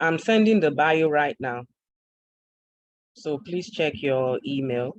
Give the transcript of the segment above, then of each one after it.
I'm sending the bio right now. So please check your email.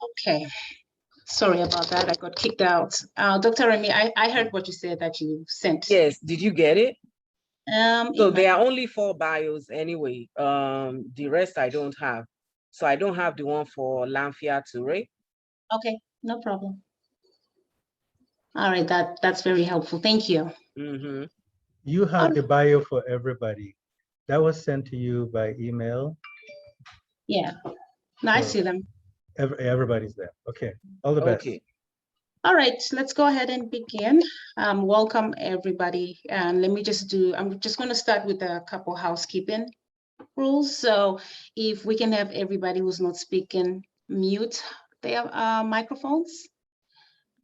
Okay, sorry about that. I got kicked out. Dr. Remy, I heard what you said that you sent. Yes, did you get it? So there might... are only 4 bios anyway. The rest I don't have. So I don't have the one for Lamfia Toure. Okay, no problem. All right, that's very helpful. Thank you. Mm-hmm. You have the bio for everybody. That was sent to you by email. Yeah, no, I see them. Everybody's there. Okay, all the best. Okay. All right, let's go ahead and begin. Welcome everybody. And let me I'm just going to start with a couple housekeeping rules. So if we can have everybody who's not speaking mute their microphones.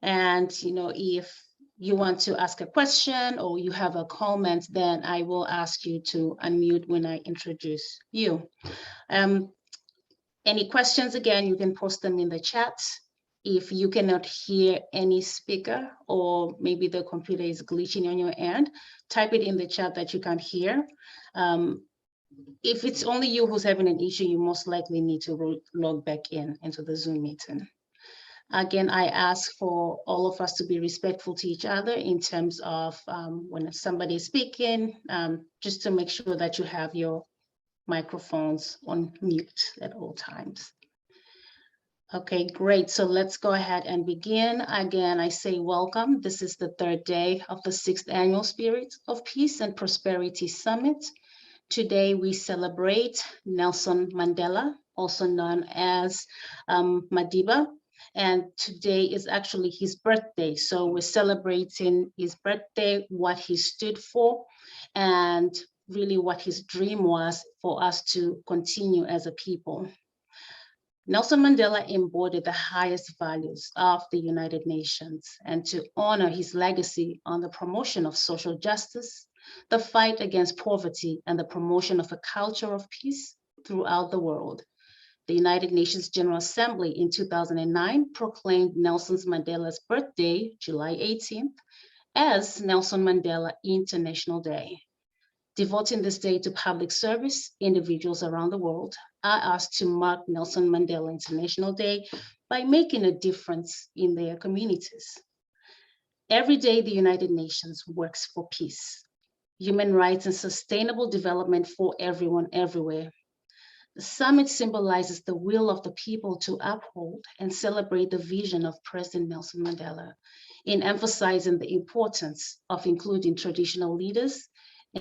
And if you want to ask a question or you have a comment, then I will ask you to unmute when I introduce you. Any questions, again, you can post them in the chat. If you cannot hear any speaker or maybe the computer is glitching on your end, type it in the chat that you can't hear. If it's only you who's having an issue, you most likely need to log back into the Zoom meeting. Again, I ask for all of us to be respectful to each other in terms of when somebody is speaking, just to make sure that you have your microphones on mute at all times. Okay, great. So let's go ahead and begin. Again, I say welcome. This is the 3rd day of the 6th Annual Spirit of Peace and Prosperity Summit. Today we celebrate Nelson Mandela, also known as Madiba. And today is actually his birthday. So we're celebrating his birthday, what he stood for, and really what his dream was for us to continue as a people. Nelson Mandela embodied the highest values of the United Nations, and to honor his legacy on the promotion of social justice, the fight against poverty, and the promotion of a culture of peace throughout the world. The United Nations General Assembly in 2009 proclaimed Nelson Mandela's birthday, July 18th, as Nelson Mandela International Day. Devoting this day to public service, individuals around the world are asked to mark Nelson Mandela International Day by making a difference in their communities. Every day, the United Nations works for peace, human rights, and sustainable development for everyone, everywhere. The summit symbolizes the will of the people to uphold and celebrate the vision of President Nelson Mandela in emphasizing the importance of including traditional leaders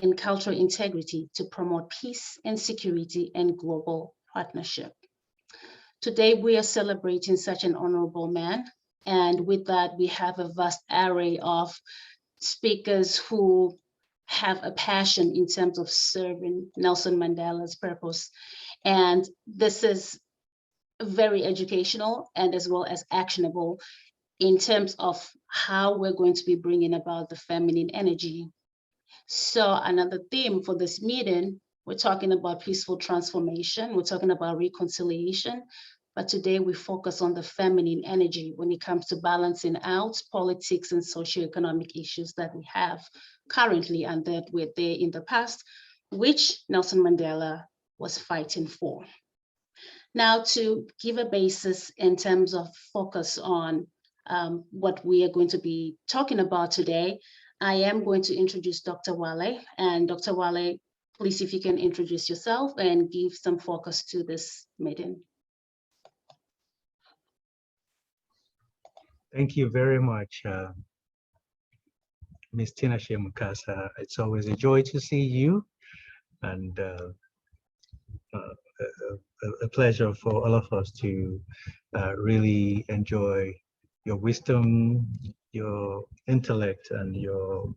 and cultural integrity to promote peace and security and global partnership. Today, we are celebrating such an honorable man. And with that, we have a vast array of speakers who have a passion in terms of serving Nelson Mandela's purpose. And this is very educational and as well as actionable in terms of how we're going to be bringing about the feminine energy. So another theme for this meeting, we're talking about peaceful transformation, we're talking about reconciliation, but today we focus on the feminine energy when it comes to balancing out politics and socioeconomic issues that we have currently and that were there in the past, which Nelson Mandela was fighting for. Now, to give a basis in terms of focus on what we are going to be talking about today, I am going to introduce Dr. Wale. And Dr. Wale, please, if you can introduce yourself and give some focus to this meeting. Thank you very much, Ms. Tina Mukasa. It's always a joy to see you, and a pleasure for all of us to really enjoy your wisdom, your intellect, and your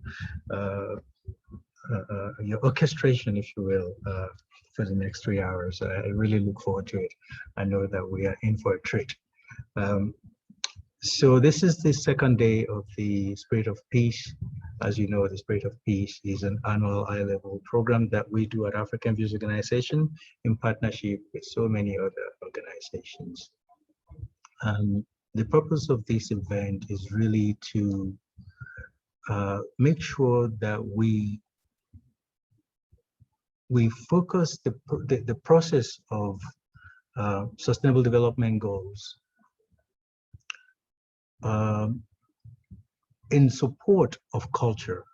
orchestration, if you will, for the next 3 hours. I really look forward to it. I know that we are in for a treat. So this is the second day of the Spirit of Peace. As you know, the Spirit of Peace is an annual high-level program that we do at African Views Organization in partnership with so many other organizations. The purpose of this event is really to make sure that we focus the process of sustainable development goals in support of culture,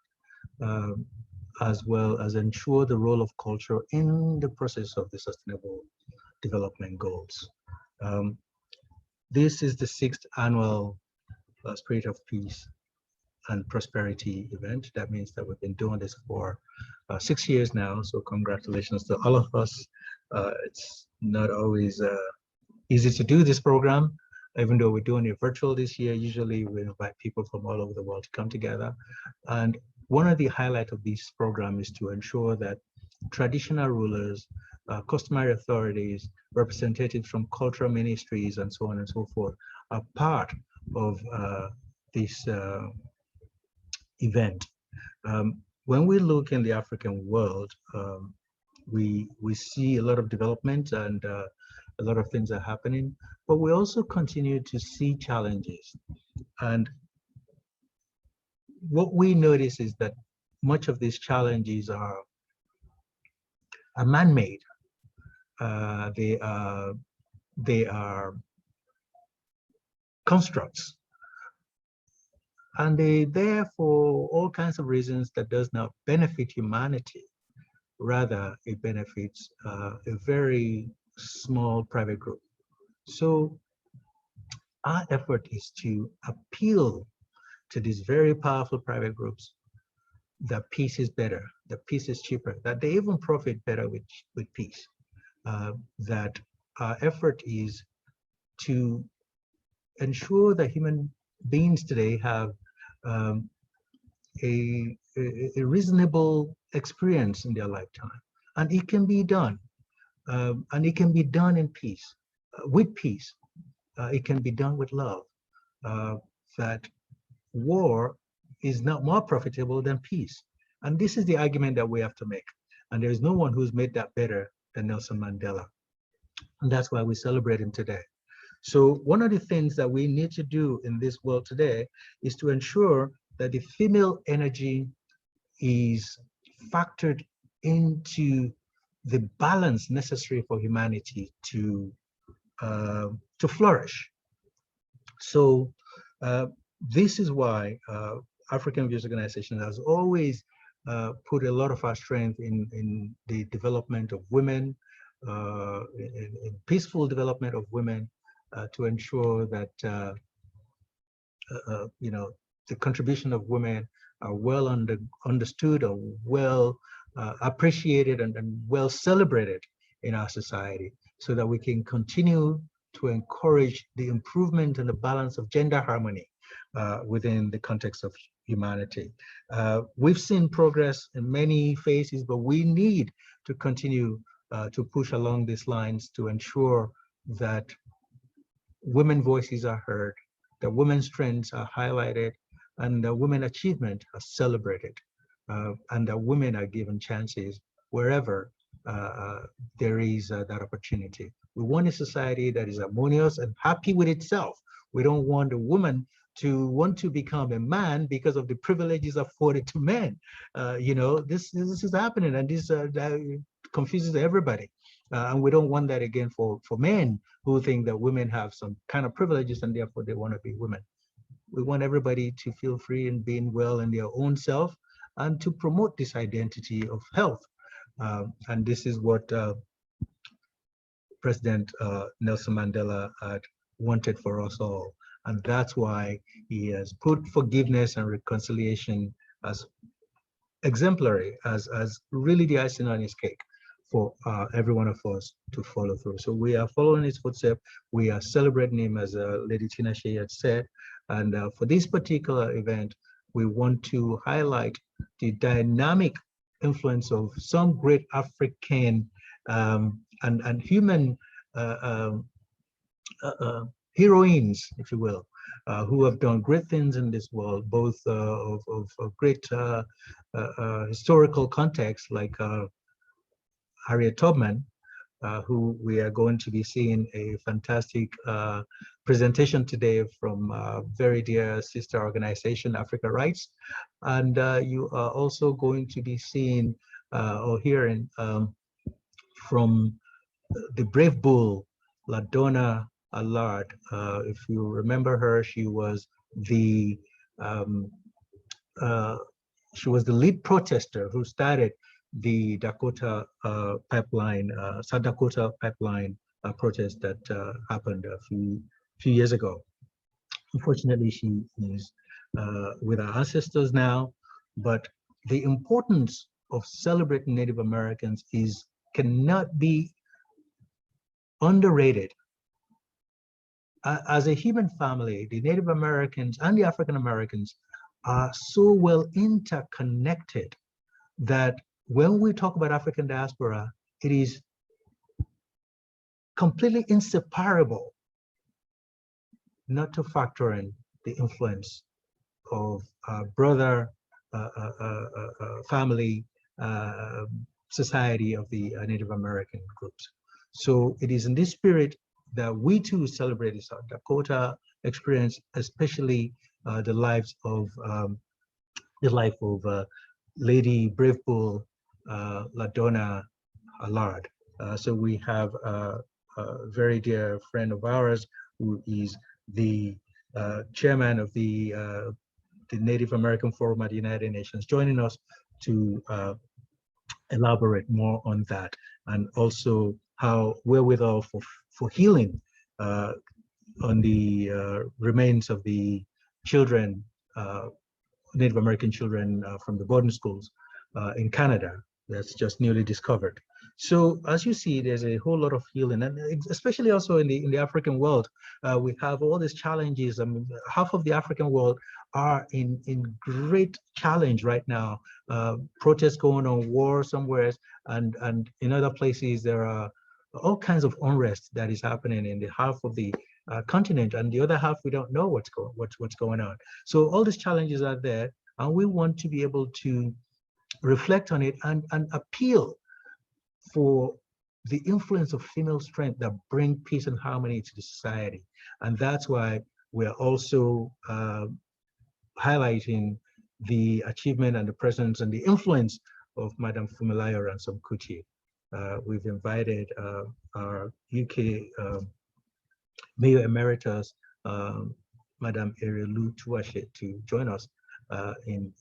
as well as ensure the role of culture in the process of the sustainable development goals. This is the 6th annual Spirit of Peace and Prosperity event. That means that we've been doing this for 6 years now, so congratulations to all of us. It's not always easy to do this program, even though we're doing it virtual this year. Usually we invite people from all over the world to come together. And one of the highlights of this program is to ensure that traditional rulers, customary authorities, representatives from cultural ministries, and so on and so forth, are part of this event. When we look in the African world, we see a lot of development and a lot of things are happening, but we also continue to see challenges. And what we notice is that much of these challenges are man-made. They are constructs, and they there for all kinds of reasons that does not benefit humanity. Rather, it benefits a very small private group. So our effort is to appeal to these very powerful private groups that peace is better, that peace is cheaper, that they even profit better with peace. That our effort is to ensure that human beings today have a reasonable experience in their lifetime. And it can be done. And it can be done in peace, with peace. It can be done with love. That war is not more profitable than peace. And this is the argument that we have to make. And there is no one who's made that better than Nelson Mandela. And that's why we celebrate him today. So one of the things that we need to do in this world today is to ensure that the female energy is factored into the balance necessary for humanity to flourish. So this is why African Views Organization has always put a lot of our strength in the development of women, in peaceful development of women, to ensure that you know, the contribution of women are well understood, or well appreciated, and well celebrated in our society, so that we can continue to encourage the improvement and the balance of gender harmony within the context of humanity. We've seen progress in many phases, but we need to continue to push along these lines to ensure that women voices are heard, that women's strengths are highlighted, and that women achievement are celebrated, and that women are given chances wherever there is that opportunity. We want a society that is harmonious and happy with itself. We don't want a woman to want to become a man because of the privileges afforded to men. You know, this is happening, and this confuses everybody. And we don't want that again for men who think that women have some kind of privileges and therefore they want to be women. we want everybody to feel free in being well in their own self and to promote this identity of health. And this is what President Nelson Mandela had wanted for us all. And that's why he has put forgiveness and reconciliation as exemplary, as really the icing on his cake for every one of us to follow through. So we are following his footsteps. We are celebrating him, as Lady Tina Shea had said. And for this particular event, we want to highlight the dynamic influence of some great African and human heroines, if you will, who have done great things in this world, both of great historical context, like Harriet Tubman, who we are going to be seeing a fantastic presentation today from very dear sister organization, Africa Rights. And you are also going to be seeing or hearing from the brave bull, Ladonna Bullard. If you remember her, she was the lead protester who started the Dakota pipeline, South Dakota pipeline protest that happened a few years ago. Unfortunately, she is with our ancestors now, but the importance of celebrating Native Americans cannot be underrated. As a human family, the Native Americans and the African Americans are so well interconnected that when we talk about African diaspora, it is completely inseparable not to factor in the influence of brother family society of the Native American groups. So it is in this spirit that we too celebrate the South Dakota experience, especially the life of Lady Brave Bull Ladonna Bullard. So we have a very dear friend of ours who is the chairman of the Native American Forum at the United Nations, joining us to elaborate more on that, and also how wherewithal for healing on the remains of the children, Native American children from the boarding schools in Canada that's just newly discovered. So as you see, there's a whole lot of healing, and especially also in the African world, we have all these challenges. I mean, half of the African world are in great challenge right now. Protests going on, war somewhere, and in other places there are all kinds of unrest that is happening in the half of the continent, and the other half we don't know what's going on. So all these challenges are there, and we want to be able to reflect on it and appeal for the influence of female strength that bring peace and harmony to the society. And that's why we're also highlighting the achievement and the presence and the influence of Madame Funmilayo Ransome Kuti. We've invited our UK Mayor Emeritus, Madame Erelu Tuashe, to join us in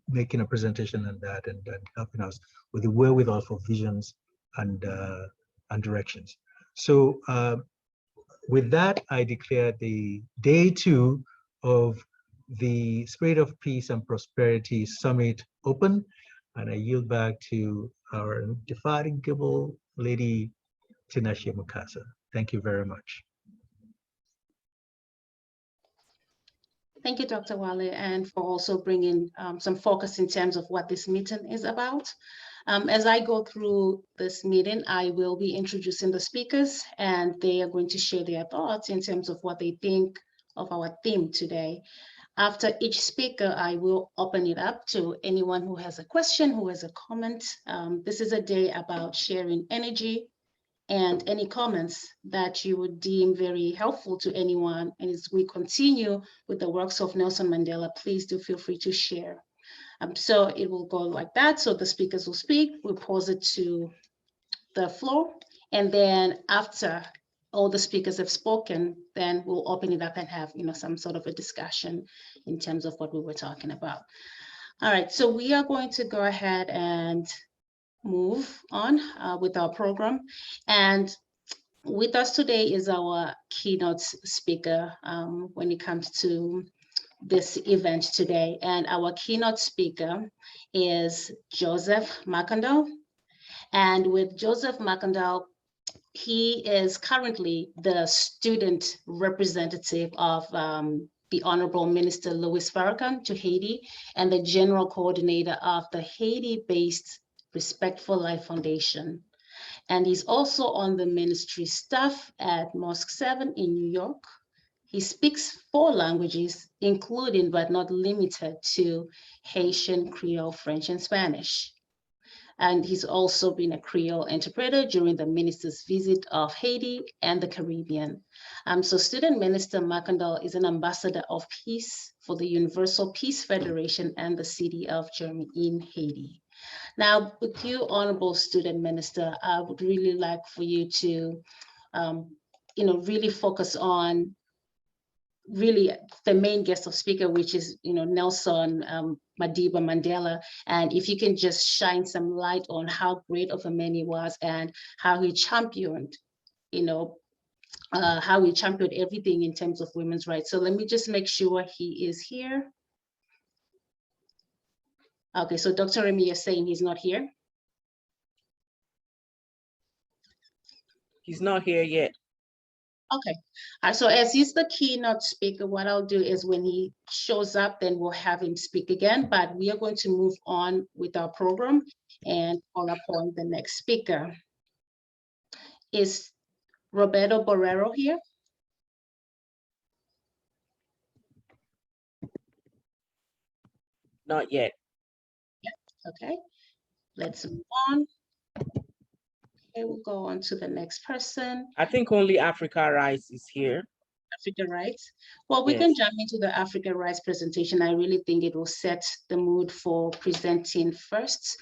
making a presentation on that and helping us with the wherewithal for visions and directions. So with that, I declare the day 2 of the Spirit of Peace and Prosperity Summit open, and I yield back to our indefatigable Lady Tinashe Mukasa. Thank you very much. Thank you, Dr. Wale, and for also bringing some focus in terms of what this meeting is about. As I go through this meeting, I will be introducing the speakers, and they are going to share their thoughts in terms of what they think of our theme today. After each speaker, I will open it up to anyone who has a question, who has a comment. This is a day about sharing energy, and any comments that you would deem very helpful to anyone. And as we continue with the works of Nelson Mandela, please do feel free to share. So it will go like that. So the speakers will speak, we'll pose it to the floor. And then after all the speakers have spoken, then we'll open it up and have, some sort of a discussion in terms of what we were talking about. All right, so we are going to go ahead and move on with our program. And with us today is our keynote speaker when it comes to this event today. And our keynote speaker is Joseph Makando. And with Joseph Makando, he is currently the student representative of the Honorable Minister Louis Farrakhan to Haiti and the general coordinator of the Haiti-based Respect for Life Foundation. And he's also on the ministry staff at Mosque 7 in New York. He speaks 4 languages, including but not limited to Haitian, Creole, French, and Spanish. And he's also been a Creole interpreter during the minister's visit of Haiti and the Caribbean. So Student Minister Makando is an ambassador of peace for the Universal Peace Federation and the city of Germany in Haiti. Now, with you, Honorable Student Minister, I would really like for you to, really focus on really the main guest of speaker, which is, Nelson Madiba Mandela. And if you can just shine some light on how great of a man he was and how he championed, everything in terms of women's rights. So let me just make sure he is here. Okay, so Dr. Remy, you're saying he's not here? He's not here yet. Okay, so as he's the keynote speaker, what I'll do is when he shows up, then we'll have him speak again, but we are going to move on with our program and call upon the next speaker. Is Roberto Borrero here? Not yet. Okay, let's move on. Okay, we'll go on to the next person. I think only Africa Rights is here. Africa Rights. Well, we can jump into the Africa Rights presentation. I really think it will set the mood for presenting first.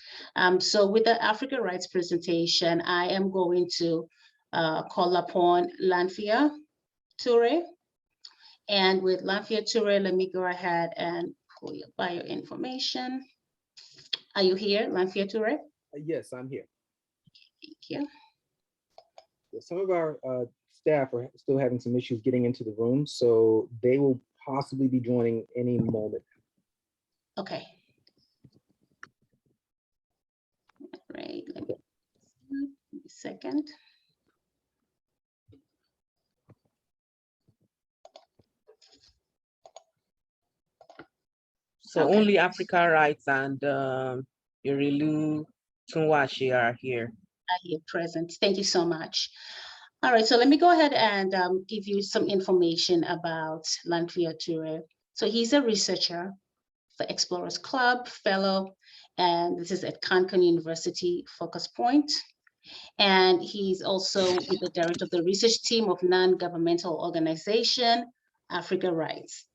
So with the Africa Rights presentation, I am going to call upon Lanfia Toure. And with Lanfia Toure, let me go ahead and pull your bio information. Are you here, Lanfia Toure? Yes, I'm here. Thank you. Some of our staff are still having some issues getting into the room, so they will possibly be joining any moment. Okay. Great. Let me a second. So only Africa Rights and Yurilu Tunwashi are here. Here present. Thank you so much. All right, so let me go ahead and give you some information about Lanfia Toure. So he's a researcher for Explorers Club fellow, and this is at Cancun University Focus Point. And he's also with the director of the research team of non-governmental organization, Africa Rights.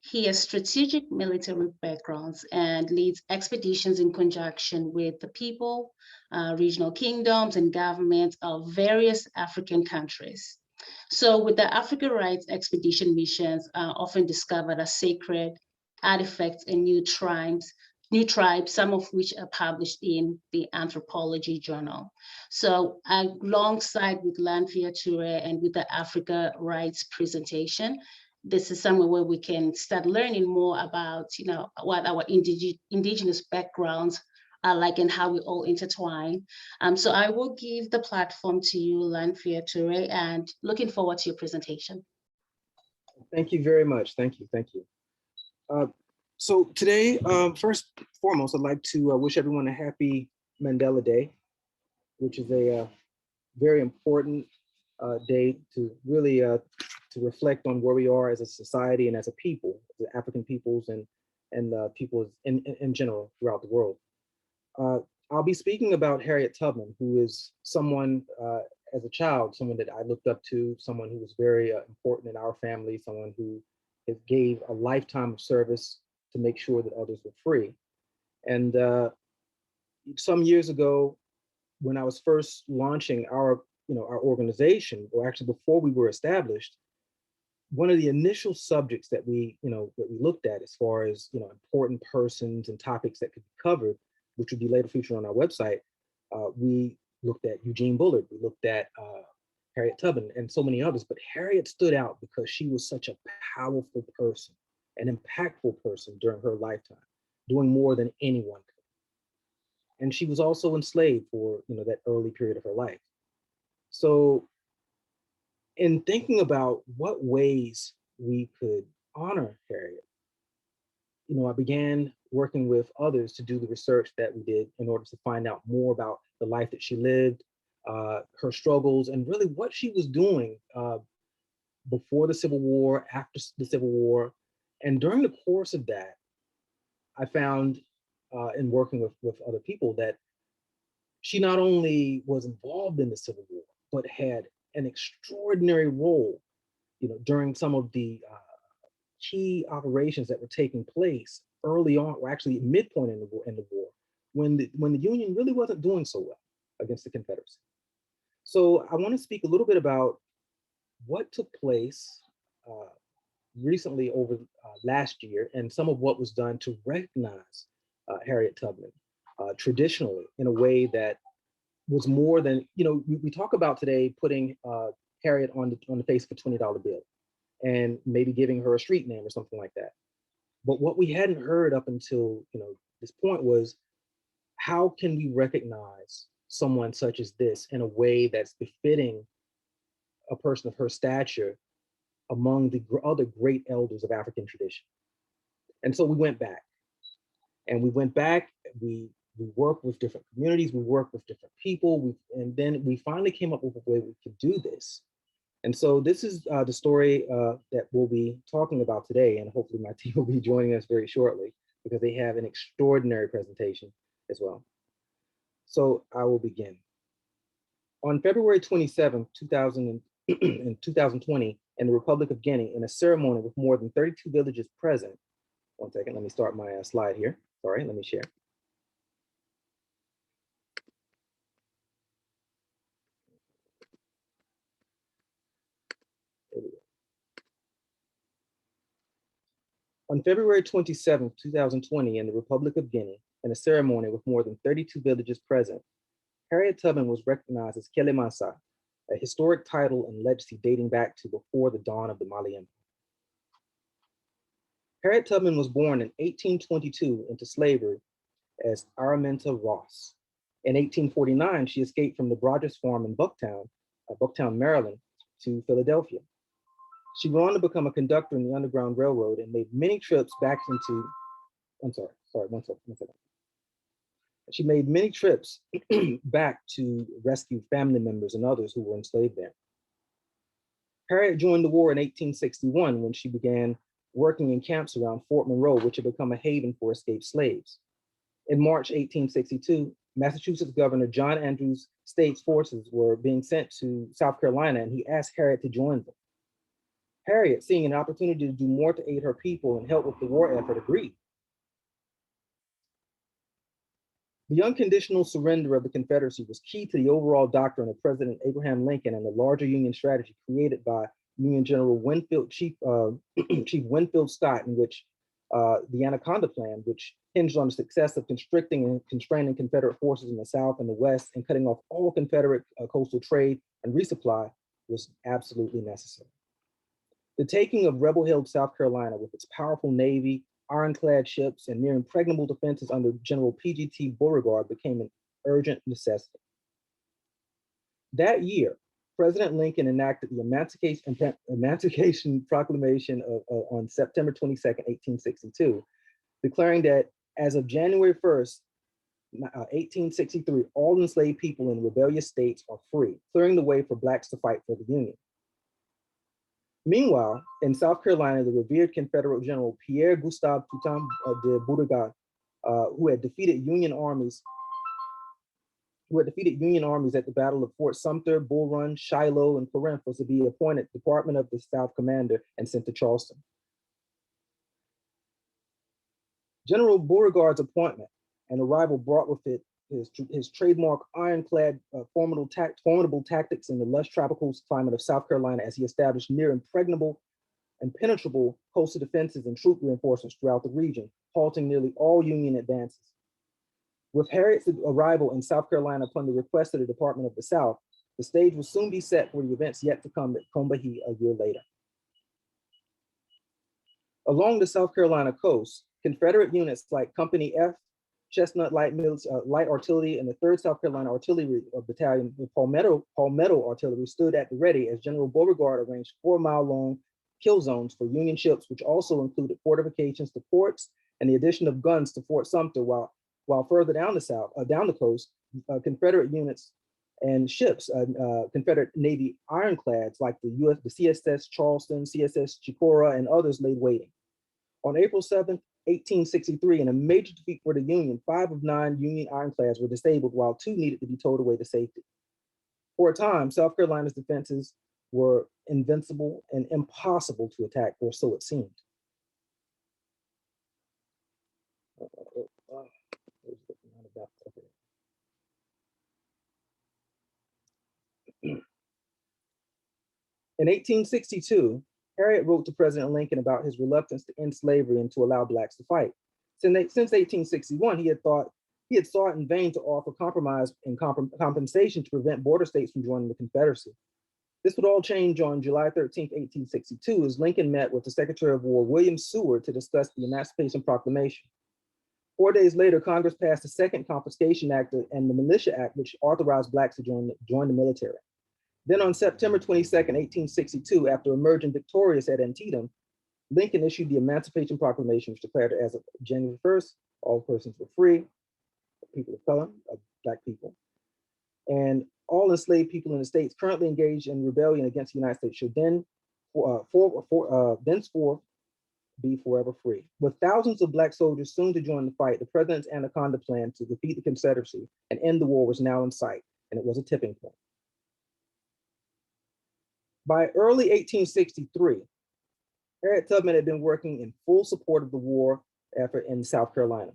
He has strategic military backgrounds and leads expeditions in conjunction with the people, regional kingdoms, and governments of various African countries. So with the Africa Rights expedition missions often discovered as sacred artifacts and new tribes, some of which are published in the Anthropology Journal. So alongside with Lanfia Toure and with the Africa Rights presentation, this is somewhere where we can start learning more about, what our indigenous backgrounds are like and how we all intertwine. So I will give the platform to you, Lanfia Toure, and looking forward to your presentation. Thank you very much. Thank you. Thank you. So today, first and foremost, I'd like to wish everyone a happy Mandela Day, which is a very important day to really to reflect on where we are as a society and as a people, the African peoples and peoples in general throughout the world. I'll be speaking about Harriet Tubman, who is someone, as a child, someone that I looked up to, someone who was very important in our family, someone who gave a lifetime of service to make sure that others were free. And some years ago, when I was first launching our our organization, or actually before we were established, one of the initial subjects that we looked at as far as, important persons and topics that could be covered, which would be later featured on our website, we looked at Eugene Bullard, we looked at Harriet Tubman, and so many others. But Harriet stood out because she was such a powerful person, an impactful person during her lifetime, doing more than anyone could. And she was also enslaved for, that early period of her life. So in thinking about what ways we could honor Harriet, I began working with others to do the research that we did in order to find out more about the life that she lived, her struggles, and really what she was doing before the Civil War, after the Civil War. And during the course of that, I found in working with other people that she not only was involved in the Civil War, but had an extraordinary role, during some of the key operations that were taking place early on, or actually midpoint in the war, when the Union really wasn't doing so well against the Confederacy. So I want to speak a little bit about what took place recently over last year, and some of what was done to recognize Harriet Tubman traditionally in a way that was more than, we talk about today putting Harriet on the face of a $20 bill and maybe giving her a street name or something like that. But what we hadn't heard up until this point was, how can we recognize someone such as this in a way that's befitting a person of her stature among the other great elders of African tradition? And so we went back, we worked with different communities, we worked with different people, and then we finally came up with a way we could do this. And so this is the story that we'll be talking about today, and hopefully my team will be joining us very shortly because they have an extraordinary presentation as well. So I will begin. On February 27, 2020, in the Republic of Guinea, in a ceremony with more than 32 villages present. One second, let me start my slide here. Sorry, let me share. There we go. On February 27, 2020, in the Republic of Guinea, in a ceremony with more than 32 villages present, Harriet Tubman was recognized as Kelemansa, a historic title and legacy dating back to before the dawn of the Mali Empire. Harriet Tubman was born in 1822 into slavery as Araminta Ross. In 1849, she escaped from the Brodges farm in Bucktown, Maryland, to Philadelphia. She went on to become a conductor in the Underground Railroad and made many trips back into, one second. She made many trips back to rescue family members and others who were enslaved there. Harriet joined the war in 1861 when she began working in camps around Fort Monroe, which had become a haven for escaped slaves. In March 1862, Massachusetts Governor John Andrews State's forces were being sent to South Carolina, and he asked Harriet to join them. Harriet, seeing an opportunity to do more to aid her people and help with the war effort, agreed. The unconditional surrender of the Confederacy was key to the overall doctrine of President Abraham Lincoln and the larger Union strategy created by Union General Chief Winfield Scott, in which the Anaconda Plan, which hinged on the success of constricting and constraining Confederate forces in the South and the West and cutting off all Confederate coastal trade and resupply, was absolutely necessary. The taking of rebel-held South Carolina with its powerful navy, ironclad ships, and near impregnable defenses under General P.G.T. Beauregard became an urgent necessity. That year, President Lincoln enacted the Emancipation Proclamation on September 22nd, 1862, declaring that as of January 1st, 1863, all enslaved people in rebellious states are free, clearing the way for Blacks to fight for the Union. Meanwhile, in South Carolina, the revered Confederate General Pierre Gustave Toutant de Beauregard, who had defeated Union armies at the Battle of Fort Sumter, Bull Run, Shiloh, and Corinth, was to be appointed Department of the South Commander and sent to Charleston. General Beauregard's appointment and arrival brought with it his trademark ironclad formidable tactics in the lush tropical climate of South Carolina as he established near impenetrable coastal defenses and troop reinforcements throughout the region, halting nearly all Union advances. With Harriet's arrival in South Carolina upon the request of the Department of the South, the stage will soon be set for the events yet to come at Combahee a year later. Along the South Carolina coast, Confederate units like Company F, Chestnut Light Artillery, and the 3rd South Carolina Artillery Battalion with Palmetto Artillery stood at the ready as General Beauregard arranged 4-mile-long kill zones for Union ships, which also included fortifications to ports and the addition of guns to Fort Sumter, while further down the coast, Confederate units and ships, Confederate Navy ironclads like the CSS Charleston, CSS Chicora, and others lay waiting. On April 7th, 1863, in a major defeat for the Union, 5 of 9 Union ironclads were disabled, while 2 needed to be towed away to safety. For a time, South Carolina's defenses were invincible and impossible to attack, or so it seemed. In 1862, Harriet wrote to President Lincoln about his reluctance to end slavery and to allow Blacks to fight. Since 1861, he had sought in vain to offer compromise and compensation to prevent border states from joining the Confederacy. This would all change on July 13, 1862, as Lincoln met with the Secretary of War, William Seward, to discuss the Emancipation Proclamation. 4 days later, Congress passed the Second Confiscation Act and the Militia Act, which authorized Blacks to join the military. Then on September 22, 1862, after emerging victorious at Antietam, Lincoln issued the Emancipation Proclamation, which declared that as of January 1st, all persons were free, people of color, Black people, and all enslaved people in the states currently engaged in rebellion against the United States should thenceforth be forever free. With thousands of Black soldiers soon to join the fight, the president's Anaconda plan to defeat the Confederacy and end the war was now in sight, and it was a tipping point. By early 1863, Harriet Tubman had been working in full support of the war effort in South Carolina.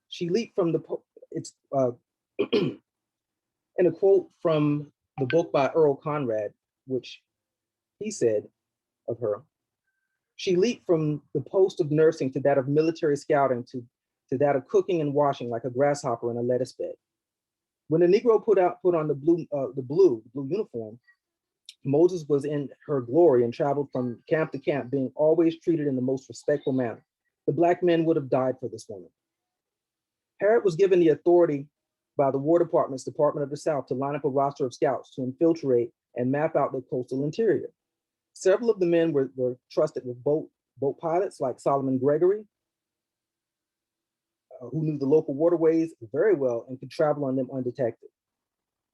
She leaped from in a quote from the book by Earl Conrad, which he said of her, she leaped from the post of nursing to that of military scouting to that of cooking and washing like a grasshopper in a lettuce bed. When the Negro put on the blue uniform, Moses was in her glory and traveled from camp to camp, being always treated in the most respectful manner. The Black men would have died for this woman. Harriet was given the authority by the War Department's Department of the South to line up a roster of scouts to infiltrate and map out the coastal interior. Several of the men were trusted with boat pilots like Solomon Gregory, who knew the local waterways very well and could travel on them undetected.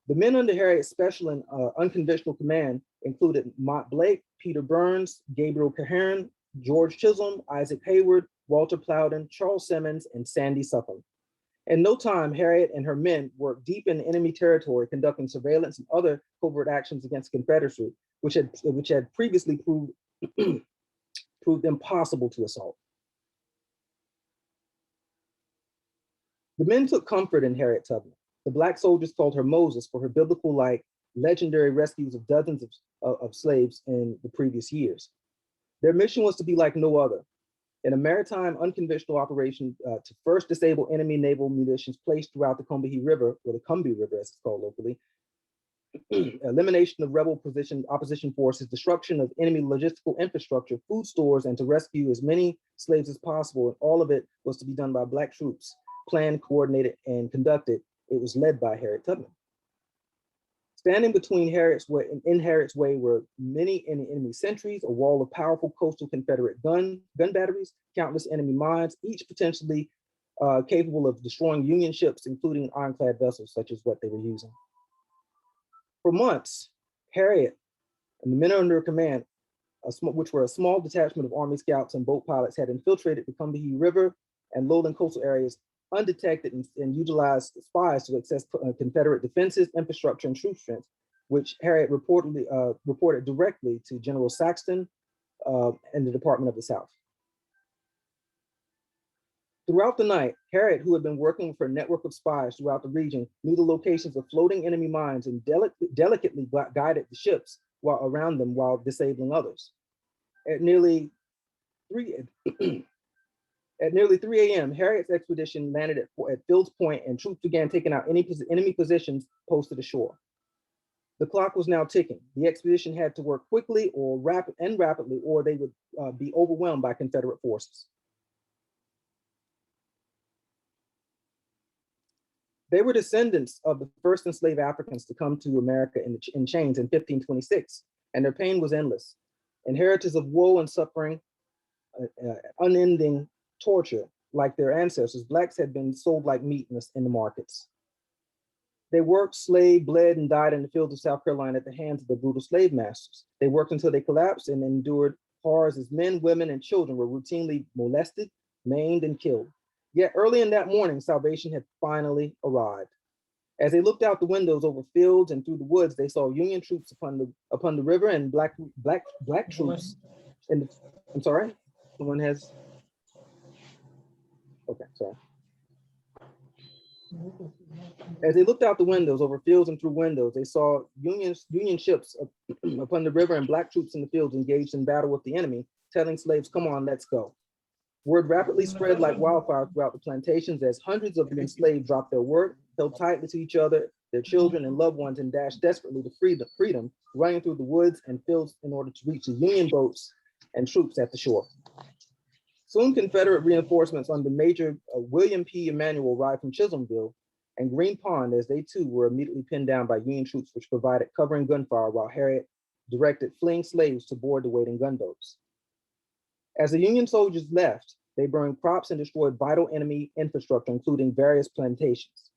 The men under Harriet's special and unconventional command included Mott Blake, Peter Burns, Gabriel Caharan, George Chisholm, Isaac Hayward, Walter Plowden, Charles Simmons, and Sandy Suffern. In no time, Harriet and her men worked deep in enemy territory, conducting surveillance and other covert actions against the Confederacy, which had previously proved impossible to assault. The men took comfort in Harriet Tubman. The Black soldiers called her Moses for her biblical-like legendary rescues of dozens of slaves in the previous years. Their mission was to be like no other. In a maritime unconventional operation to first disable enemy naval munitions placed throughout the Combahee River, or the Combahee River as it's called locally, elimination of rebel opposition forces, destruction of enemy logistical infrastructure, food stores, and to rescue as many slaves as possible. And all of it was to be done by Black troops, planned, coordinated, and conducted. It was led by Harriet Tubman. Standing between Harriet's way were many enemy sentries, a wall of powerful coastal Confederate gun batteries, countless enemy mines, each potentially capable of destroying Union ships, including ironclad vessels, such as what they were using. For months, Harriet and the men under her command, which were a small detachment of Army scouts and boat pilots, had infiltrated the Combahee River and lowland coastal areas undetected and utilized spies to access Confederate defenses, infrastructure, and troop strength, which Harriet reported directly to General Saxton and the Department of the South. Throughout the night, Harriet, who had been working with her network of spies throughout the region, knew the locations of floating enemy mines and delicately guided the ships around them while disabling others. At nearly 3 a.m., Harriet's expedition landed at Fields Point, and troops began taking out any enemy positions posted ashore. The clock was now ticking. The expedition had to work quickly rapidly, or they would be overwhelmed by Confederate forces. They were descendants of the first enslaved Africans to come to America in chains in 1526, and their pain was endless. Inheritors of woe and suffering, unending torture, like their ancestors, Blacks had been sold like meat in the markets. They worked, slaved, bled, and died in the fields of South Carolina at the hands of the brutal slave masters. They worked until they collapsed and endured horrors as men, women, and children were routinely molested, maimed, and killed. Yet early in that morning, salvation had finally arrived. As they looked out the windows over fields and through the woods, they saw Union troops upon the river and black troops. I'm sorry, someone has. Okay, sorry. As they looked out the windows over fields and through windows, they saw Union ships upon the river and black troops in the fields engaged in battle with the enemy, telling slaves, "Come on, let's go." Word rapidly spread like wildfire throughout the plantations as hundreds of the enslaved dropped their work, held tightly to each other, their children and loved ones, and dashed desperately to freedom, running through the woods and fields in order to reach the Union boats and troops at the shore. Soon Confederate reinforcements under Major William P. Emanuel arrived from Chisholmville and Green Pond, as they too were immediately pinned down by Union troops, which provided covering gunfire while Harriet directed fleeing slaves to board the waiting gunboats. As the Union soldiers left, they burned crops and destroyed vital enemy infrastructure, including various plantations.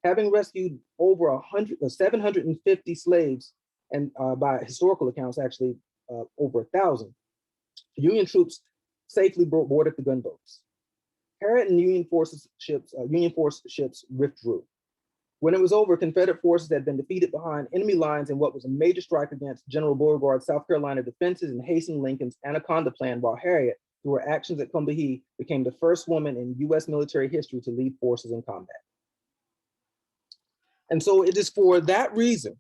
Having rescued over 750 slaves, and by historical accounts, actually over 1,000, Union troops safely boarded the gunboats. Harriet and Union Force ships withdrew. When it was over, Confederate forces had been defeated behind enemy lines in what was a major strike against General Beauregard's South Carolina defenses and hastening Lincoln's Anaconda Plan, while Harriet, through her actions at Combahee, became the first woman in U.S. military history to lead forces in combat. And so it is for that reason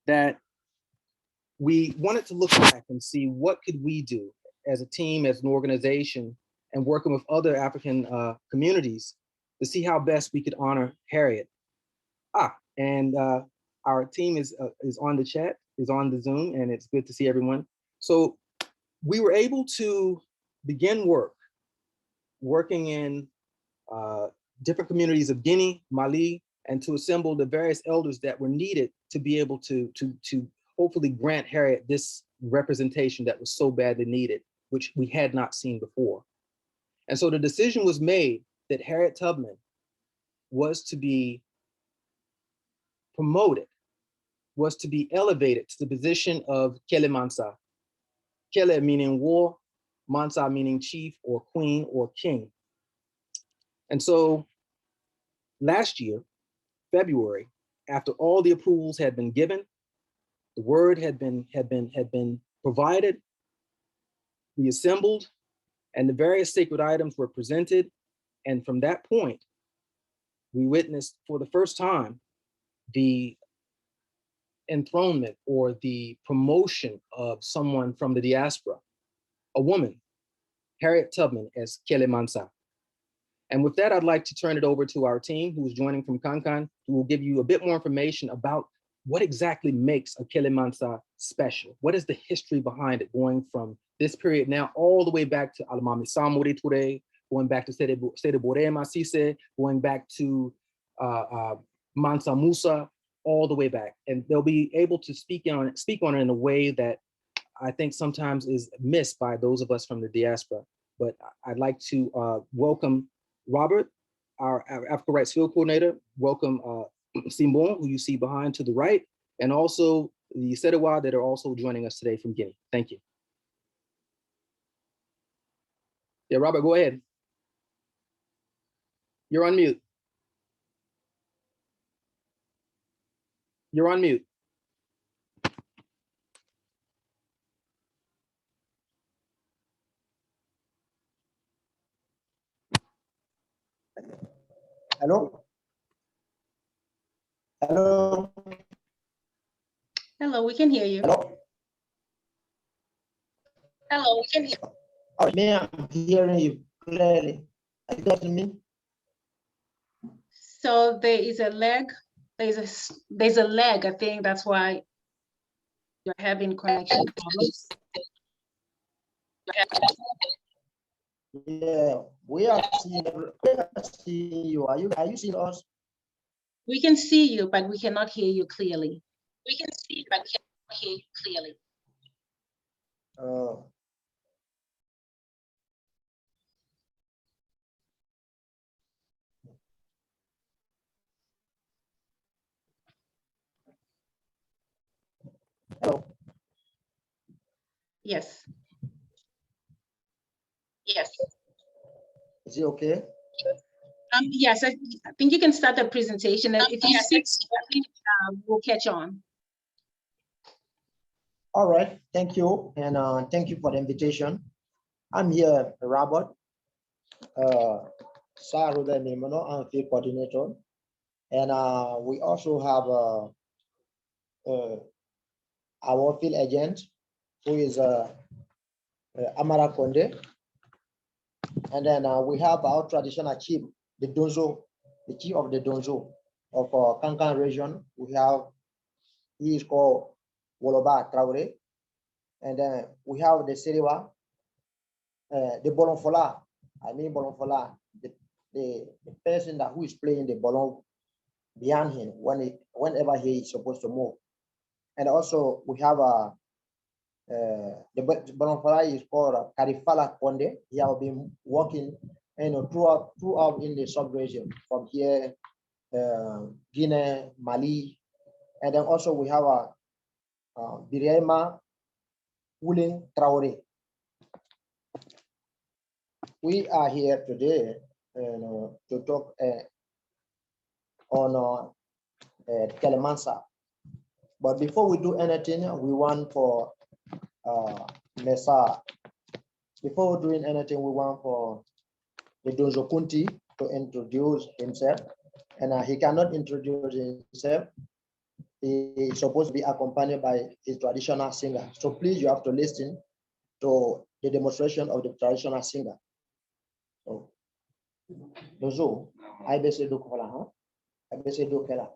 that we wanted to look back and see what could we do as a team, as an organization, and working with other African communities to see how best we could honor Harriet. And our team is on the chat, is on the Zoom, and it's good to see everyone. So we were able to begin working in different communities of Guinea, Mali, and to assemble the various elders that were needed to be able to hopefully grant Harriet this representation that was so badly needed, which we had not seen before. And so the decision was made that Harriet Tubman was to be promoted, was to be elevated to the position of Kele Mansa. Kele meaning war, Mansa meaning chief or queen or king. And so last year, February, after all the approvals had been given, the word had been provided, we assembled, and the various sacred items were presented. And from that point, we witnessed for the first time the enthronement or the promotion of someone from the diaspora, a woman, Harriet Tubman, as Kele Mansa. And with that, I'd like to turn it over to our team who is joining from Kankan, who will give you a bit more information about what exactly makes a Kele Mansa special. What is the history behind it, going from this period now all the way back to Alamami Samori Toure, going back to Sede Borema Sise, going back to Mansa Musa, all the way back. And they'll be able to speak on it in a way that I think sometimes is missed by those of us from the diaspora. But I'd like to welcome Robert, our African Rights Field Coordinator, welcome Simon, who you see behind to the right, and also the Sedewa that are also joining us today from Guinea. Thank you. Yeah, Robert, go ahead. You're on mute. You're on mute. Hello? Hello? Hello, we can hear you. Hello? Hello, we can hear you. Oh, man, I'm hearing you clearly. Are you getting me? So there is a lag. There's a lag. I think that's why you're having connection problems. Yeah, we are seeing you. Are you seeing us? We can see you, but we cannot hear you clearly. We can see you, but we cannot hear you clearly. Uh, hello. Yes. Yes. Is it okay? Yes, I think you can start the presentation. And if you Yes. speak, we'll catch on. All right. Thank you. And thank you for the invitation. I'm here, Robert. Saruda Nimano, I'm field coordinator. And we also have our field agent, who is Amara Konde. And then we have our traditional chief, the Donzo, the chief of the Donzo of Kankan region. We have, he is called Woloba Traore. And then we have the Seriwa, the Bolonfola, Bolonfola, the person who is playing the Bolon behind him whenever he is supposed to move. And also we have the Bolonfola is called Karifala Konde. He has been working throughout in the sub-region from here, Guinea, Mali, and then also we have Birema Wuling Traore. We are here today to talk on Telemansa. But before we do anything, we want for Mesa. Before doing anything, we want for the Donzo Kunti to introduce himself. And he cannot introduce himself. He is supposed to be accompanied by his traditional singer. So please, you have to listen to the demonstration of the traditional singer. So, Dozo, I be say do kola, huh? I be say do kela.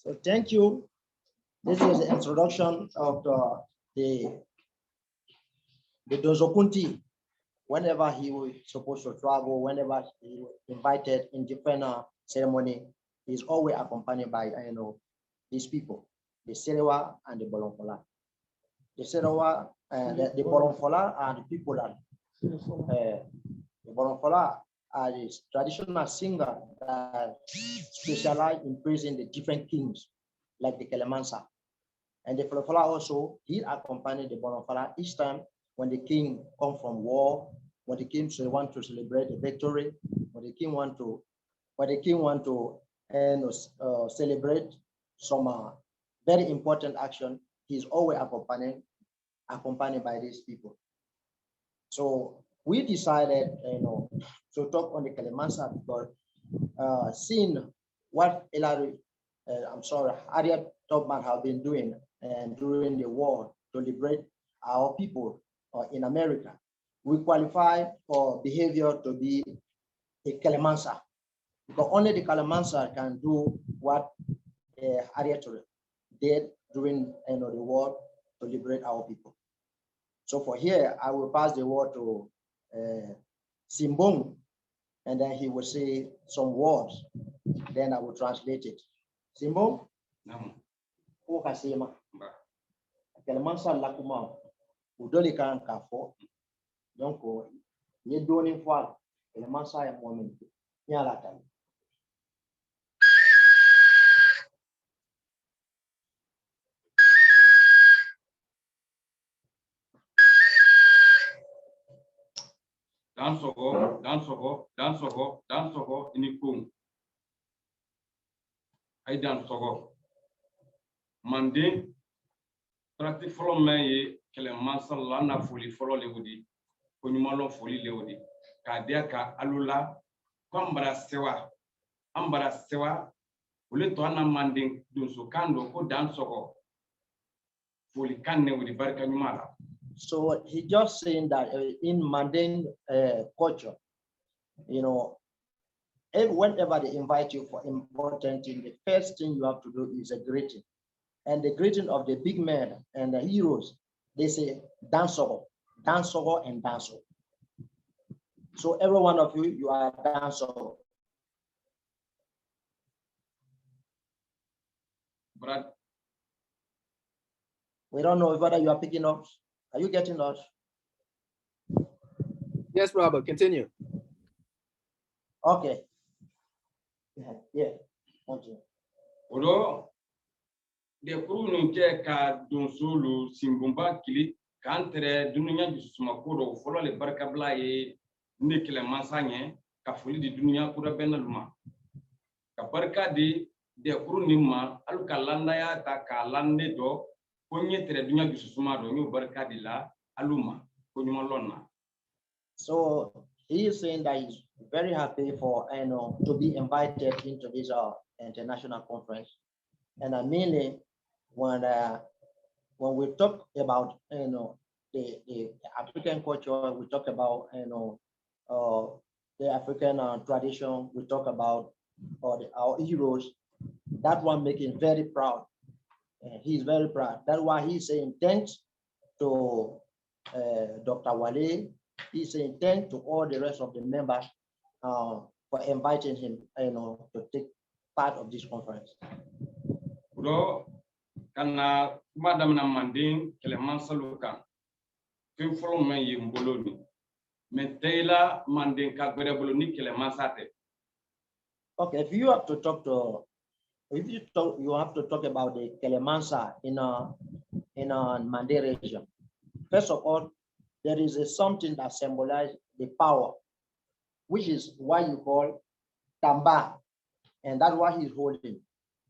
So thank you. This is the introduction of the Dozo Kunti. Whenever he was supposed to travel, whenever he was invited in different ceremony, he's always accompanied by these people. the Serewa and the Bolonfola. The Serewa and the Bolonfola are the people that the Bolonfola are the traditional singer that specialize in praising the different kings, like the Kelemansa. And the Bolonfola also, he accompanied the Bolonfola each time when the king come from war, when the king want to celebrate the victory, when the king want to celebrate some very important action, he's always accompanied by these people. So we decided, to talk on the Kelemansa because seeing what Harriet Tubman have been doing and during the war to liberate our people in America, we qualify for behavior to be a Kelemansa, because only the Kelemansa can do what Harriet did during the war to liberate our people. So for here, I will pass the word to Simbong, and then he will say some words. Then I will translate it. Simbong? Who can say ma? Kelemansa lakuma udoli kan kafo. Donc ye doni fois Kelemansa ya momen nyala tan. Dansogo, inikum. Ay dansogo. Manding, pratique follow me, Kelemansa lana fuli follow leudi, konumalo fuli leudi, kadeka alula, kwambara sewa, ule toana manding, dunso kando ko dansogo, fuli kanne udi barka nyumala. So he just saying that in Manding culture, whenever they invite you for important thing, the first thing you have to do is a greeting. And the greeting of the big men and the heroes, they say, dansogo, and danso. So every one of you are dansogo. Brad. We don't know whether you are picking up. Are you getting us? Yes, Robert, continue. Okay. Yeah. Continue. Odo de kurunu ke ka donsulu simbumba kili kantere dununya jusuma koro folo le barka bla ye ne Kelemansa nye ka fuli di dununya kura benaluma ka barka di de kurunu ma alu kalanda ya ta kalande do konye tere dununya jusuma do nyu barka di la aluma konyuma lonna. So he is saying that he's very happy for to be invited into this international conference, and mainly when we talk about the African culture, we talk about the African tradition, we talk about our heroes. That one makes him very proud. He's very proud. That's why he's saying thanks to Dr. Wale. He's saying thanks to all the rest of the members for inviting him, to take part of this conference. Udo kana madam na Manding Kelemansa luka fin follow me yimboloni metela Manding ka boloni Kelemansa te. Okay, if you have to talk you have to talk about the Kelemansa in a Manding region. First of all, there is something that symbolizes the power, which is why you call Tamba, and that's why he's holding.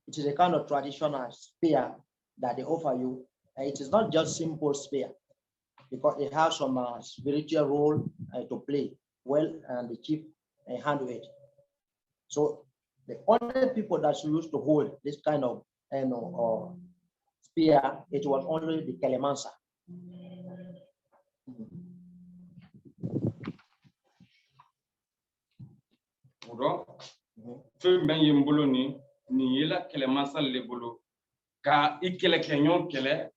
It is a kind of traditional spear that they offer you. And it is not just simple spear, because it has some spiritual role to play well, and the chief handle it. So the only people that used to hold this kind of spear, it was only the Kelemansa. Udo fin ben yimboloni ni yela Kelemansa lebolo ka ikele kenyon kele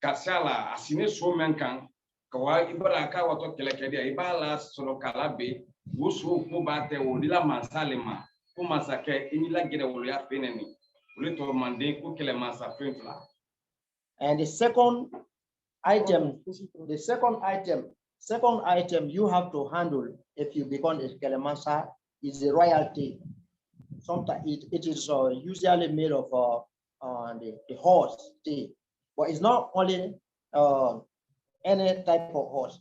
ka sala asine so menkan ka wa ibara ka wato kele kede ibala solo kala be wusu ko bate wodila mansalema ko masake inila gede wolo ya feneni ule to Manding ko Kelemansa finfla And the second item you have to handle if you become a Kelemansa is the royalty. Sometimes it is usually made of the horse tea, but it's not only any type of horse.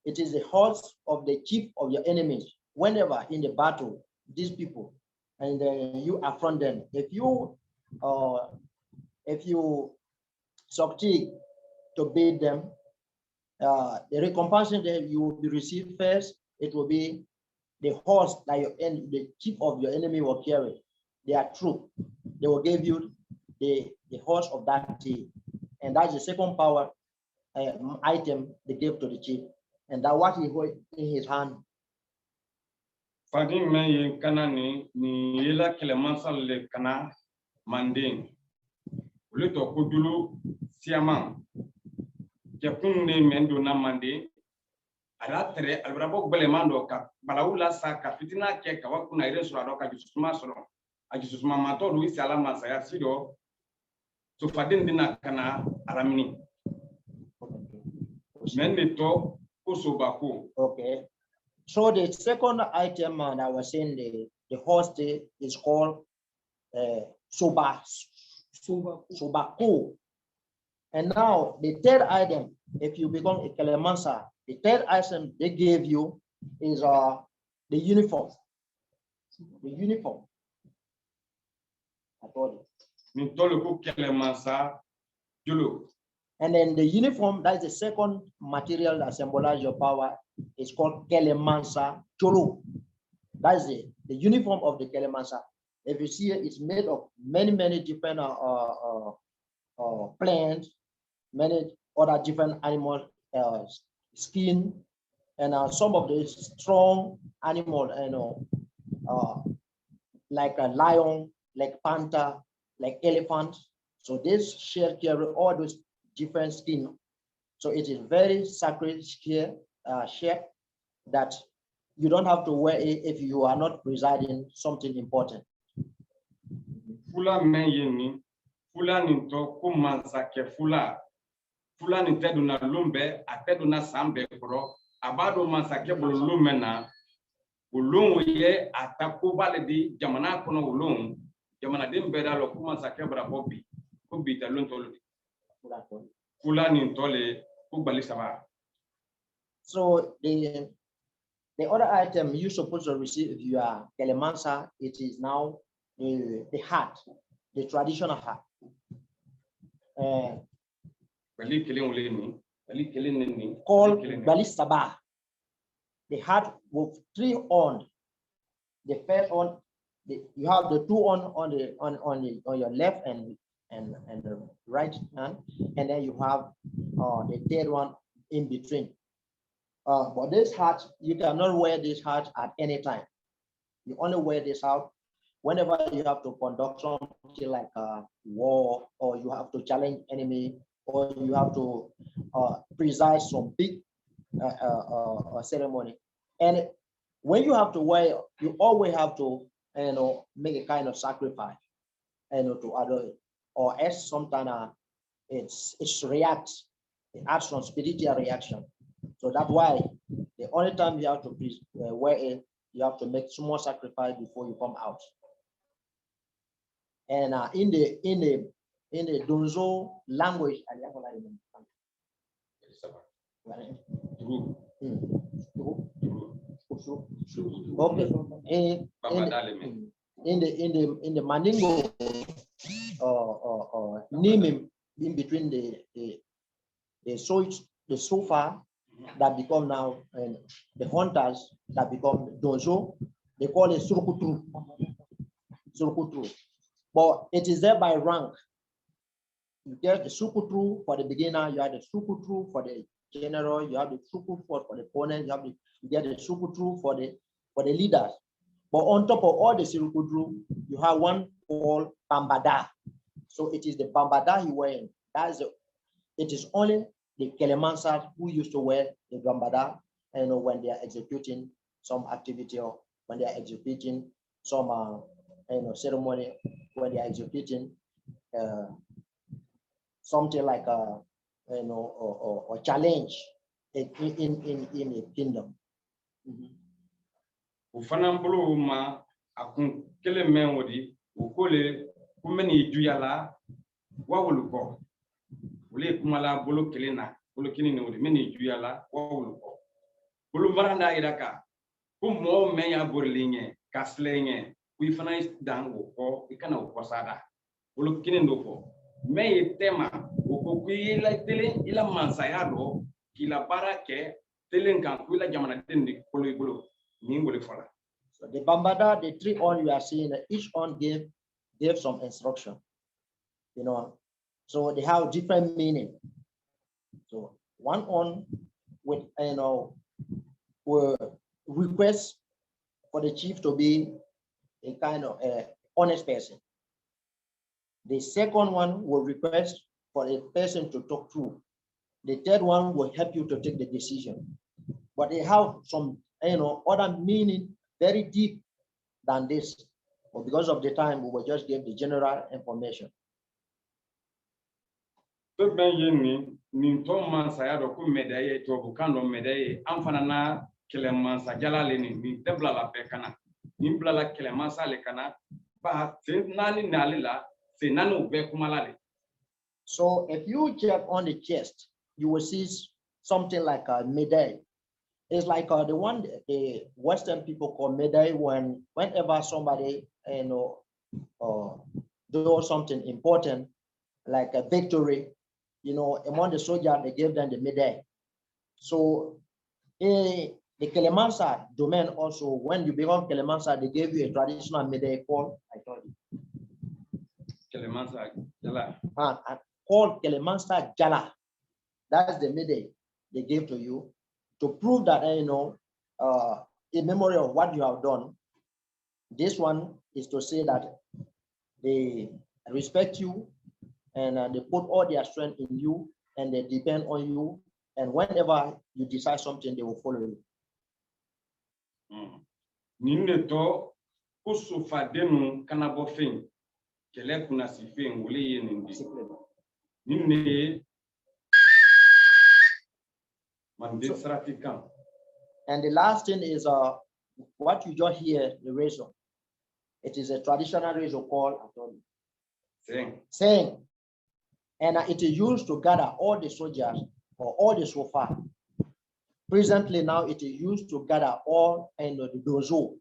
It is the horse of the chief of your enemies. Whenever in the battle, these people, and you affront them, if you succeed to beat them, the recompense that you will receive first, it will be the horse that the chief of your enemy will carry. Their troop, they will give you the horse of that day, and that's the second power item they gave to the chief, and that what he hold in his hand. Fading me kana ni yela Kelemansa le kana manding. Ulito kudulu siamang. Jakung ne mendo na mande. Aratere albrabo belemando ka balaula sa kapitina ke kawakuna ire surado ka Yusuf soro. Yusuf mato Luis alama saya sido. So fading dina kana aramini. Mendito kusubaku. Okay. So the second item that I was saying, the horse is called Sobaku. And now the third item, if you become a Kelemansa, the third item they gave you is the uniform. The uniform. I told you. And then the uniform, that's the second material that symbolizes your power. It's called Kelemansa Cholo. That's the uniform of the Kelemansa. If you see it, it's made of many different plants, many other different animal skin, and some of the strong animal, like a lion, like panther, like elephant. So this shirt carry all those different skin. So it is very sacred shirt that you don't have to wear it if you are not residing something important. Fula meyeni, fula ninto kumansa ke fula ninteduna lumbe, ateduna sambe kro, abado mansake bulumena, ulung ye atakubale di jamana kono ulung, jamana dimbeda lo kumansake brabobi, kubita luntoli. Fula nintole kubali sama. So the other item you're supposed to receive if you are Kelemansa, it is now the hat, the traditional hat. Called Balisaba. The hat with 3 horns. The first one, you have the 2 horns on your left and the right hand, and then you have the third one in between. But this hat, you cannot wear this hat at any time. You only wear this out whenever you have to conduct something like a war, or you have to challenge enemy, or you have to preside some big ceremony. And when you have to wear, you always have to make a kind of sacrifice to other, or else sometimes it's reacts. It adds some spiritual reaction. So that's why the only time you have to wear it, you have to make small sacrifice before you come out. And in the Donzo language, okay, in the Mandingo naming in between the sofa that become now and the hunters that become Donzo, they call it Surukutru. But it is there by rank. You get the Surukutru for the beginner, you have the Surukutru for the general, you have the Surukutru for the opponent, you get the Surukutru for the leaders. But on top of all the Surukutru, you have one called Bambada. So it is the Bambada he wearing. It is only the Kelemansa who used to wear the Bambada, when they are executing some activity, or when they are executing some ceremony, when they are executing something like a, or challenge in a kingdom. Ufanambulu ma akun kele menwodi ukole kumeni juyala wawuluko ule kumala bolo kele na bolo kini ne wodi meni juyala wawuluko bolo maranda iraka kumo menya borlinge kaslenge kuifana dango ko ikana ukosada bolo kini ndoko me tema ukuila tele ila mansayado kila barake tele kan kuila jamana dendi bolo So the Bambada, the three on you are seeing, each on gave some instruction, so they have different meaning. So one on with, will request for the chief to be a kind of honest person. The second one will request for a person to talk through. The third one will help you to take the decision. But they have some other meaning very deep than this. But because of the time, we will just give the general information. So if you check on the chest, you will see something like a medal. It's like the one the Western people call medal whenever somebody do something important, like a victory, among the soldiers, they gave them the medal. So in the Kelemansa domain also, when you become Kelemansa, they gave you a traditional medal called, I told you. Kelemansa Jala. Called Kelemansa Jala. That's the medal they gave to you, to prove that, in memory of what you have done. This one is to say that they respect you and they put all their strength in you and they depend on you. And whenever you decide something, they will follow you. Nineto kusufa denu kanabo fin kele kuna sifin wole yenindi nine and the last thing is what you just hear, the razor. It is a traditional razor called saying, and it is used to gather all the soldiers or all the sofa. Presently now it is used to gather all the dozo,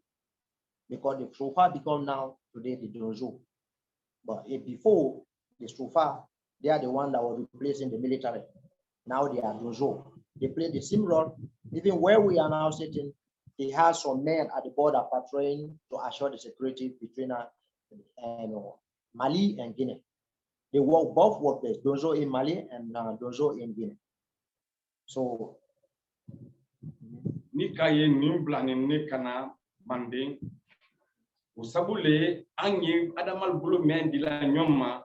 because the sofa become now today the dozo. But before, the sofa, they are the one that were replacing the military. Now they are dozo. They play the same role. Even where we are now sitting, they have some men at the border patrolling to assure the security between Mali and Guinea. They work both workplaces, dozo in Mali and dozo in Guinea. So Nikaye nimbla nikana manding usabule anyi adamal bulu mendila nyoma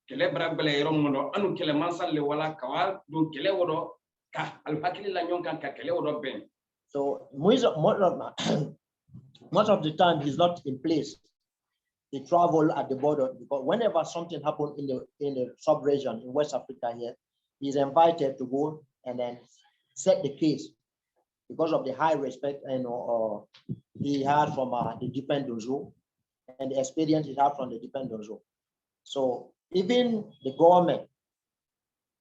kele bragbele yomono anu kele mansale wala kawal do kele wodo ka alfakili la nyonkan ka kele wodo ben. So most of the time he's not in place. He travel at the border, because whenever something happened in the sub-region in West Africa here, he's invited to go and then set the case because of the high respect he had from the different dozo and the experience he had from the different dozo. So even the government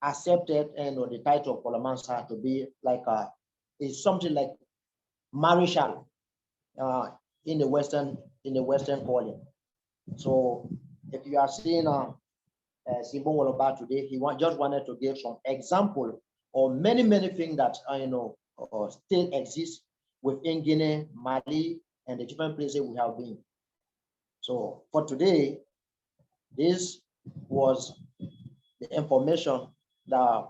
accepted the title of Kolomansa to be like it's something like marshal in the Western calling. So if you are seeing Simbo Woloba today, he just wanted to give some example of many things that still exist within Guinea, Mali, and the different places we have been. So for today, this was the information that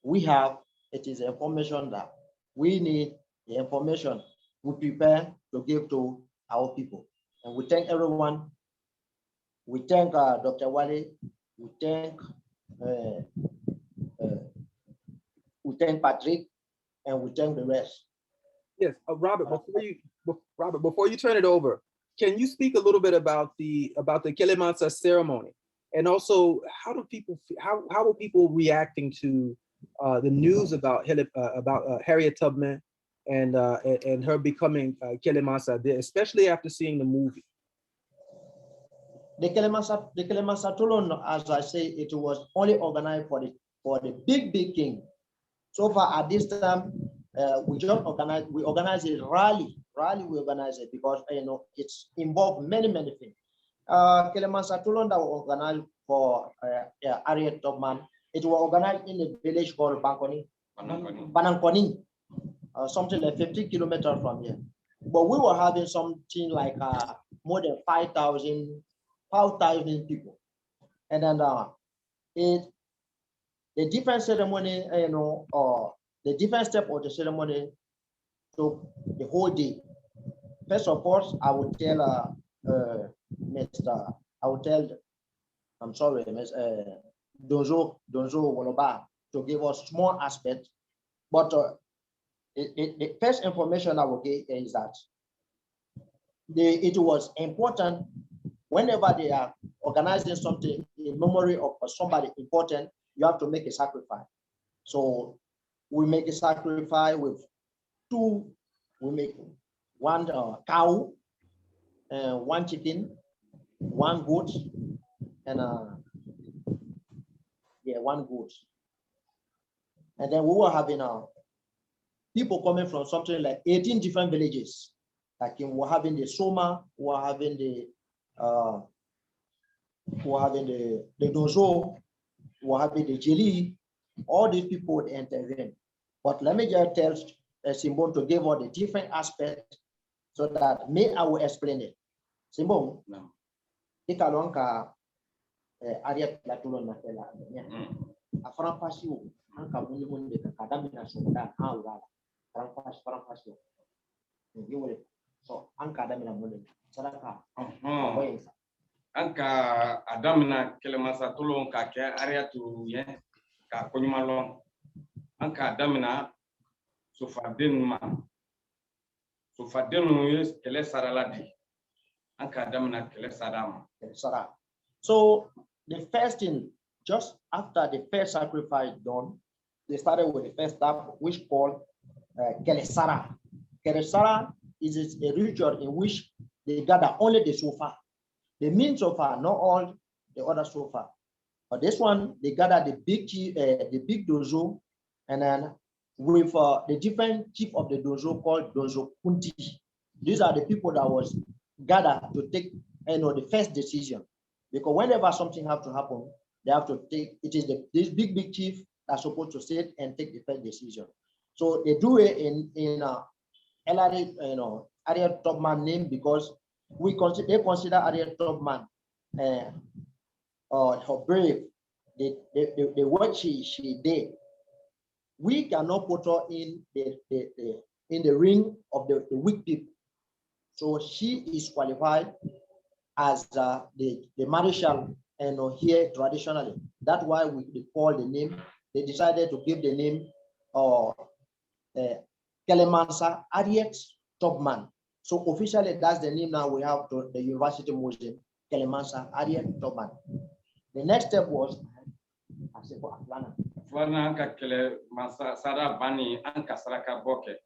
we have. It is information that we need, the information we prepare to give to our people. And we thank everyone. We thank Dr. Wale. We thank Patrick, and we thank the rest. Yes, Robert. Before you turn it over, can you speak a little bit about the Kelemansa ceremony And also, how do people, how are people reacting to the news about Harriet Tubman and her becoming Kelemasa, especially after seeing the movie? The Kelemasa Tulon, as I say, it was only organized for the big king. So far at this time, we organize a rally. We organize it because it's involved many things. Kelemasa Tulon that was organized for Harriet Tubman. It was organized in a village called Banankoni, something like 50 kilometers from here. But we were having something like more than 5,000 people. And then the different ceremony, the different step of the ceremony took the whole day. First of all, I would tell Donzo Woloba to give us small aspect, but the first information I will give is that it was important whenever they are organizing something in memory of somebody important, you have to make a sacrifice. So we make a sacrifice with we make one cow, one chicken, one goat, and one goat. And then we were having people coming from something like 18 different villages. Like we're having the Soma, we're having the Dozo, we're having the Jeli. All these people would intervene. But let me just tell Simbon to give all the different aspects so that I will explain it. Simbon, no. Harriet Tubman Mandela. Afran pasio, anka bunyi munde kadamina sonda haura. Afran pasio. So anka adamina munde. Saraka. Anka adamina Kelemasa Tulon ka ke Harriet ye ka konyumalon. Anka adamina sufadin yes kele saraladi. Anka adamina kele sadama. Sara. So the first thing, just after the first sacrifice done, they started with the first step, which called Kelesara. Kelesara is a ritual in which they gather only the sofa. The main sofa, not all the other sofa. But this one, they gather the big dozo, and then with the different chief of the dozo called Dozo Kunti. These are the people that was gathered to take the first decision. Because whenever something have to happen, they have to take, it is this big chief that's supposed to sit and take the first decision. So they do it in Harriet Tubman name because they consider Harriet Tubman her brave, the work she did. We cannot put her in the ring of the weak people. So she is qualified as the marshal here traditionally. That's why we call the name. They decided to give the name Kelemasa Harriet Tubman. So officially, that's the name now we have to the University Museum, Kelemasa Harriet Tubman. The next step was Anka Kelemasa Sara Bani Anka Saraka Boke.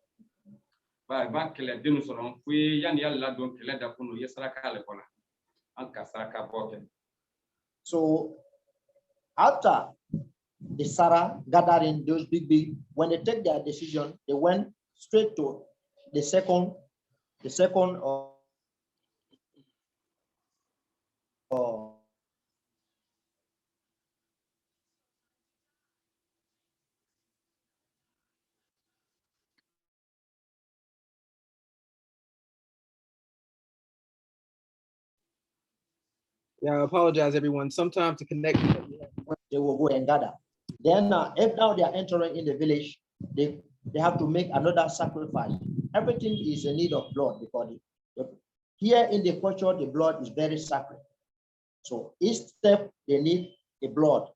Ba kele dinu soron fui yan yalla don kele da kunu yesaraka le kola. Anka Saraka Boke. So after the Sarah gathering those big, when they take their decision, they went straight to the second Yeah, I apologize, everyone. Sometimes to connect, they will go and gather. Then if now they are entering in the village, they have to make another sacrifice. Everything is in need of blood because here in the culture, the blood is very sacred. So each step they need a blood,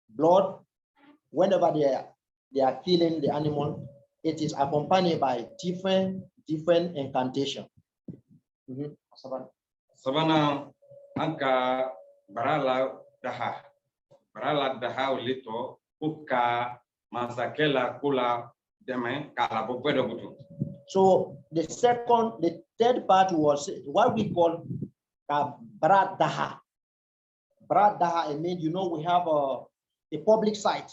blood. Whenever they are killing the animal, it is accompanied by different incantation. Sabana Anka Barala daha ulito uka masakela kula deme kala bobedo butu. So the third part was what we call Barat Daha. Barat Daha, I mean, you know, we have a public site,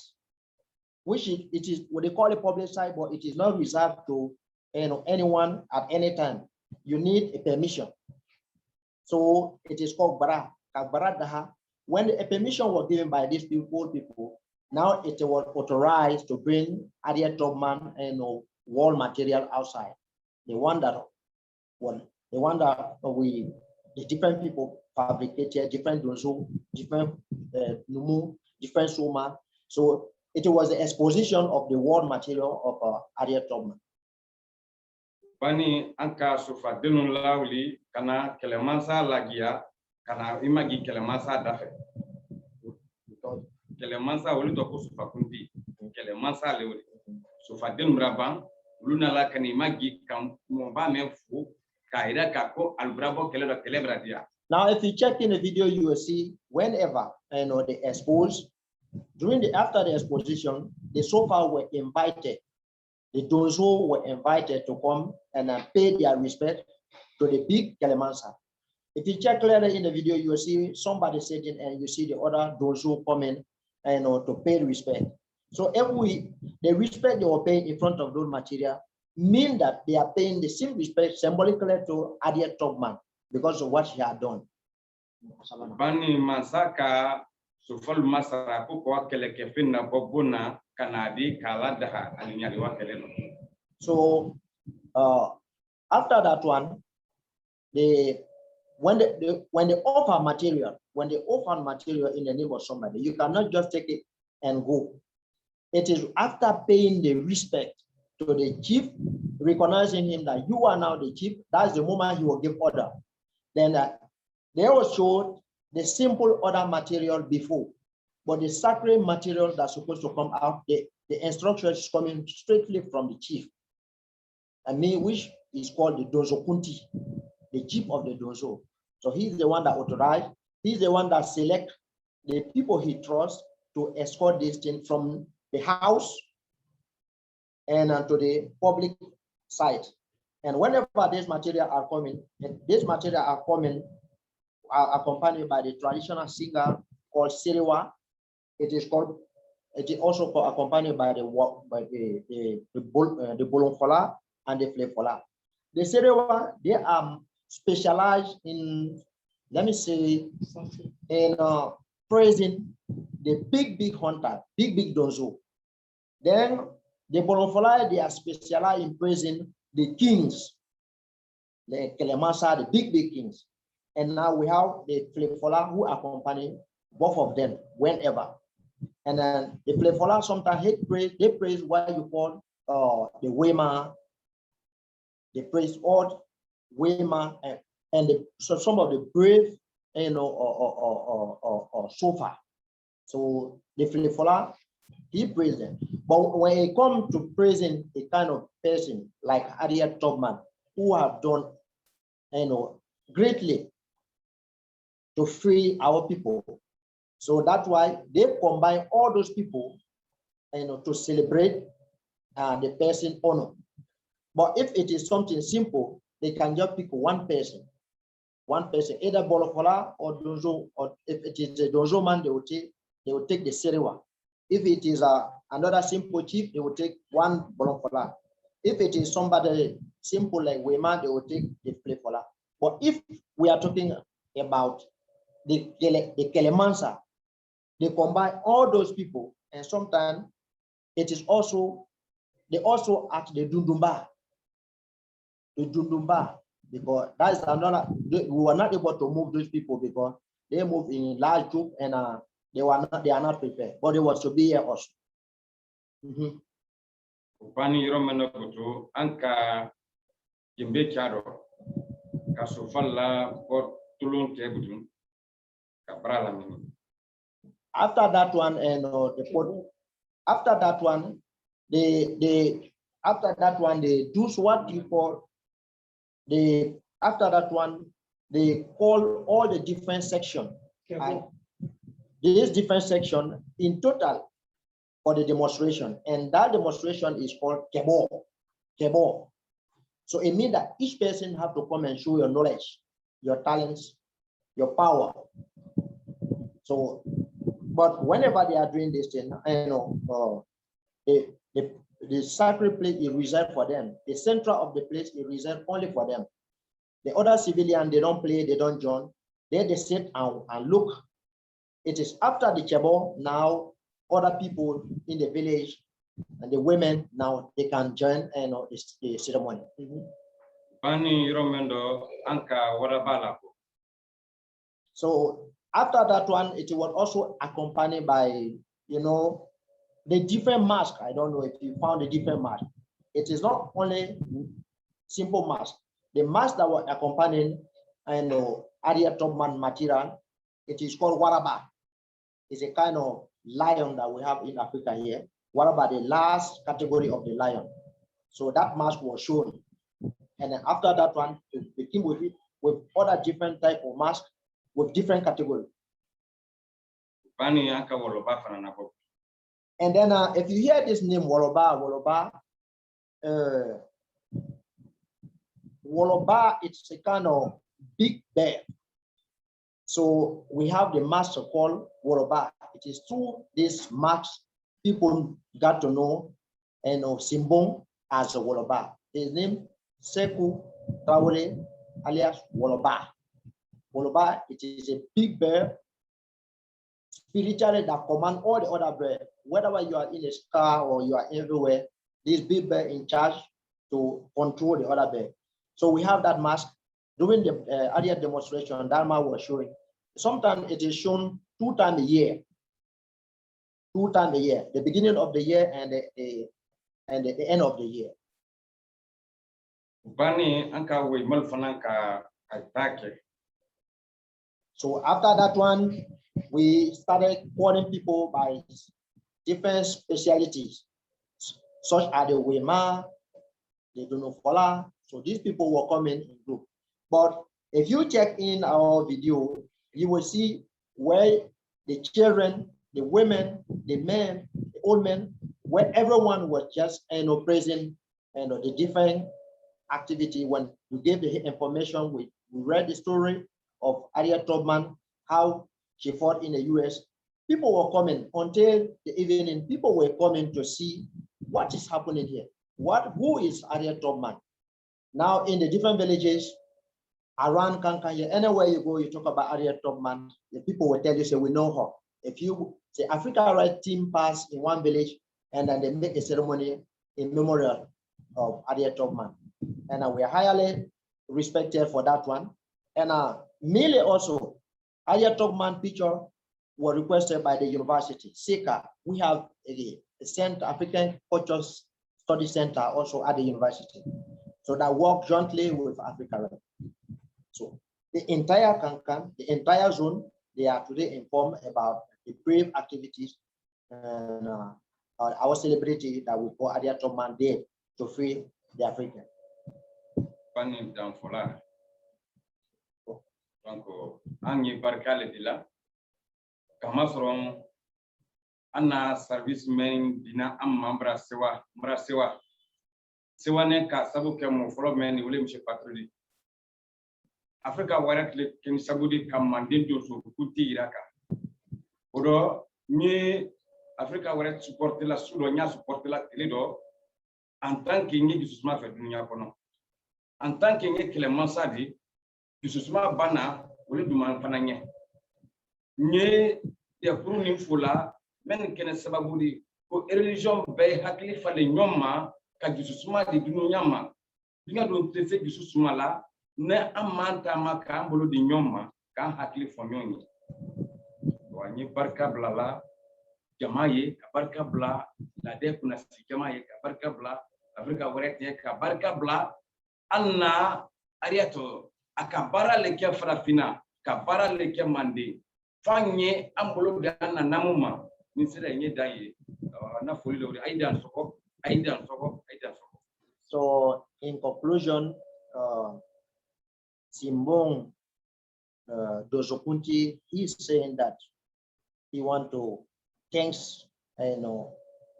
which it is what they call a public site, but it is not reserved to anyone at any time. You need a permission. So it is called Barat Daha. When a permission was given by these people, now it was authorized to bring Harriet Tubman and wall material outside. The one that the different people fabricated, different donzo, different numu, different soma. So it was the exposition of the wall material of Harriet Tubman. Bani anka sufa denun lawli kana kelemansa lagia kana imagi kelemansa dafe. Kelemansa wuli to ko sufa kundi kelemansa lewli sufa denun raban luna la kani imagi kam momba menfu kaida kako albrabo kelebra dia. Now, if you check in the video, you will see whenever they expose, after the exposition, the sofa were invited. The donzo were invited to come and pay their respect to the big Kelemansa. If you check later in the video, you will see somebody sitting and you see the other donzo coming to pay respect. So the respect they were paying in front of those material mean that they are paying the same respect symbolically to Harriet Tubman because of what she had done. Bani masaka sufal masara ko keleke finna bobuna kanadi kala daha alinyari wa keleno. So after that one, when they offer material in the name of somebody, you cannot just take it and go. It is after paying the respect to the chief, recognizing him that you are now the chief. That's the moment he will give order. Then they will show the simple order material before, but the sacred material that's supposed to come out, the instruction is coming straightly from the chief, which is called the Dozo Kunti, the chief of the Dozo. So he's the one that authorized, he's the one that selects the people he trusts to escort this thing from the house and to the public site. And whenever these material are coming, are accompanied by the traditional singer called Siriwa. It is also accompanied by the Bolonfola and the Flefola. The Siriwa, they are specialized in, let me say, in praising the big hunter, big donzo. Then the Bolonfola, they are specialized in praising the kings, the Kelemasa, the big kings. And now we have the Flefola who accompany both of them whenever. And then the Flefola sometimes they praise what you call the Wema. They praise all Wema and so some of the brave, sofa. So the Flefola, he praised them. But when it comes to praising a kind of person like Harriet Tubman, who have done, greatly to free our people. So that's why they combine all those people, to celebrate the person honor. But if it is something simple, they can just pick one person, either Bolofola or Donzo, or if it is a Donzo man, they will take the Seriwa. If it is another simple chief, they will take one Bolofola. If it is somebody simple like Wema, they will take the Flefola. But if we are talking about the Kelemansa, they combine all those people, and sometimes it is also, they also at the Dundumba, because that is another, we were not able to move those people because they move in large group and they are not prepared, but they was to be here also. Bani romano kutu anka jimbe charo kasufalla bot tulun tebutu kabrala mini. After that one, after that one, they do what you call after that one, they call all the different sections this different section in total for the demonstration, and that demonstration is called Kebo. Kebo. So it means that each person have to come and show your knowledge, your talents, your power. So, but whenever they are doing this thing, the sacred place is reserved for them. The center of the place is reserved only for them. The other civilian, they don't play, they don't join. They sit and look. It is after the Kebo, now other people in the village and the women, now they can join the ceremony. So after that one, it was also accompanied by, the different mask. I don't know if you found a different mask. It is not only simple mask. The mask that was accompanying Harriet Tubman material, it is called waraba. It's a kind of lion that we have in Africa here. Waraba, the last category of the lion. So that mask was shown. And then after that one, it came with it with other different type of masks with different categories. And then if you hear this name, Woloba, it's a kind of big bear. So we have the mask called Woloba. It is through this mask people got to know Simbong as a Woloba. His name Sekou Traore alias Woloba. Woloba, it is a big bear, spiritually that command all the other bears. Whether you are in a car or you are everywhere, this big bear in charge to control the other bear. So we have that mask. During the earlier demonstration, that mask was showing. Sometimes it is shown 2 times a year. 2 times a year, the beginning of the year and the end of the year. So after that one, we started calling people by different specialties, such as the Wema, the Dunofola. So these people were coming in group. But if you check in our video, you will see where the children, the women, the men, the old men, where everyone was just praising the different activity. When we gave the information, we read the story of Harriet Tubman, how she fought in the US. People were coming until the evening. People were coming to see what is happening here. Who is Harriet Tubman? Now in the different villages around Kankanya, anywhere you go, you talk about Harriet Tubman, the people will tell you, say, we know her. If you say Africa Right Team pass in one village, and then they make a ceremony in memorial of Harriet Tubman. And we are highly respected for that one. And mainly also, Harriet Tubman picture were requested by the university, SECA. We have a Center, African Cultural Study Center also at the university. So that work jointly with Africa. So the entire Kankan, the entire zone, they are today informed about the brave activities and our celebrity that we call Harriet Tubman Day to free the African. Donc, angi barkale dila kamasron anna service men dina amma mra sewa ne ka sabu ke mo folo men wole monsieur patroli Africa warat le ken sabudi kam mandin do so kuti iraka odo ni Africa warat supporter la sulo nya supporter la teledo en tant que ni Yusuf fa dunya kono en tant que ni Clément Sadi Yusuf bana wole duma fananye ni ya pour ni fula men ken sabudi ko religion be hakli fa le nyoma ka Yusuf di dunya ma dinga do tese Yusuf la ne amanta maka mbolo di nyoma kan hakli fo nyoni wani barka blala jamaye ka barka bla la de kuna si jamaye ka barka bla Afrika warete ka barka bla anna ariato akabara leke frafina kabara leke mande fanye ambolo dana namuma misira nye daye na foli lori aidan soko. So in conclusion, Simbong Dozo Kunti, he's saying that he want to thank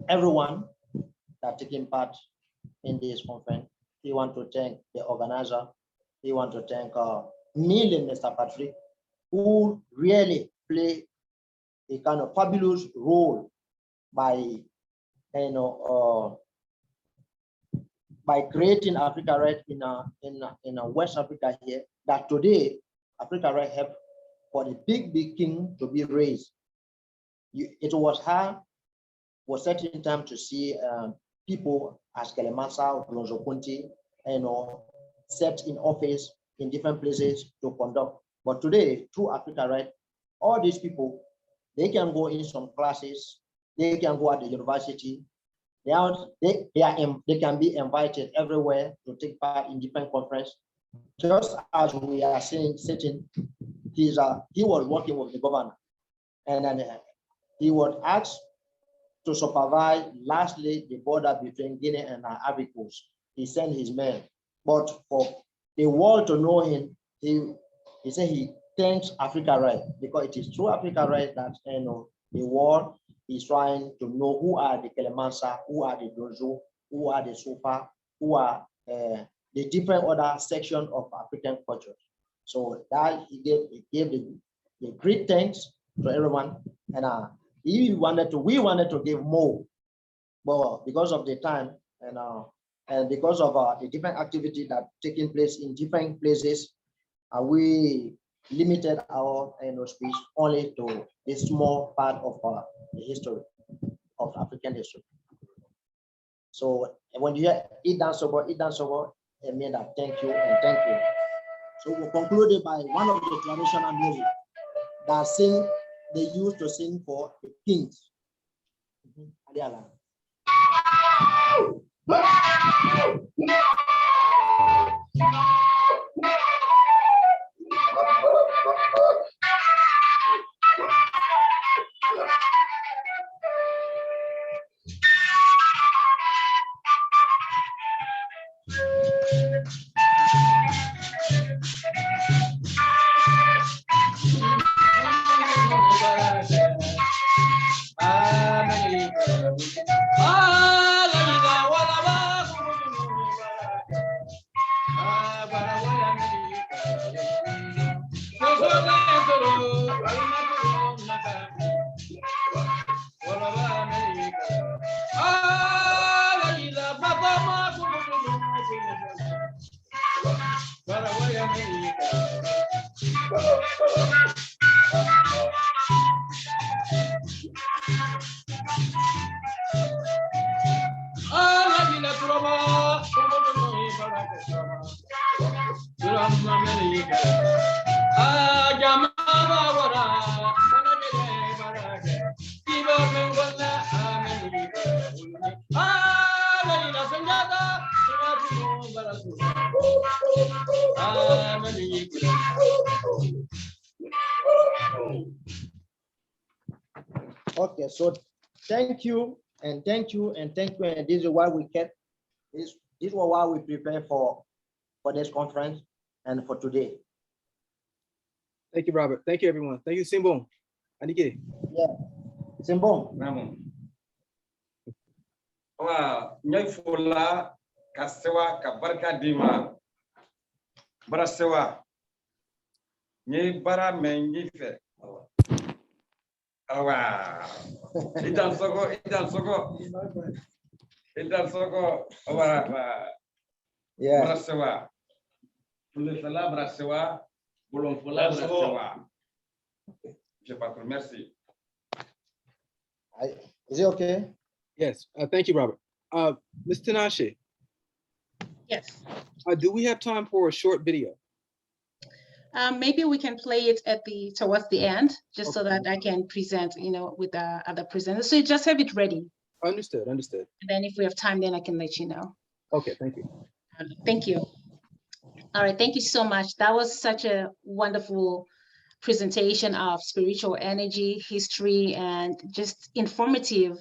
everyone that taking part in this conference. He want to thank the organizer. He want to thank me and Mr. Patrick, who really play a kind of fabulous role by by creating Africa Right in West Africa here. That today Africa Right have for the big king to be raised. It was hard for certain time to see people as Kelemasa, Lonzo Kunti, set in office in different places to conduct. But today, through Africa Right, all these people, they can go in some classes, they can go at the university, they can be invited everywhere to take part in different conferences. Just as we are saying, sitting, he was working with the governor, and then he was asked to supervise lastly the border between Guinea and Ivory Coast. He sent his men, but for the world to know him, he said he thanks Africa Right, because it is through Africa Right that the world is trying to know who are the Kelemansa, who are the Dozo, who are the Sofa, who are the different other sections of African culture. So that he gave the great thanks to everyone, and we wanted to give more, but because of the time and because of the different activity that taking place in different places, we limited our speech only to a small part of the history of African history. So when you hear it dance over, it means that thank you and thank you. So we concluded by one of the traditional music that they used to sing for the kings. Okay, so thank you and thank you and thank you, and this is why we kept this. This was why we prepared for this conference and for today. Thank you, Robert. Thank you, everyone. Thank you, Simbong. Anike. Yeah, Simbong. Wa nyai fola kasewa kabarka dima barasewa nyai bara mengife awa idan soko awa Yeah. barasewa fulefala barasewa bolonfola barasewa. Je patron, merci. Is it okay? Yes, thank you, Robert. Ms. Tinashe, Yes. do we have time for a short video? Maybe we can play it towards the end, just so that I can present, with the other presenters. So you just have it ready. Understood. And then if we have time, then I can let you know. Okay, thank you. Thank you. All right, thank you so much. That was such a wonderful presentation of spiritual energy, history, and just informative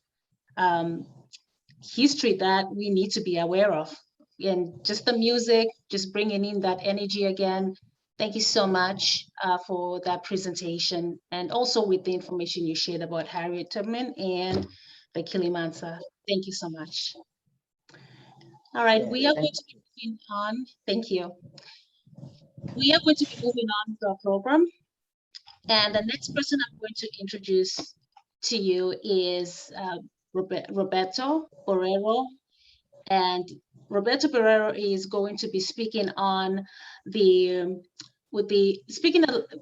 history that we need to be aware of. And just the music, just bringing in that energy again, Thank you so much for that presentation, and also with the information you shared about Harriet Tubman and the Kilimansa. Thank you so much. All right, Yeah, we are thank going to be moving on. Thank you. We are going to be moving on with our program. And the next person I'm going to introduce to you is Roberto Borrero. And Roberto Pereira is going to be speaking on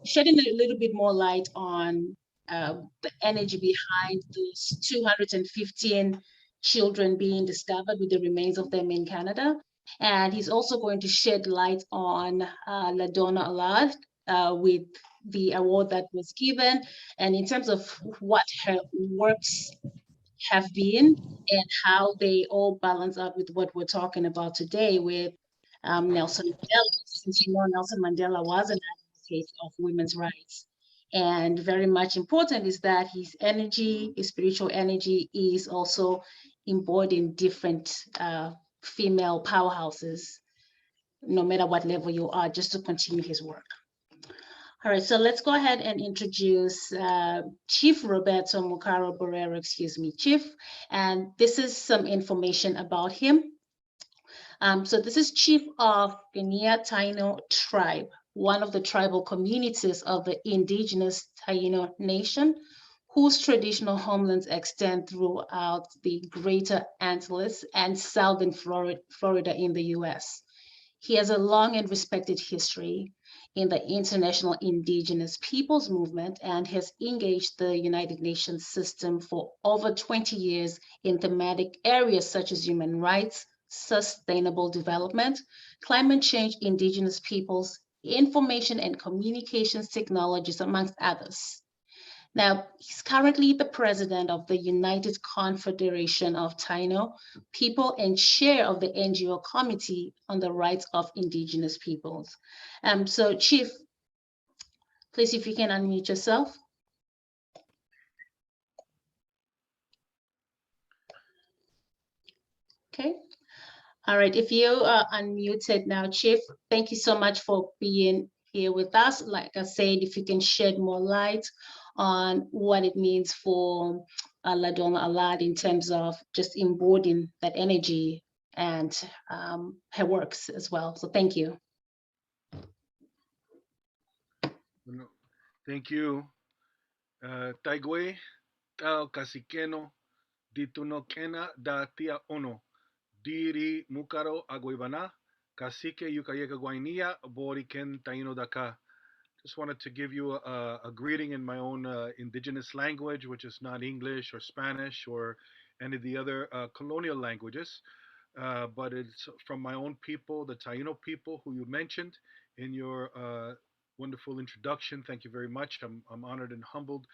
shedding a little bit more light on the energy behind those 215 children being discovered with the remains of them in Canada. And he's also going to shed light on Ladonna Allard with the award that was given, and in terms of what her works have been and how they all balance up with what we're talking about today with Nelson Mandela. Since you know, Nelson Mandela was an advocate of women's rights. And very much important is that his energy, his spiritual energy, is also embodied in different female powerhouses, no matter what level you are, just to continue his work. All right, so let's go ahead and introduce Chief Roberto Mukaro Barrera, excuse me, Chief. And this is some information about him. So this is Chief of Guinea Taino tribe, one of the tribal communities of the indigenous Taino nation, whose traditional homelands extend throughout the Greater Antilles and Southern Florida in the US. He has a long and respected history in the international indigenous peoples movement and has engaged the United Nations system for over 20 years in thematic areas such as human rights, sustainable development, climate change, indigenous peoples, information and communications technologies, amongst others. Now, he's currently the president of the United Confederation of Taino People and chair of the NGO Committee on the Rights of Indigenous Peoples. So, Chief, please, if you can unmute yourself. Okay. All right, if you are unmuted now, Chief, thank you so much for being here with us. Like I said, if you can shed more light on what it means for Ladonna Allard in terms of just embodying that energy and her works as well. So thank you. Thank you. Taigwe, tau kasikeno, ditunokena da tia ono, diri mukaro aguivana, kasike yukayeka guainia, boriken taino daka. Just wanted to give you a greeting in my own indigenous language, which is not English or Spanish or any of the other colonial languages, but it's from my own people, the Taino people, who you mentioned in your wonderful introduction. Thank you very much. I'm honored and humbled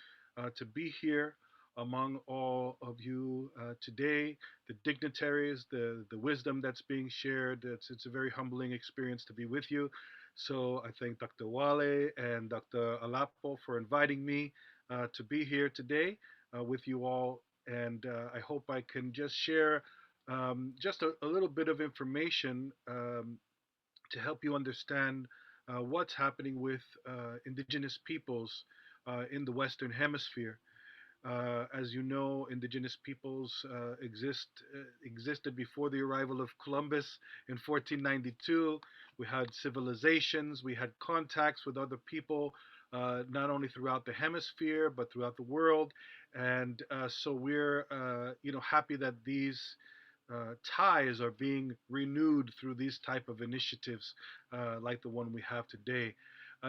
to be here among all of you today, the dignitaries, the wisdom that's being shared. It's a very humbling experience to be with you. So I thank Dr. Wale and Dr. Alapo for inviting me to be here today with you all. And I hope I can just share just a little bit of information to help you understand what's happening with indigenous peoples in the Western Hemisphere. As you know, indigenous peoples existed before the arrival of Columbus in 1492. We had civilizations, we had contacts with other people, not only throughout the hemisphere but throughout the world, and so we're happy that these ties are being renewed through these type of initiatives like the one we have today.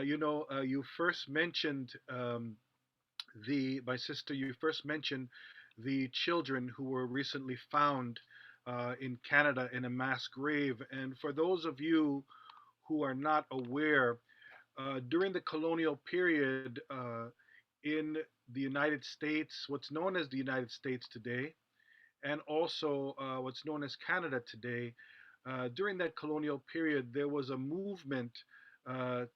You first mentioned. My sister, you first mentioned the children who were recently found in Canada in a mass grave. And for those of you who are not aware, during the colonial period in the United States, what's known as the United States today, and also what's known as Canada today, during that colonial period, there was a movement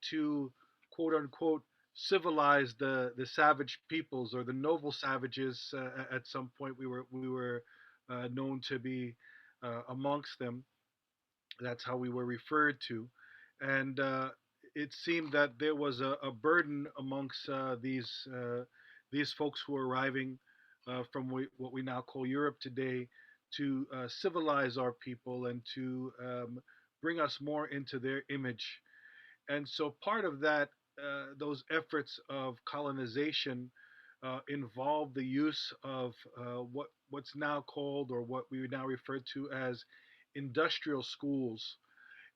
to quote unquote civilize the savage peoples or the noble savages. At some point, we were known to be amongst them. That's how we were referred to, and it seemed that there was a burden amongst these folks who were arriving from what we now call Europe today to civilize our people and to bring us more into their image. And so part of that, those efforts of colonization involve the use of what's now called, or what we would now refer to as, industrial schools.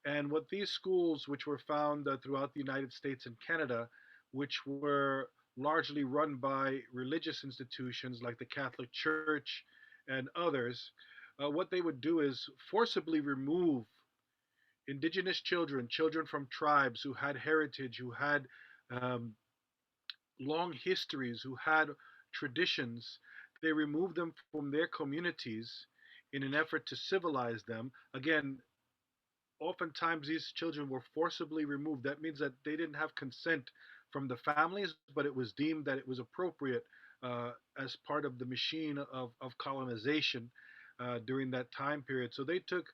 And what these schools, which were found throughout the United States and Canada, which were largely run by religious institutions like the Catholic Church and others, what they would do is forcibly remove indigenous children, children from tribes who had heritage, who had um, long histories, who had traditions. They removed them from their communities in an effort to civilize them. Again, oftentimes these children were forcibly removed. That means that they didn't have consent from the families, but it was deemed that it was appropriate as part of the machine of colonization during that time period. So they took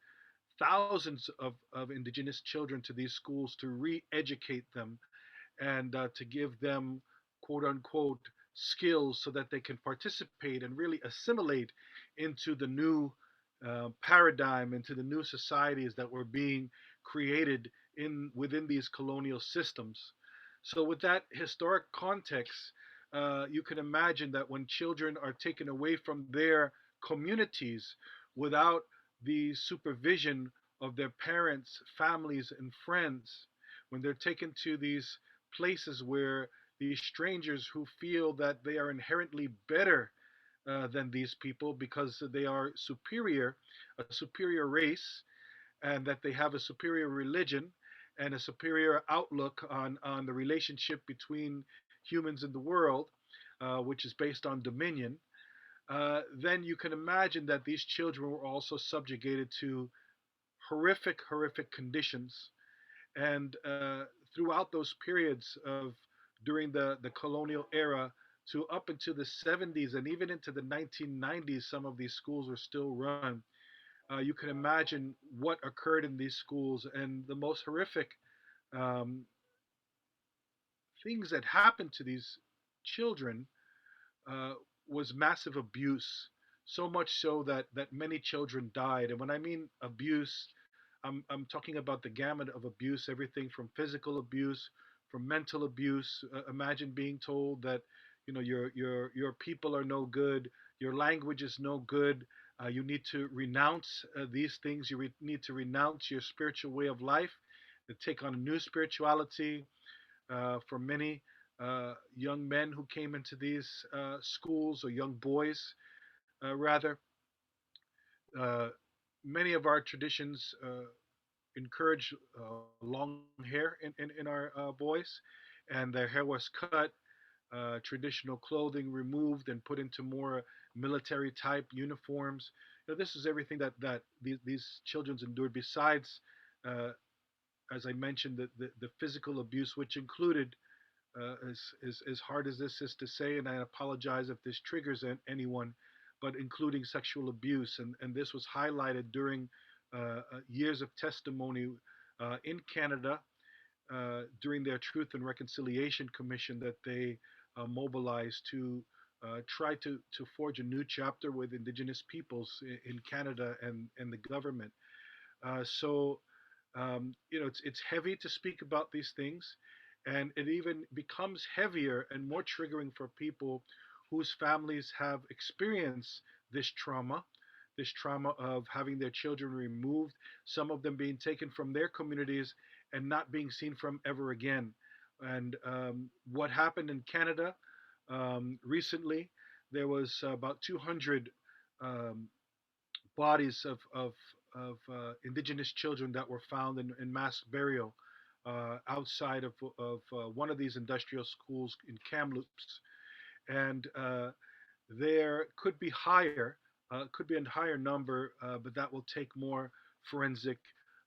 thousands of indigenous children to these schools to re-educate them and to give them, quote unquote, skills so that they can participate and really assimilate into the new paradigm, into the new societies that were being created in within these colonial systems. So, with that historic context, you can imagine that when children are taken away from their communities without the supervision of their parents, families, and friends, when they're taken to these places where these strangers who feel that they are inherently better than these people because they are superior, a superior race, and that they have a superior religion and a superior outlook on the relationship between humans in the world, which is based on dominion, then you can imagine that these children were also subjugated to horrific, horrific conditions. And throughout those periods of during the colonial era to up into the 70s and even into the 1990s, some of these schools were still run. You can imagine what occurred in these schools, and the most horrific um, things that happened to these children uh, was massive abuse. So much so that many children died. And when I mean abuse, I'm talking about the gamut of abuse, everything from physical abuse, from mental abuse. Imagine being told that your people are no good, your language is no good. You need to renounce these things. Need to renounce your spiritual way of life, to take on a new spirituality. For many young men who came into these schools, or young boys, rather, uh, many of our traditions encourage long hair in our boys, and their hair was cut, traditional clothing removed and put into more military type uniforms. This is everything that these children endured, besides, uh, as I mentioned, the physical abuse, which included, as hard as this is to say, and I apologize if this triggers anyone, but including sexual abuse. And this was highlighted during years of testimony in Canada during their Truth and Reconciliation Commission that they mobilized to try to forge a new chapter with Indigenous peoples in Canada and the government. It's heavy to speak about these things, and it even becomes heavier and more triggering for people whose families have experienced this trauma of having their children removed, some of them being taken from their communities and not being seen from ever again. And what happened in Canada recently, there was about 200 um, bodies of indigenous children that were found in mass burial outside of one of these industrial schools in Kamloops. And there could be a higher number, but that will take more forensic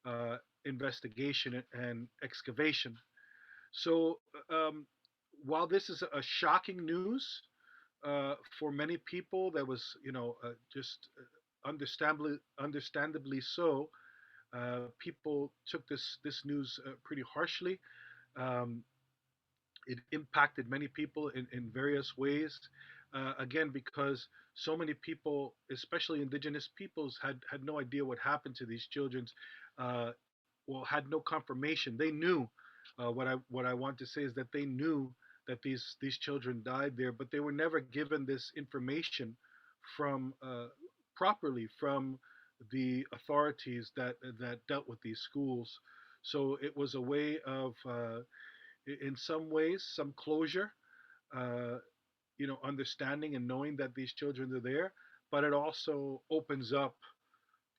uh, investigation and excavation. So while this is a shocking news for many people, that was just understandably so. People took this news pretty harshly. Um, it impacted many people in various ways. Again, because so many people, especially indigenous peoples, had no idea what happened to these children. Uh, well, had no confirmation. They knew what I want to say is that they knew that these children died there, but they were never given this information from properly from the authorities that dealt with these schools. So it was a way of in some ways, some closure, uh, understanding and knowing that these children are there, but it also opens up,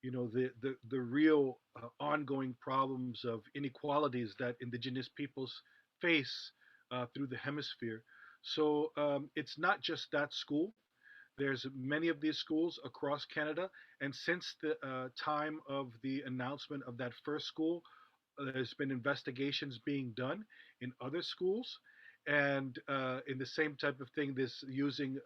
the real ongoing problems of inequalities that indigenous peoples face through the hemisphere. So it's not just that school. There's many of these schools across Canada, and since the time of the announcement of that first school, there's been investigations being done in other schools, and in the same type of thing, this using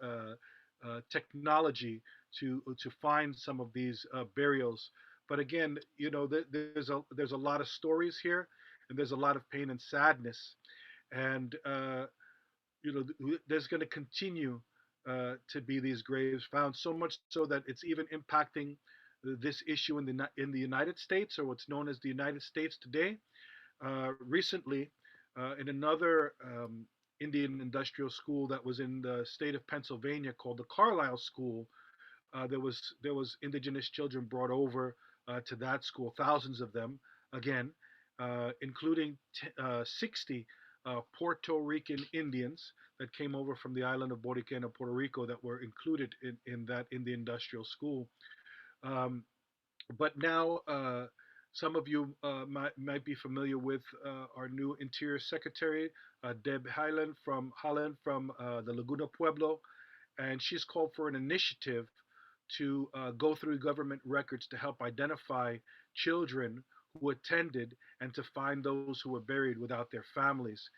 technology to find some of these burials. But again, there's a lot of stories here, and there's a lot of pain and sadness, and there's going to continue to be these graves found. So much so that it's even impacting this issue in the United States, or what's known as the United States today. Recently, in another Indian industrial school that was in the state of Pennsylvania called the Carlisle School, there was indigenous children brought over to that school, thousands of them, again, including 60 Puerto Rican Indians that came over from the island of Boriquena, Puerto Rico, that were included in the industrial school. Um, but now, some of you might be familiar with our new Interior Secretary, Deb Haaland from the Laguna Pueblo, and she's called for an initiative to go through government records to help identify children who attended and to find those who were buried without their families.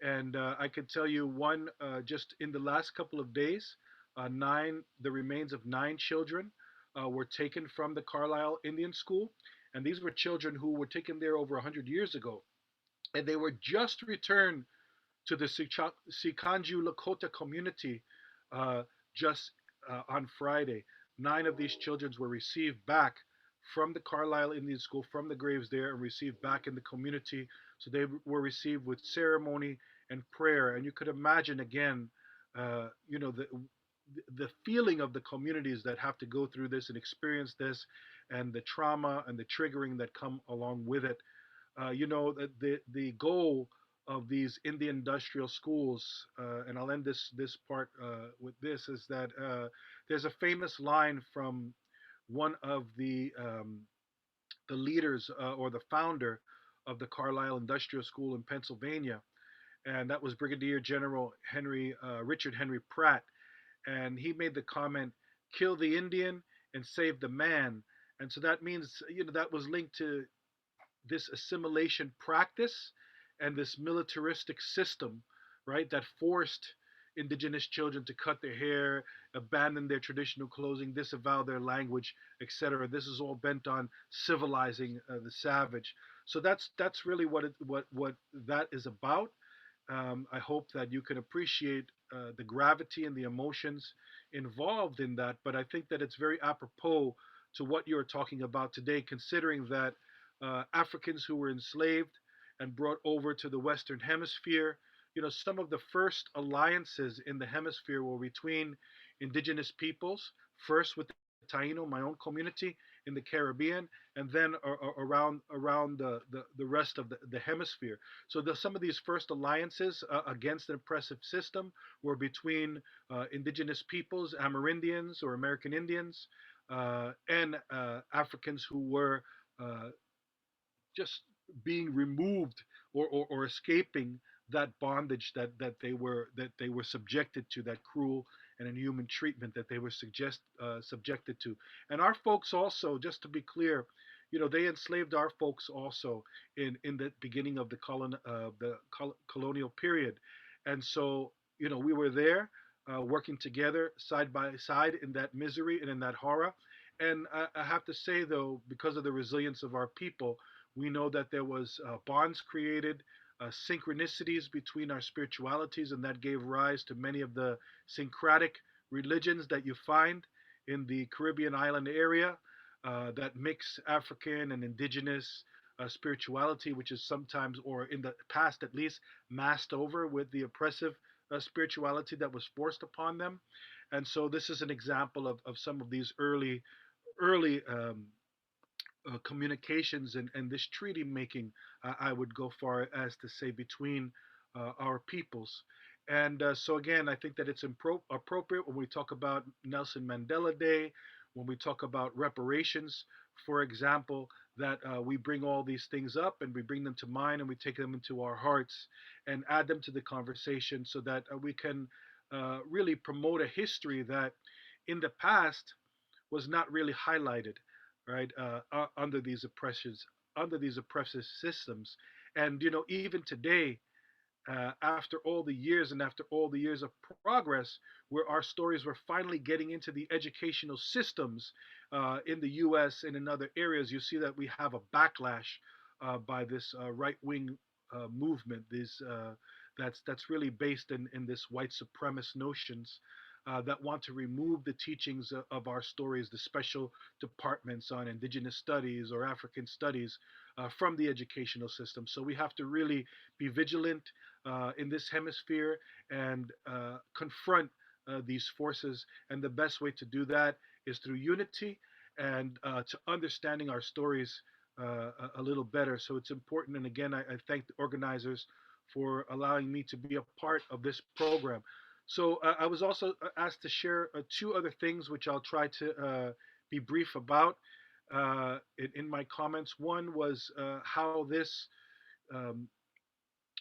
And I can tell you one, just in the last couple of days, the remains of 9 children were taken from the Carlisle Indian School. And these were children who were taken there over 100 years ago. And they were just returned to the Sikanju Lakota community uh, just on Friday. 9 of these children were received back from the Carlisle Indian School, from the graves there, and received back in the community. So they were received with ceremony and prayer. And you could imagine again, the feeling of the communities that have to go through this and experience this, and the trauma and the triggering that come along with it. The goal of these Indian industrial schools, and I'll end this part with this, is that there's a famous line from one of the leaders or the founder of the Carlisle Industrial School in Pennsylvania, and that was Brigadier General Richard Henry Pratt, and he made the comment, "Kill the Indian and save the man." And so that means, that was linked to this assimilation practice and this militaristic system, right, that forced indigenous children to cut their hair, abandon their traditional clothing, disavow their language, etc. This is all bent on civilizing the savage. So that's really what that is about. I hope that you can appreciate the gravity and the emotions involved in that. But I think that it's very apropos to what you're talking about today, considering that Africans who were enslaved and brought over to the Western Hemisphere, some of the first alliances in the hemisphere were between indigenous peoples, first with the Taino, my own community in the Caribbean, and then around the rest of the hemisphere. So some of these first alliances against an oppressive system were between indigenous peoples, Amerindians or American Indians, and Africans who were just being removed or escaping that bondage that they were subjected to, that cruel and inhuman treatment that they were subjected to. And our folks also, just to be clear, they enslaved our folks also in the beginning of the colonial period. And so we were there working together side by side in that misery and in that horror. And I have to say, though, because of the resilience of our people, we know that there was bonds created synchronicities between our spiritualities, and that gave rise to many of the syncretic religions that you find in the Caribbean island area that mix African and indigenous spirituality, which is sometimes, or in the past at least, masked over with the oppressive spirituality that was forced upon them. And so this is an example of some of these early communications and this treaty making, I would go far as to say, between our peoples. And so again, I think that it's appropriate when we talk about Nelson Mandela Day, when we talk about reparations, for example, that we bring all these things up and we bring them to mind and we take them into our hearts and add them to the conversation so that we can really promote a history that in the past was not really highlighted, right, under these oppressions, under these oppressive systems. And even today, after all the years and after all the years of progress, where our stories were finally getting into the educational systems in the U.S. and in other areas, you see that we have a backlash by this right-wing movement. That's really based in this white supremacist notions that want to remove the teachings of our stories, the special departments on indigenous studies or African studies from the educational system. So we have to really be vigilant in this hemisphere and confront these forces. And the best way to do that is through unity and to understanding our stories a little better. So it's important. And again, I thank the organizers for allowing me to be a part of this program. So I was also asked to share two other things, which I'll try to be brief about in my comments. One was how um,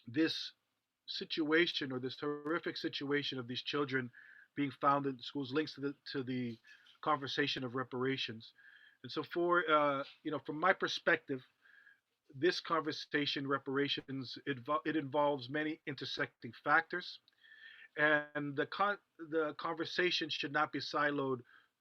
this situation, or this horrific situation of these children being found in schools, links to the conversation of reparations. And so, for from my perspective, this conversation, reparations, it involves many intersecting factors, and the conversation should not be siloed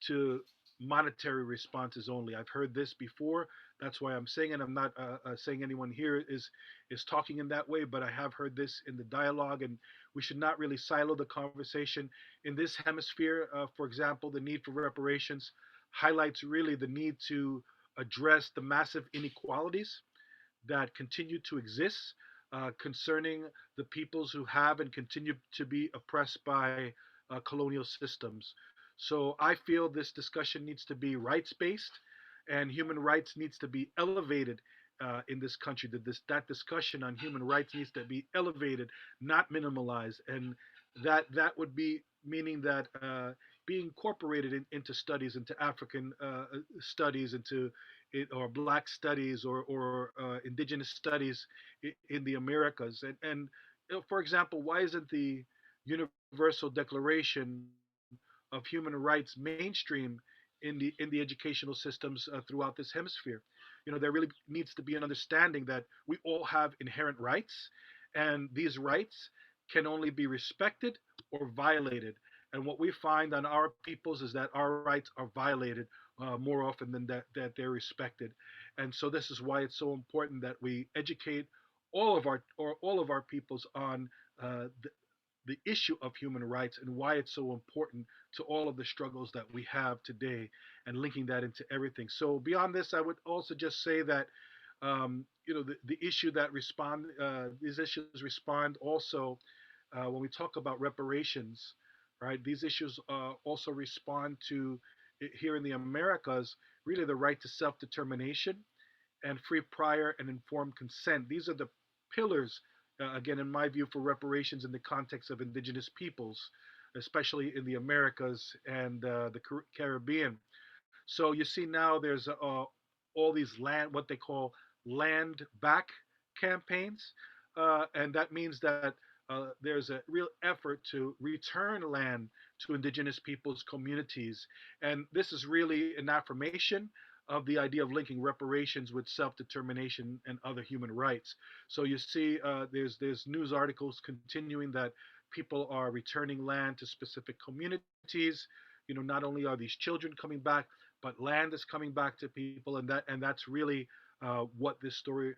to monetary responses only. I've heard this before. That's why I'm saying it. I'm not saying anyone here is talking in that way, but I have heard this in the dialogue, and we should not really silo the conversation. In this hemisphere, for example, the need for reparations highlights really the need to address the massive inequalities that continue to exist concerning the peoples who have and continue to be oppressed by colonial systems. So I feel this discussion needs to be rights-based, and human rights needs to be elevated in this country. That discussion on human rights needs to be elevated, not minimalized, and that would be meaning that being incorporated into studies, into African studies, into or Black studies, or indigenous studies in the Americas. And for example, why isn't the Universal Declaration of Human Rights mainstream in the educational systems throughout this hemisphere? There really needs to be an understanding that we all have inherent rights, and these rights can only be respected or violated. And what we find on our peoples is that our rights are violated more often than that they're respected. And so this is why it's so important that we educate all of our peoples on the issue of human rights and why it's so important to all of the struggles that we have today, and linking that into everything. So beyond this, I would also just say that the issue that these issues respond also when we talk about reparations, right? These issues also respond to here in the Americas, really the right to self-determination and free, prior, and informed consent. These are the pillars, again, in my view, for reparations in the context of indigenous peoples, especially in the Americas and the Caribbean. So you see now there's all these what they call land back campaigns, and that means that there's a real effort to return land to indigenous peoples communities. And this is really an affirmation of the idea of linking reparations with self-determination and other human rights. So you see there's news articles continuing that people are returning land to specific communities. Not only are these children coming back, but land is coming back to people, and that's really what this story,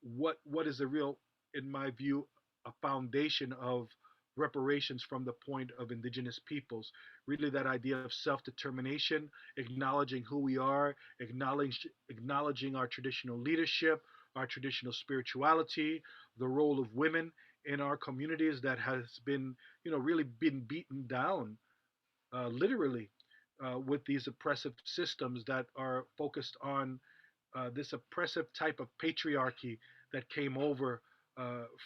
what is the real in my view, a foundation of reparations from the point of indigenous peoples. Really, that idea of self-determination, acknowledging who we are, acknowledging our traditional leadership, our traditional spirituality, the role of women in our communities that has been, really been beaten down, literally, with these oppressive systems that are focused on this oppressive type of patriarchy that came over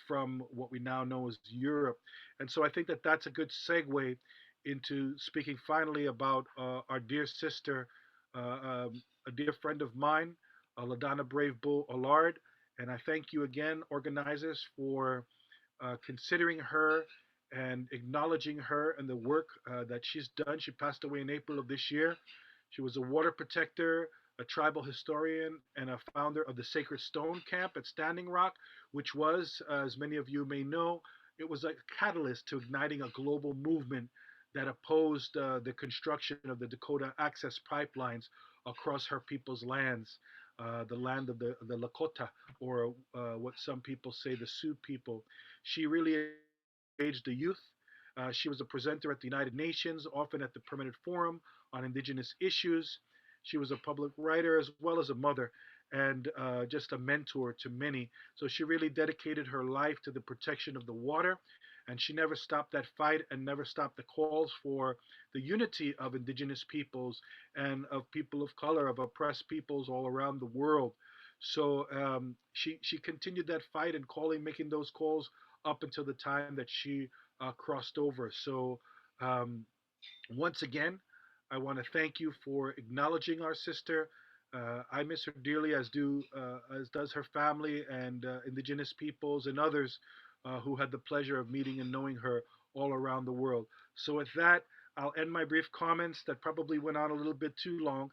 from what we now know as Europe. And so I think that that's a good segue into speaking finally about our dear sister, a dear friend of mine, Ladonna Brave Bull Bullard. And I thank you again, organizers, for considering her and acknowledging her and the work that she's done. She passed away in April of this year. She was a water protector, a tribal historian, and a founder of the Sacred Stone Camp at Standing Rock, which was, as many of you may know, it was a catalyst to igniting a global movement that opposed the construction of the Dakota access pipelines across her people's lands, the land of the Lakota, or what some people say the Sioux people. She really engaged the youth. She was a presenter at the United Nations, often at the Permanent Forum on Indigenous issues. She was a public writer as well as a mother, and just a mentor to many. So she really dedicated her life to the protection of the water, and she never stopped that fight and never stopped the calls for the unity of indigenous peoples and of people of color, of oppressed peoples all around the world. So she continued that fight and making those calls up until the time that she crossed over. So once again, I want to thank you for acknowledging our sister. I miss her dearly, as does her family and indigenous peoples and others who had the pleasure of meeting and knowing her all around the world. So with that, I'll end my brief comments that probably went on a little bit too long,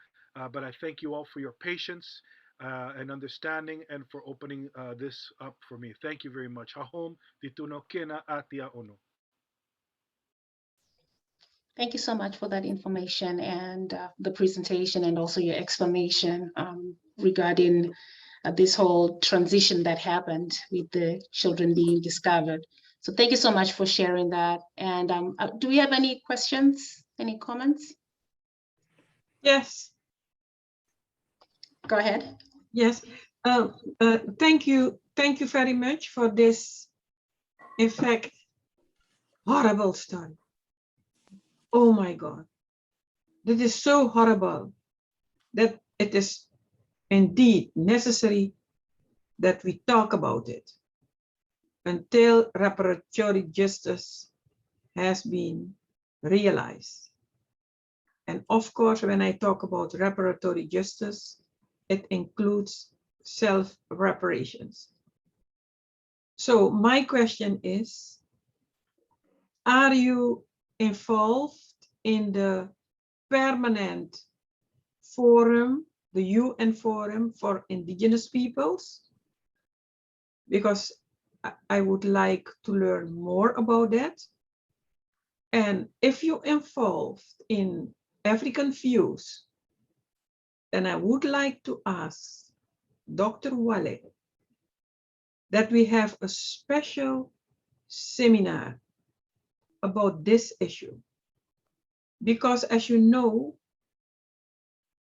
but I thank you all for your patience and understanding and for opening this up for me. Thank you very much. Hahom dituno kena atia ono. Thank you so much for that information and the presentation and also your explanation regarding this whole transition that happened with the children being discovered. So thank you so much for sharing that. And do we have any questions, any comments? Yes. Go ahead. Yes. Thank you. Thank you very much for this, in fact, horrible story. Oh my God. This is so horrible that it is indeed necessary that we talk about it until reparatory justice has been realized. And of course, when I talk about reparatory justice, it includes self-reparations. So my question is, are you involved in the permanent forum, the UN Forum for Indigenous Peoples? Because I would like to learn more about that. And if you're involved in African views, then I would like to ask Dr. Wale that we have a special seminar about this issue. Because as you know,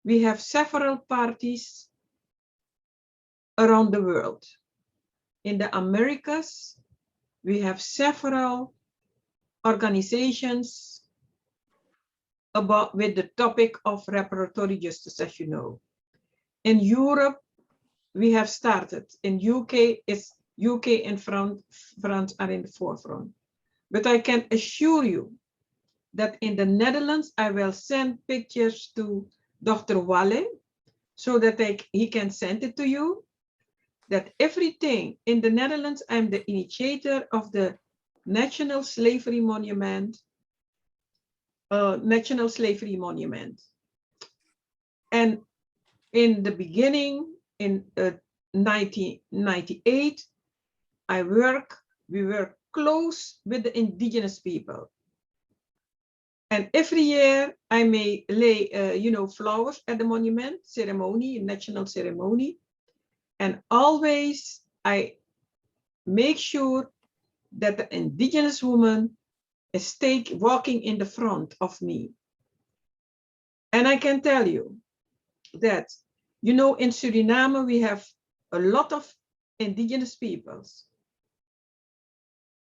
we have several parties around the world. In the Americas, we have several organizations with the topic of reparatory justice, as you know. In Europe, we have started. In UK, UK and France are in the forefront. But I can assure you that in the Netherlands, I will send pictures to Dr. Wale so that he can send it to you. That everything in the Netherlands, I'm the initiator of the National Slavery Monument. And in the beginning, in 1998, we work close with the indigenous people. And every year I may lay, flowers at the monument ceremony, national ceremony. And always I make sure that the indigenous woman is walking in the front of me. And I can tell you that, you know, in Suriname, we have a lot of indigenous peoples.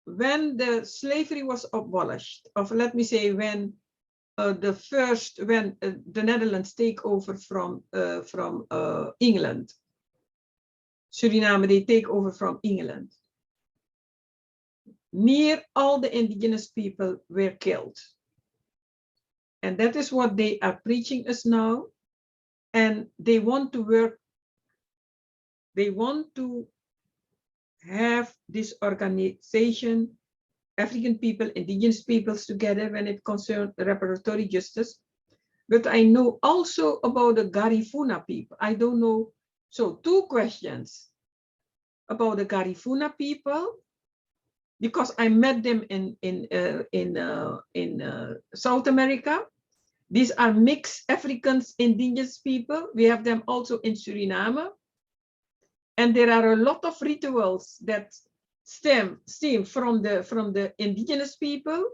When the slavery was abolished, or let me say when the Netherlands take over from England, Suriname, they take over from England. Near all the indigenous people were killed. And that is what they are preaching us now. And they want to work, they want to have this organization, African people, indigenous peoples together when it concerns reparatory justice. But I know also about the Garifuna people. I don't know. So 2 questions about the Garifuna people, because I met them in South America. These are mixed Africans, indigenous people. We have them also in Suriname. And there are a lot of rituals that stem from the indigenous people,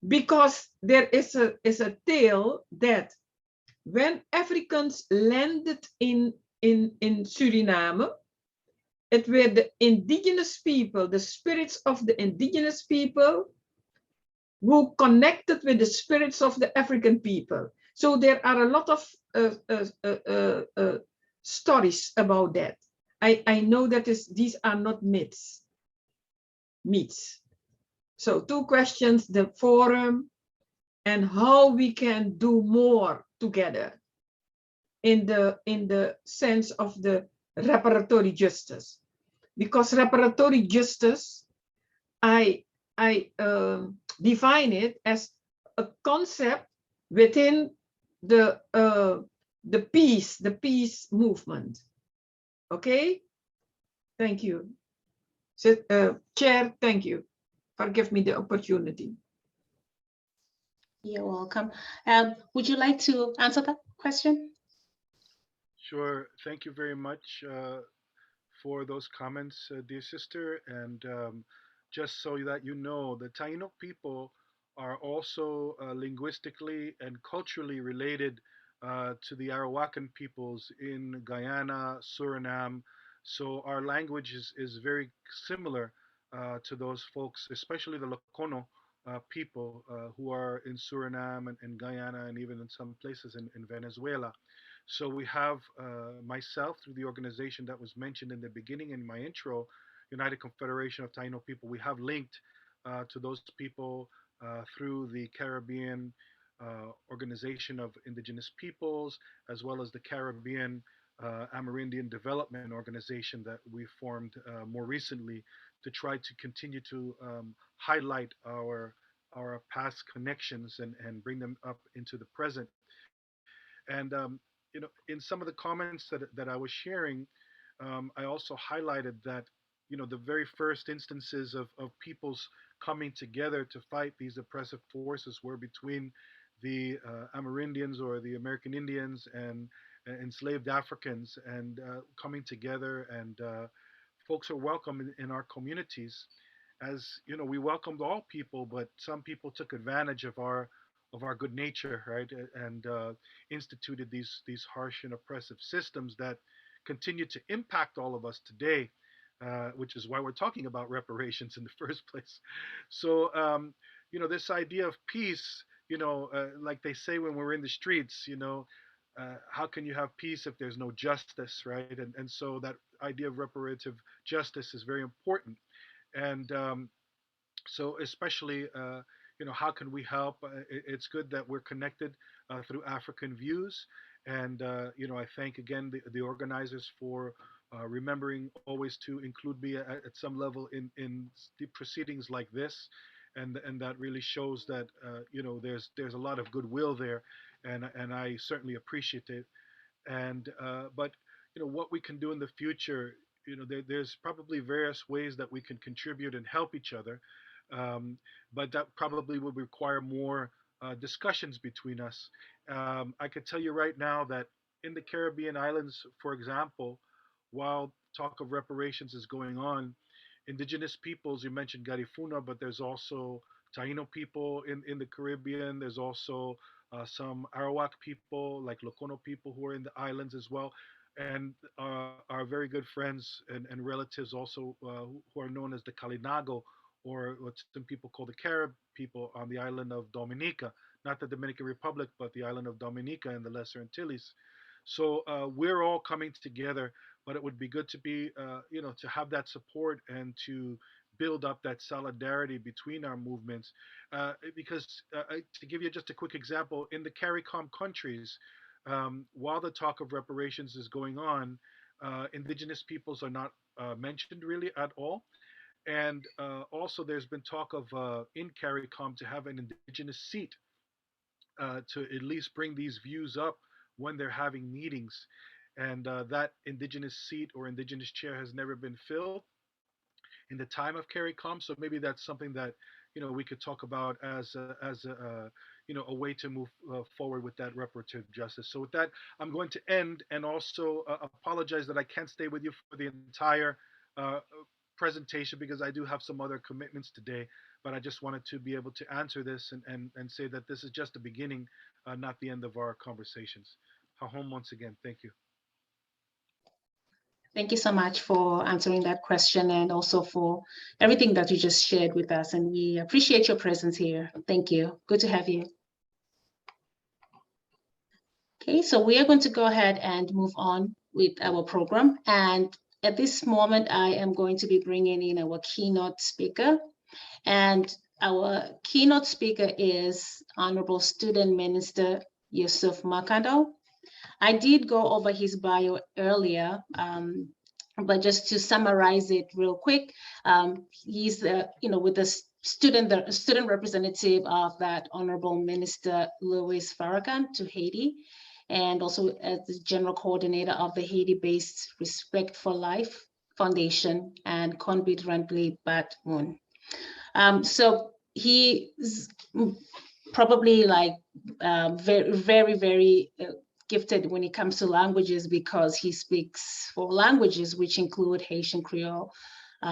because there is a tale that when Africans landed in Suriname, it were the indigenous people, the spirits of the indigenous people, who connected with the spirits of the African people. So there are a lot of stories about that. I know that these are not myths. So 2 questions, the forum and how we can do more together in the sense of the reparatory justice. Because reparatory justice, I define it as a concept within the peace movement. Okay, thank you. So, Chair, thank you for giving me the opportunity. You're welcome. Would you like to answer that question? Sure. Thank you very much for those comments, dear sister. And just so that you know, the Taino people are also linguistically and culturally related to the Arawakan peoples in Guyana, Suriname. So our language is very similar to those folks, especially the Lokono people who are in Suriname and Guyana, and even in some places in Venezuela. So we have myself through the organization that was mentioned in the beginning in my intro, United Confederation of Taino People. We have linked to those people through the Caribbean Organization of Indigenous Peoples, as well as the Caribbean Amerindian Development Organization that we formed more recently to try to continue to highlight our past connections and bring them up into the present. And you know, in some of the comments that I was sharing, I also highlighted that, you know, the very first instances of peoples coming together to fight these oppressive forces were between the Amerindians or the American Indians and enslaved Africans, and coming together, and folks are welcome in our communities. As you know, we welcomed all people, but some people took advantage of our good nature, right, and instituted these harsh and oppressive systems that continue to impact all of us today, which is why we're talking about reparations in the first place. So, you know, this idea of peace, you know, like they say when we're in the streets, you know, how can you have peace if there's no justice, right? And so that idea of reparative justice is very important. And so especially, you know, how can we help? It's good that we're connected through African Views. And, you know, I thank again the organizers for remembering always to include me at some level in the proceedings like this. And that really shows that, you know, there's a lot of goodwill there. And I certainly appreciate it. And but you know what we can do in the future, you know, there's probably various ways that we can contribute and help each other, um, but that probably would require more discussions between us. I could tell you right now that in the Caribbean islands, for example, while talk of reparations is going on, indigenous peoples, you mentioned Garifuna, but there's also Taino people in the Caribbean. There's also some Arawak people, like Lokono people who are in the islands as well. And our very good friends and relatives also who are known as the Kalinago, or what some people call the Carib people on the island of Dominica, not the Dominican Republic, but the island of Dominica and the Lesser Antilles. So we're all coming together, but it would be good to be, to have that support and to build up that solidarity between our movements. Because to give you just a quick example, in the CARICOM countries, while the talk of reparations is going on, indigenous peoples are not mentioned really at all. And also, there's been talk of in CARICOM to have an indigenous seat to at least bring these views up when they're having meetings. And that indigenous seat or indigenous chair has never been filled in the time of CARICOM. So maybe that's something that we could talk about as a way to move forward with that reparative justice. So with that, I'm going to end and also apologize that I can't stay with you for the entire uh, presentation because I do have some other commitments today. But I just wanted to be able to answer this and say that this is just the beginning, not the end of our conversations. Home once again. Thank you. Thank you so much for answering that question and also for everything that you just shared with us. And we appreciate your presence here. Thank you. Good to have you. Okay, so we are going to go ahead and move on with our program. And at this moment, I am going to be bringing in our keynote speaker. And our keynote speaker is Honorable Student Minister Yusuf Makando. I did go over his bio earlier, but just to summarize it real quick, he's with the student representative of that Honorable Minister Louis Farrakhan to Haiti, and also as the general coordinator of the Haiti-based Respect for Life Foundation and Conbit Rempli Bat Moon. So he's probably like very, very, very gifted when it comes to languages because he speaks 4 languages, which include Haitian Creole,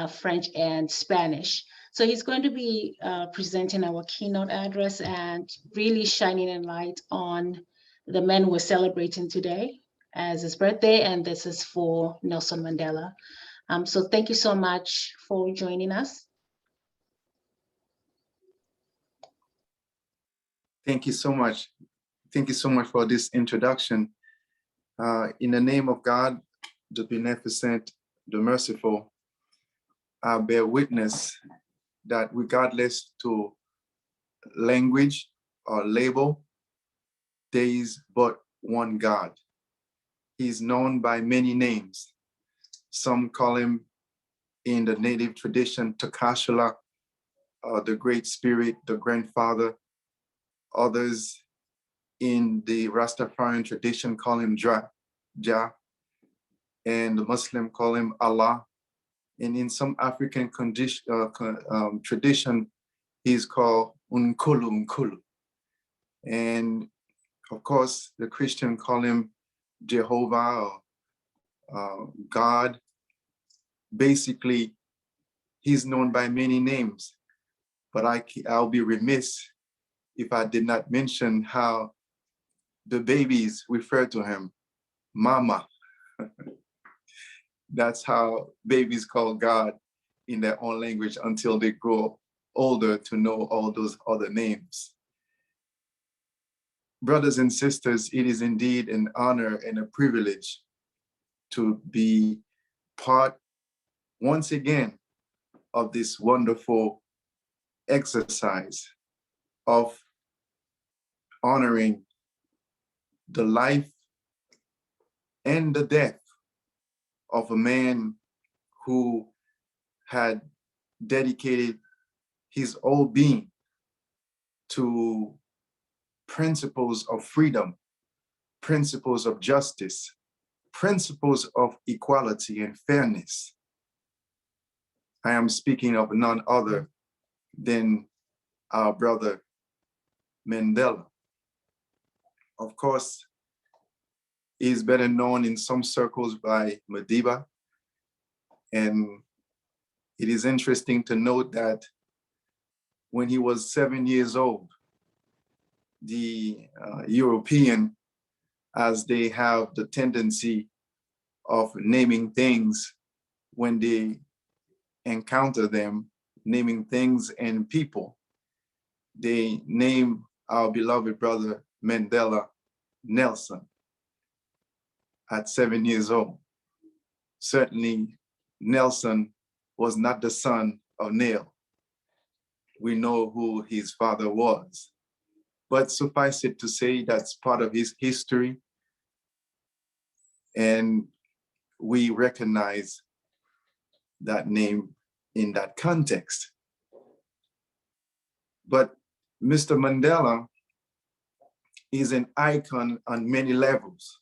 French, and Spanish. So he's going to be presenting our keynote address and really shining a light on the men we're celebrating today as his birthday, and this is for Nelson Mandela. So thank you so much for joining us. Thank you so much. Thank you so much for this introduction. In the name of God, the beneficent, the merciful, I bear witness that regardless to language or label, there is but one God. He is known by many names. Some call him in the native tradition, Takashula, the Great Spirit, the Grandfather. Others in the Rastafarian tradition call him Jah, and the Muslim call him Allah. And in some African tradition, he's called Unkulu. And of course, the Christian call him Jehovah or God. Basically, he's known by many names, but I'll be remiss if I did not mention how the babies refer to him, Mama. That's how babies call God in their own language until they grow older to know all those other names. Brothers and sisters, it is indeed an honor and a privilege to be part, once again, of this wonderful exercise of honoring the life and the death of a man who had dedicated his whole being to principles of freedom, principles of justice, principles of equality and fairness. I am speaking of none other than our brother Mandela. Of course, he is better known in some circles by Madiba, And it is interesting to note that when he was 7 years old, the European, as they have the tendency of naming things when they encounter them, naming things and people, they name our beloved brother Mandela Nelson at 7 years old. Certainly, Nelson was not the son of Nell. We know who his father was. But suffice it to say, that's part of his history. And we recognize that name in that context. But Mr. Mandela is an icon on many levels.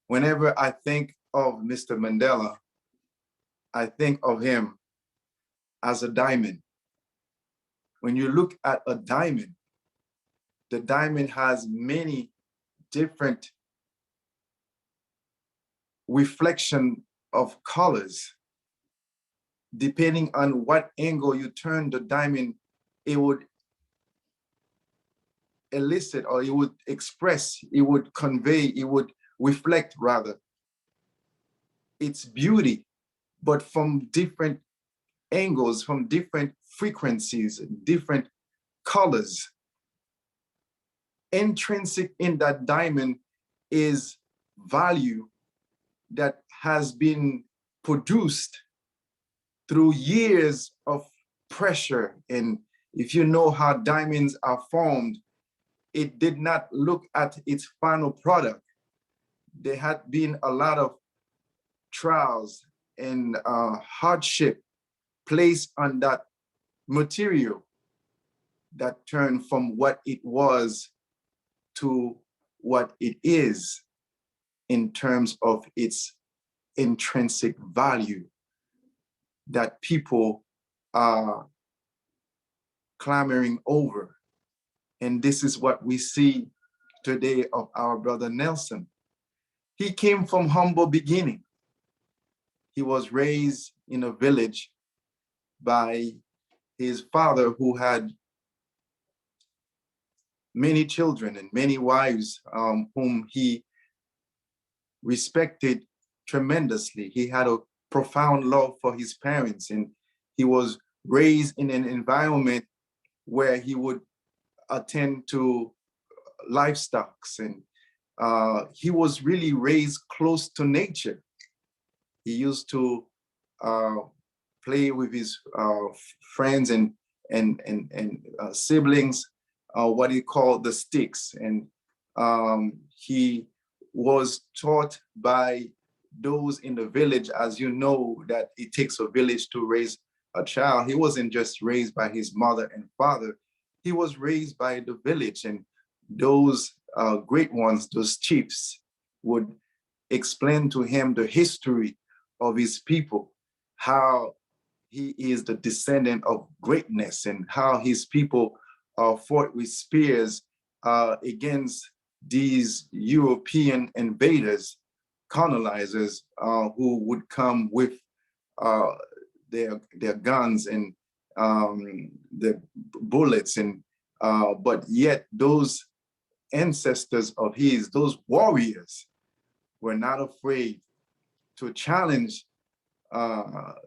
Whenever I think of Mr. Mandela, I think of him as a diamond. When you look at a diamond, the diamond has many different reflection of colors. Depending on what angle you turn the diamond, it would elicit, or it would express, it would convey, it would reflect rather its beauty, but from different angles, from different frequencies, different colors. Intrinsic in that diamond is value that has been produced through years of pressure. And if you know how diamonds are formed, it did not look at its final product. There had been a lot of trials and hardship placed on that material that turned from what it was to what it is in terms of its intrinsic value that people are clamoring over. And this is what we see today of our brother Nelson. He came from humble beginning. He was raised in a village by his father, who had many children and many wives, whom he respected tremendously. He had a profound love for his parents, and he was raised in an environment where he would attend to livestock, and he was really raised close to nature. He used to play with his friends and siblings, what he called the sticks. And he was taught by those in the village, as you know, that it takes a village to raise a child. He wasn't just raised by his mother and father. He was raised by the village, and those great ones, those chiefs, would explain to him the history of his people, how he is the descendant of greatness, and how his people fought with spears against these European invaders, colonizers, who would come with their guns and the bullets, and but yet those ancestors of his, those warriors, were not afraid to challenge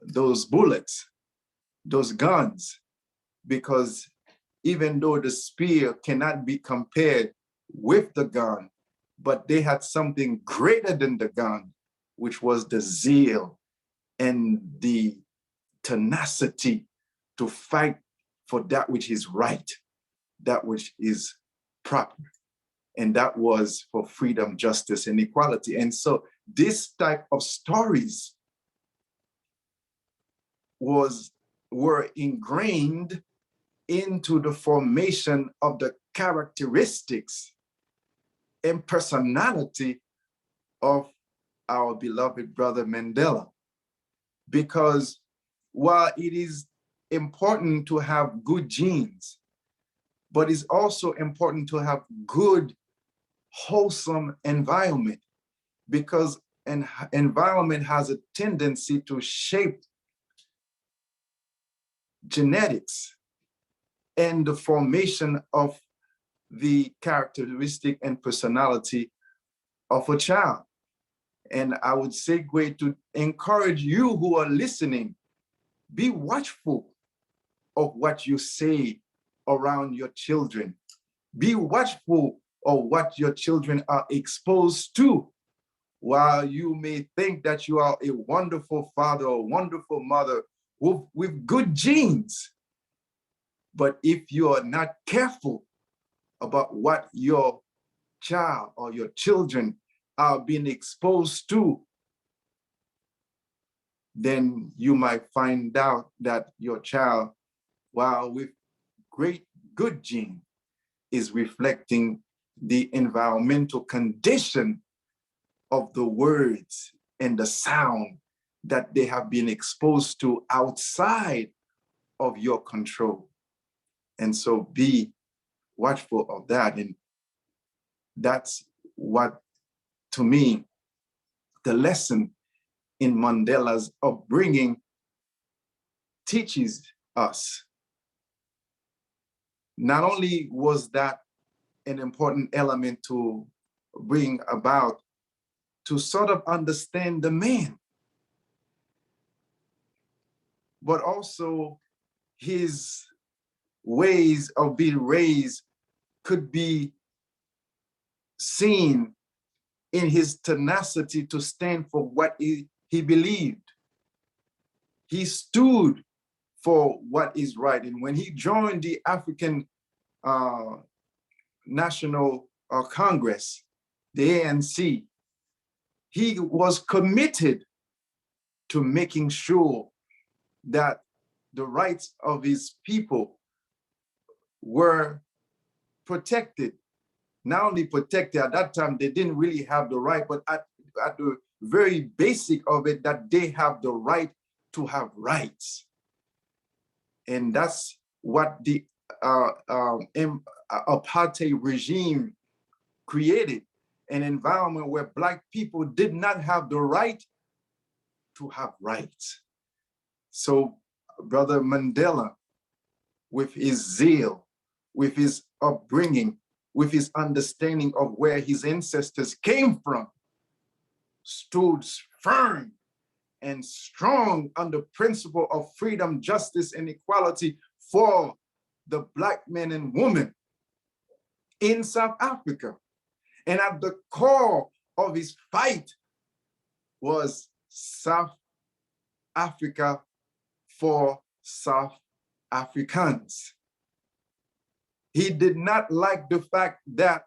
those bullets, those guns, because even though the spear cannot be compared with the gun, but they had something greater than the gun, which was the zeal and the tenacity to fight for that which is right, that which is proper. And that was for freedom, justice, and equality. And so this type of stories were ingrained into the formation of the characteristics and personality of our beloved brother Mandela. Because while it is important to have good genes, but it's also important to have good, wholesome environment, because and environment has a tendency to shape genetics and the formation of the characteristic and personality of a child. And I would segue to encourage you who are listening, be watchful of what you say around your children. Be watchful of what your children are exposed to. While you may think that you are a wonderful father or wonderful mother with good genes, but if you are not careful about what your child or your children are being exposed to, then you might find out that your child, while with great good gene, is reflecting the environmental condition of the words and the sound that they have been exposed to outside of your control. And so be watchful of that. And that's what, to me, the lesson in Mandela's upbringing teaches us. Not only was that an important element to bring about, to sort of understand the man, but also his ways of being raised could be seen in his tenacity to stand for what he believed. He stood for what is right. And when he joined the African National Congress, the ANC, he was committed to making sure that the rights of his people were protected. Not only protected, at that time, they didn't really have the right, but at the very basic of it, that they have the right to have rights. And that's what the apartheid regime created, an environment where Black people did not have the right to have rights. So Brother Mandela, with his zeal, with his upbringing, with his understanding of where his ancestors came from, stood firm and strong on the principle of freedom, justice, and equality for the Black men and women in South Africa. And at the core of his fight was South Africa for South Africans. He did not like the fact that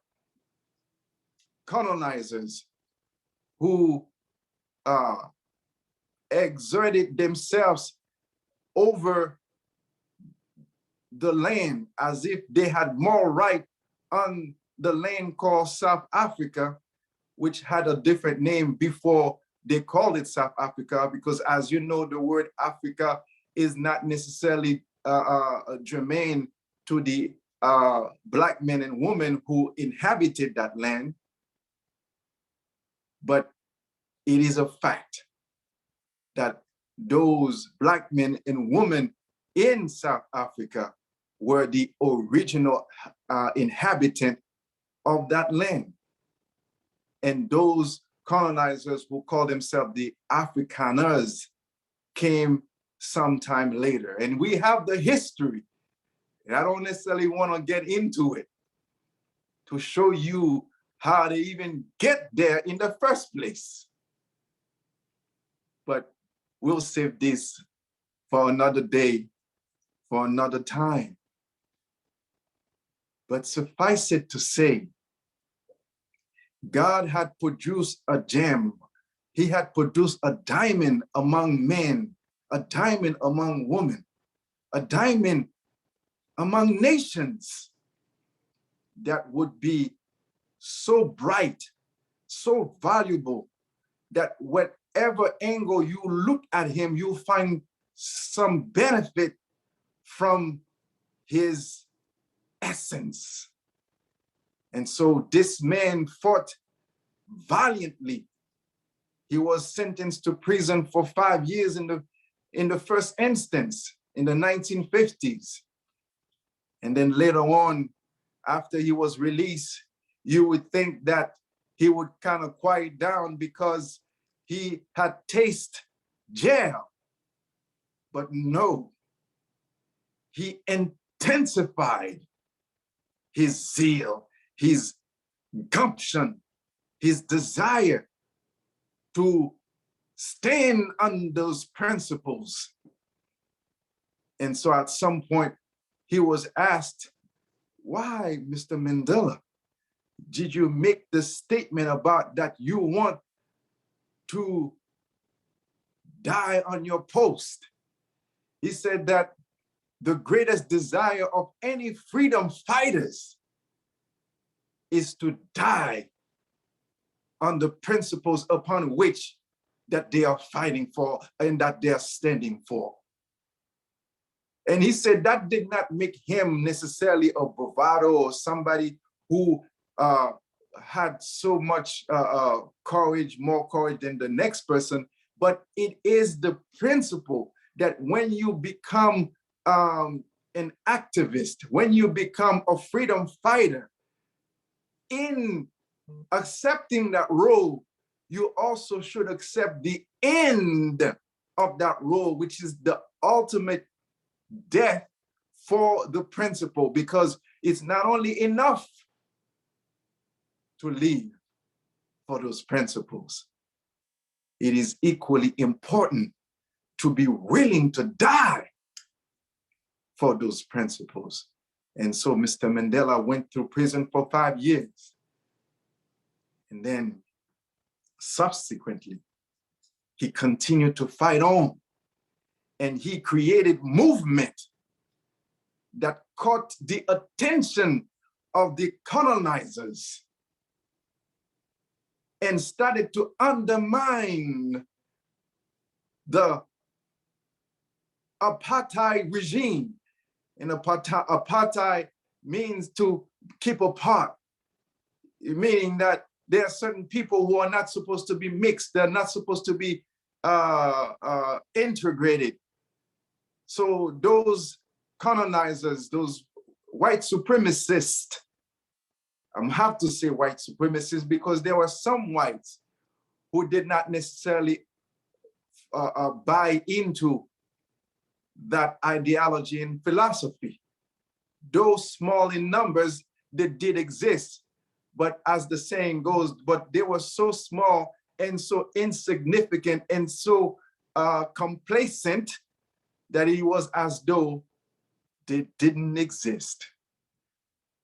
colonizers who exerted themselves over the land as if they had more right on the land called South Africa, which had a different name before they called it South Africa, because as you know, the word Africa is not necessarily germane to the Black men and women who inhabited that land. But it is a fact that those Black men and women in South Africa were the original inhabitant of that land. And those colonizers who call themselves the Afrikaners came sometime later. And we have the history. And I don't necessarily want to get into it to show you how they even get there in the first place. But we'll save this for another day, for another time. But suffice it to say, God had produced a gem. He had produced a diamond among men, a diamond among women, a diamond among nations that would be so bright, so valuable, that whatever angle you look at him, you'll find some benefit from his essence. And so this man fought valiantly. He was sentenced to prison for 5 years in the first instance in the 1950s. And then later on, after he was released, you would think that he would kind of quiet down because he had tasted jail. But no, he intensified his zeal, his gumption, his desire to stand on those principles. And so at some point, he was asked, why, Mr. Mandela, did you make the statement about that you want to die on your post? He said that the greatest desire of any freedom fighters is to die on the principles upon which that they are fighting for and that they are standing for. And he said that did not make him necessarily a bravado or somebody who had so much courage, more courage than the next person, but it is the principle that when you become an activist, when you become a freedom fighter, in accepting that role, you also should accept the end of that role, which is the ultimate death for the principle, because it's not only enough to live for those principles, it is equally important to be willing to die for those principles. And so Mr. Mandela went through prison for 5 years. And then subsequently, he continued to fight on. And he created movement that caught the attention of the colonizers and started to undermine the apartheid regime. And apartheid means to keep apart, meaning that there are certain people who are not supposed to be mixed, they're not supposed to be integrated. So those colonizers, those white supremacists, I have to say white supremacists because there were some whites who did not necessarily buy into that ideology and philosophy. Those small in numbers, they did exist, but as the saying goes, but they were so small and so insignificant and so complacent that it was as though they didn't exist.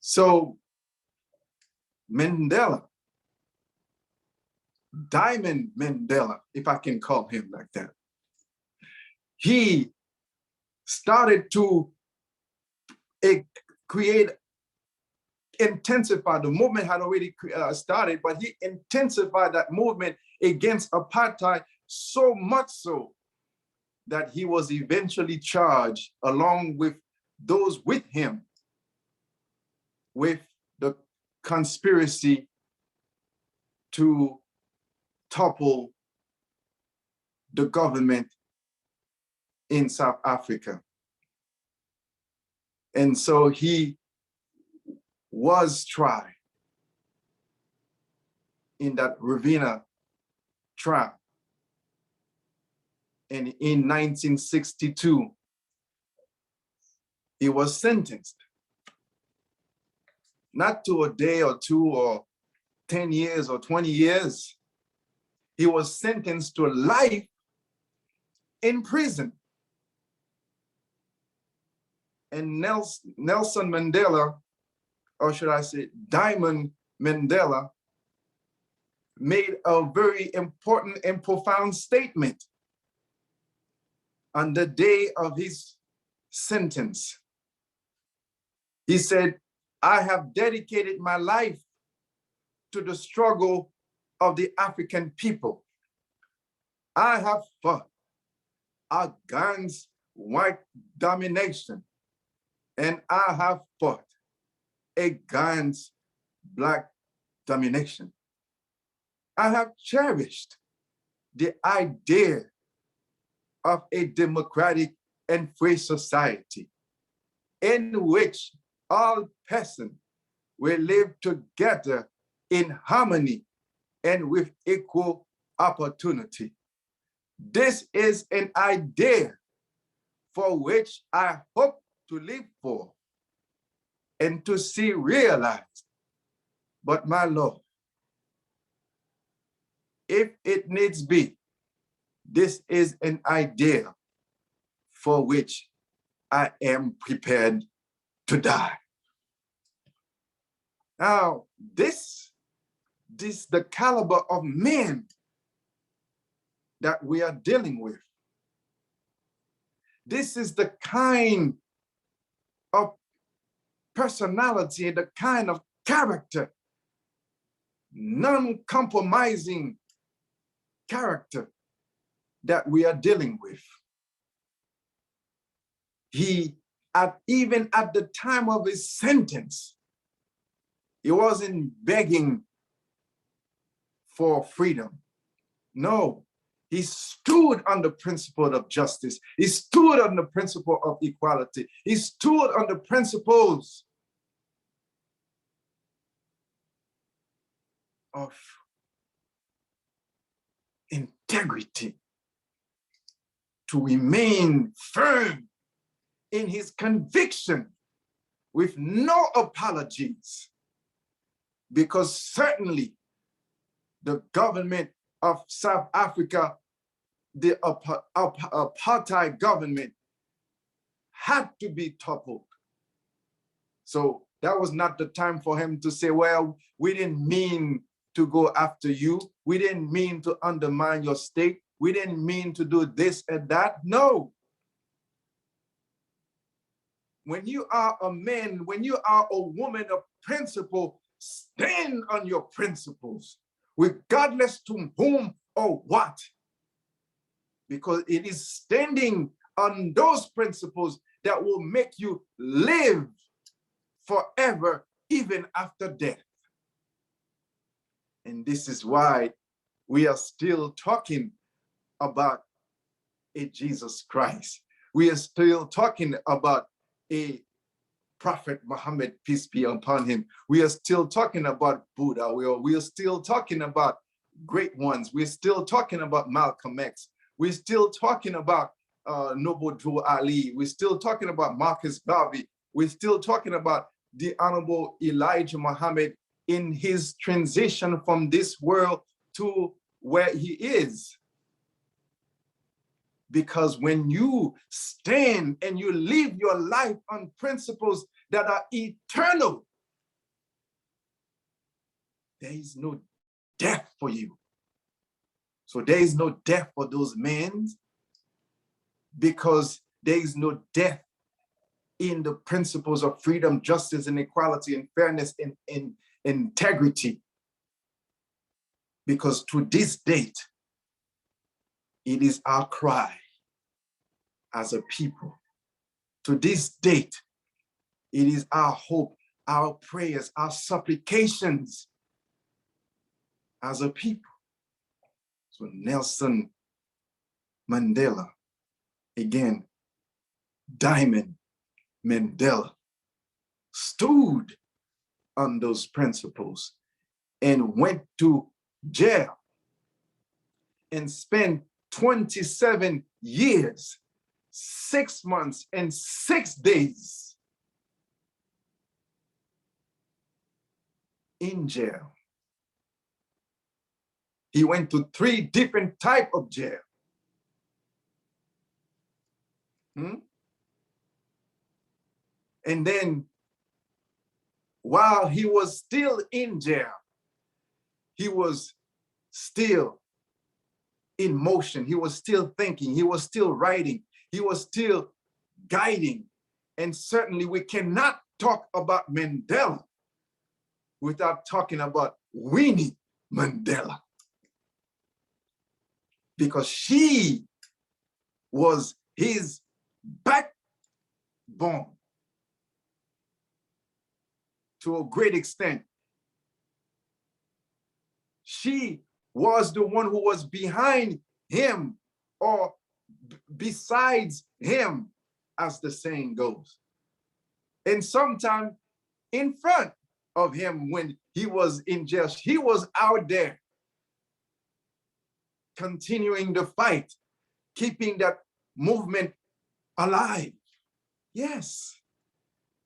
So Mandela, Diamond Mandela, if I can call him like that, he started to intensify. The movement had already started, but he intensified that movement against apartheid so much so that he was eventually charged, along with those with him, with the conspiracy to topple the government in South Africa. And so he was tried in that Ravenna trial. And in 1962, he was sentenced, not to a day or two or 10 years or 20 years. He was sentenced to life in prison. And Nelson Mandela, or should I say Diamond Mandela, made a very important and profound statement on the day of his sentence. He said, I have dedicated my life to the struggle of the African people. I have fought against white domination, and I have fought against Black domination. I have cherished the idea of a democratic and free society in which all persons will live together in harmony and with equal opportunity. This is an idea for which I hope to live for and to see realized. But my Lord, if it needs be, this is an idea for which I am prepared to die. Now, this the caliber of men that we are dealing with. This is the kind of personality, the kind of character, non-compromising character that we are dealing with. He, even at the time of his sentence, he wasn't begging for freedom. No, he stood on the principle of justice. He stood on the principle of equality. He stood on the principles of integrity, to remain firm in his conviction with no apologies, because certainly the government of South Africa, the apartheid government, had to be toppled. So that was not the time for him to say, well, we didn't mean to go after you. We didn't mean to undermine your state. We didn't mean to do this and that. No. When you are a man, when you are a woman of principle, stand on your principles, regardless to whom or what. Because it is standing on those principles that will make you live forever, even after death. And this is why we are still talking about a Jesus Christ. We are still talking about a Prophet Muhammad, peace be upon him. We are still talking about Buddha. We are still talking about great ones. We're still talking about Malcolm X. We're still talking about Nobudu Ali. We're still talking about Marcus Garvey. We're still talking about the Honorable Elijah Muhammad in his transition from this world to where he is. Because when you stand and you live your life on principles that are eternal, there is no death for you. So there is no death for those men, because there is no death in the principles of freedom, justice, and equality, and fairness, and integrity. Because to this date, it is our cry as a people. To this date, it is our hope, our prayers, our supplications as a people. So Nelson Mandela, again, Diamond Mandela, stood on those principles and went to jail and spent 27 years, 6 months, and 6 days in jail. He went to 3 different types of jail. And then while he was still in jail, he was still in motion. He was still thinking. He was still writing. He was still guiding. And certainly we cannot talk about Mandela without talking about Winnie Mandela. Because she was his backbone to a great extent. She was the one who was behind him or besides him, as the saying goes. And sometimes in front of him when he was in jail, he was out there continuing the fight, keeping that movement alive. Yes,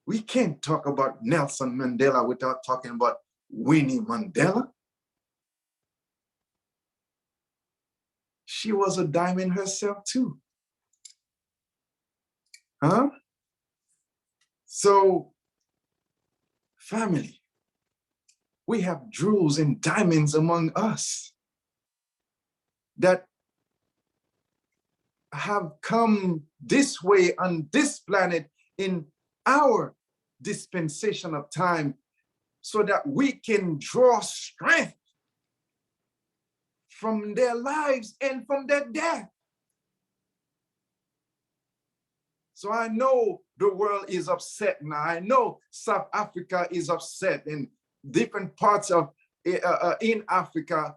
we can't talk about Nelson Mandela without talking about Winnie Mandela. She was a diamond herself too. Huh? So, family, we have jewels and diamonds among us that have come this way on this planet in our dispensation of time so that we can draw strength from their lives and from their death. So I know the world is upset now. I know South Africa is upset and different parts of in Africa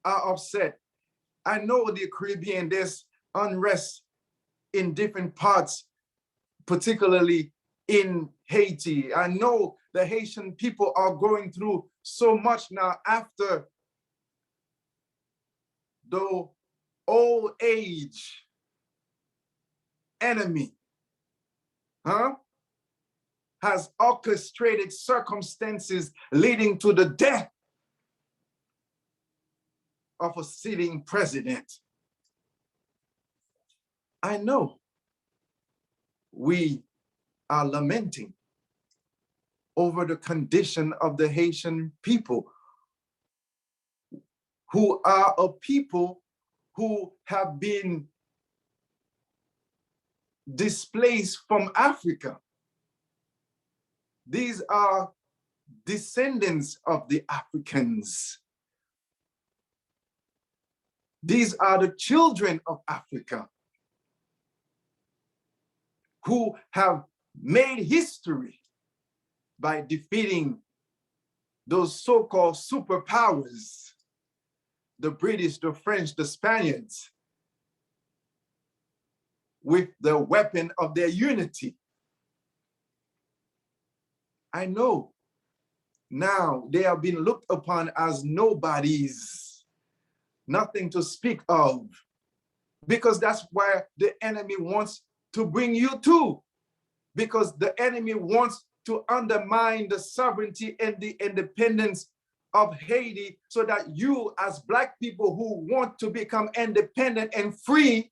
are upset. I know the Caribbean, there's unrest in different parts, particularly in Haiti. I know the Haitian people are going through so much now after the old age enemy, has orchestrated circumstances leading to the death of a sitting president. I know we are lamenting over the condition of the Haitian people, who are a people who have been displaced from Africa. These are descendants of the Africans. These are the children of Africa who have made history by defeating those so-called superpowers, the British, the French, the Spaniards, with the weapon of their unity. I know now they have been looked upon as nobodies, nothing to speak of, because that's where the enemy wants to bring you to, because the enemy wants to undermine the sovereignty and the independence of Haiti so that you, as Black people who want to become independent and free,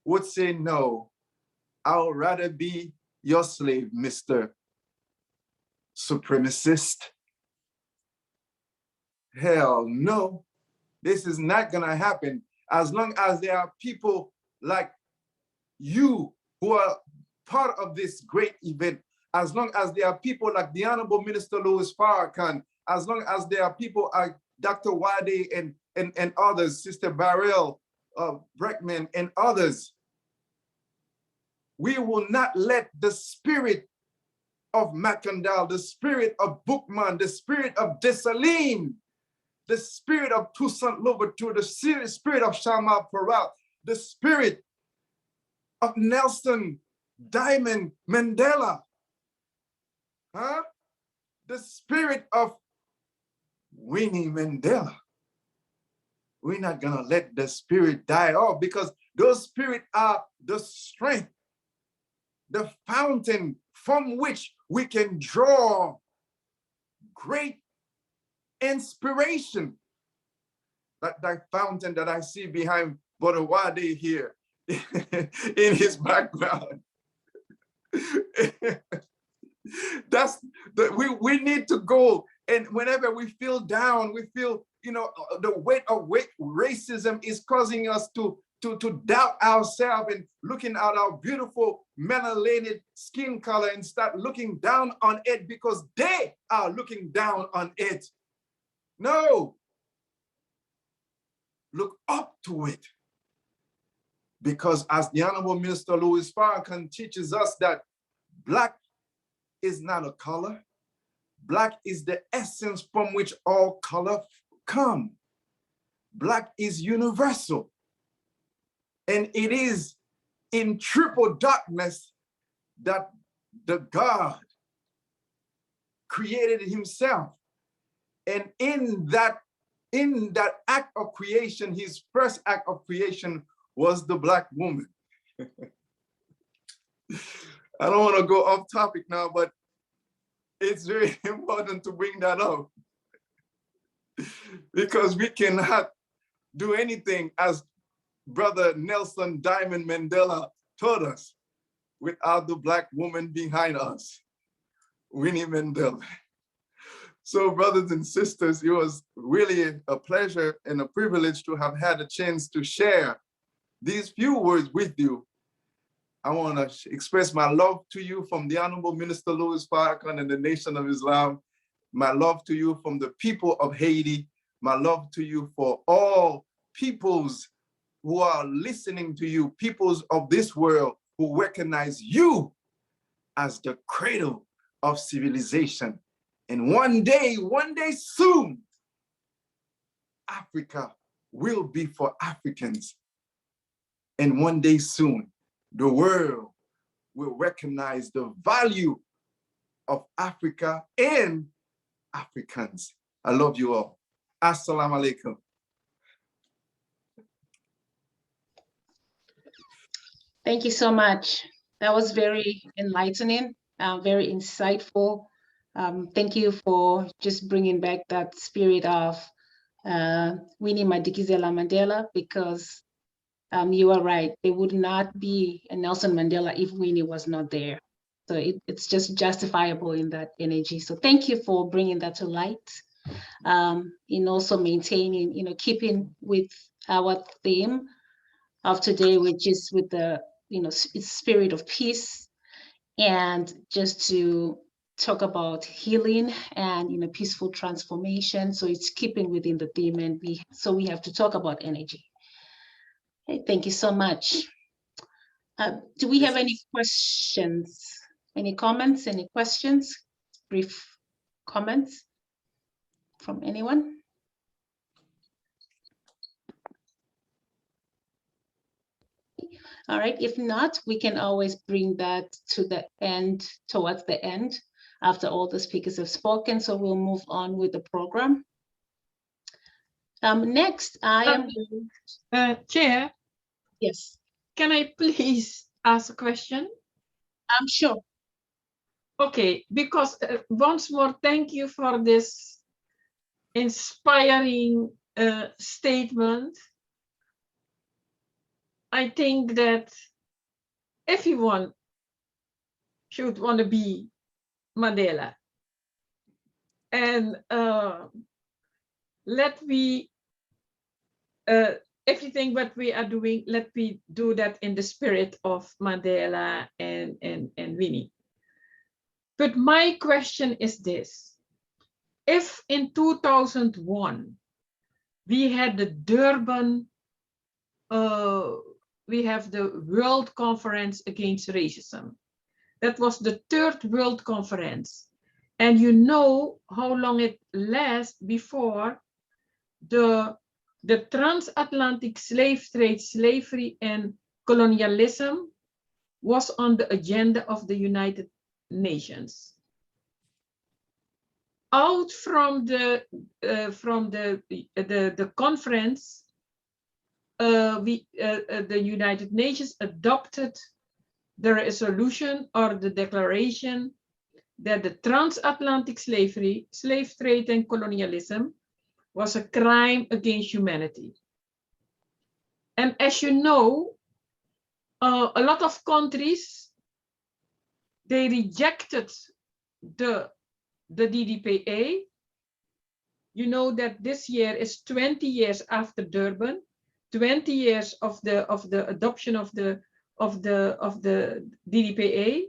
would say, no, I'll rather be your slave, Mr. Supremacist. Hell no, this is not gonna happen as long as there are people like you who are part of this great event, as long as there are people like the Honorable Minister Louis Farrakhan, as long as there are people like Dr. Wade and others, Sister Barrera, Breckman and others, we will not let the spirit of Makando, the spirit of Bookman, the spirit of Dessalines, the spirit of Toussaint Louverture, the spirit of Shama Parat, the spirit of Nelson Diamond Mandela, the spirit of Winnie Mandela. We're not gonna let the spirit die off, because those spirits are the strength, the fountain from which we can draw great inspiration. That fountain that I see behind Brother Wade here in his background. That's we need to go, and whenever we feel down, we feel, you know, the weight of racism is causing us to doubt ourselves and looking at our beautiful melanated skin color and start looking down on it because they are looking down on it. No, look up to it. Because as the Honorable Minister Louis Farrakhan teaches us that Black is not a color. Black is the essence from which all color come. Black is universal. And it is in triple darkness that the God created himself. And in that act of creation, his first act of creation was the Black woman. I don't want to go off topic now, but it's very important to bring that up because we cannot do anything, as Brother Nelson Diamond Mandela taught us, without the Black woman behind us, Winnie Mandela. So brothers and sisters, it was really a pleasure and a privilege to have had a chance to share these few words with you. I want to express my love to you from the Honorable Minister Louis Farrakhan and the Nation of Islam, my love to you from the people of Haiti, my love to you for all peoples who are listening to you, peoples of this world who recognize you as the cradle of civilization. And one day soon, Africa will be for Africans. And one day soon, the world will recognize the value of Africa and Africans. I love you all. Assalamu alaikum. Thank you so much. That was very enlightening, very insightful. Thank you for just bringing back that spirit of Winnie Mandela, because you are right. There would not be a Nelson Mandela if Winnie was not there. So it's just justifiable in that energy. So thank you for bringing that to light, in also maintaining, keeping with our theme of today, which is with the, it's spirit of peace, and just to talk about healing and, peaceful transformation. So it's keeping within the theme, and we have to talk about energy. Okay, thank you so much. Do we have any questions? Any comments, any questions? Brief comments from anyone? All right, if not, we can always bring that to the end, towards the end, after all the speakers have spoken. So we'll move on with the program. Next, I am... Chair? Yes. Can I please ask a question? I'm sure. Okay, because once more, thank you for this inspiring statement. I think that everyone should want to be Mandela. And everything what we are doing, let me do that in the spirit of Mandela and Winnie. But my question is this: if in 2001 we had the Durban, we have the World Conference Against Racism. That was the 3rd World Conference. And you know how long it lasts before the transatlantic slave trade, slavery, and colonialism was on the agenda of the United Nations. Out from the conference, the United Nations adopted the resolution or the declaration that the transatlantic slavery, slave trade, and colonialism was a crime against humanity. And as you know, a lot of countries, they rejected the DDPA. You know that this year is 20 years after Durban, 20 years of the adoption of the DDPA,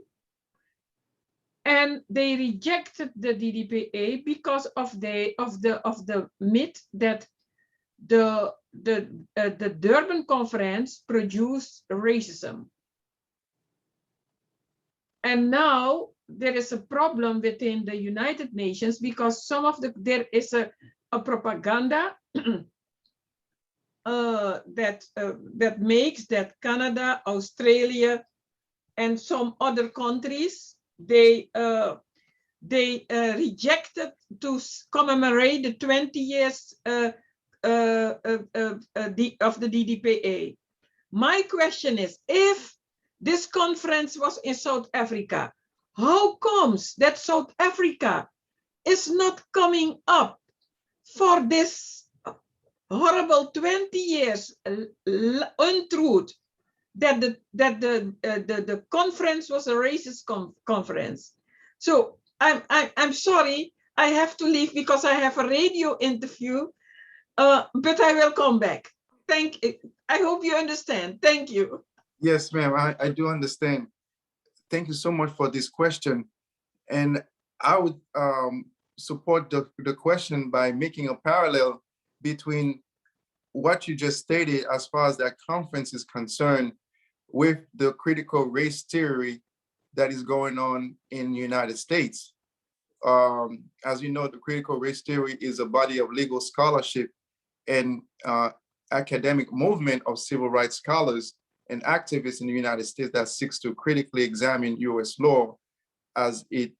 and they rejected the DDPA because of the myth that the Durban Conference produced racism. And now there is a problem within the United Nations because there is a a propaganda that makes that Canada, Australia, and some other countries, they rejected to commemorate the 20 years of the DDPA. My question is, if this conference was in South Africa, how comes that South Africa is not coming up for this horrible 20 years untruth that the conference was a racist conference? So I'm sorry, I have to leave because I have a radio interview, but I will come back. Thank you. I hope you understand. Thank you. Yes, ma'am, I do understand. Thank you so much for this question. And I would support the question by making a parallel between what you just stated as far as that conference is concerned with the critical race theory that is going on in the United States. As you know, the critical race theory is a body of legal scholarship and academic movement of civil rights scholars and activists in the United States that seeks to critically examine US law as it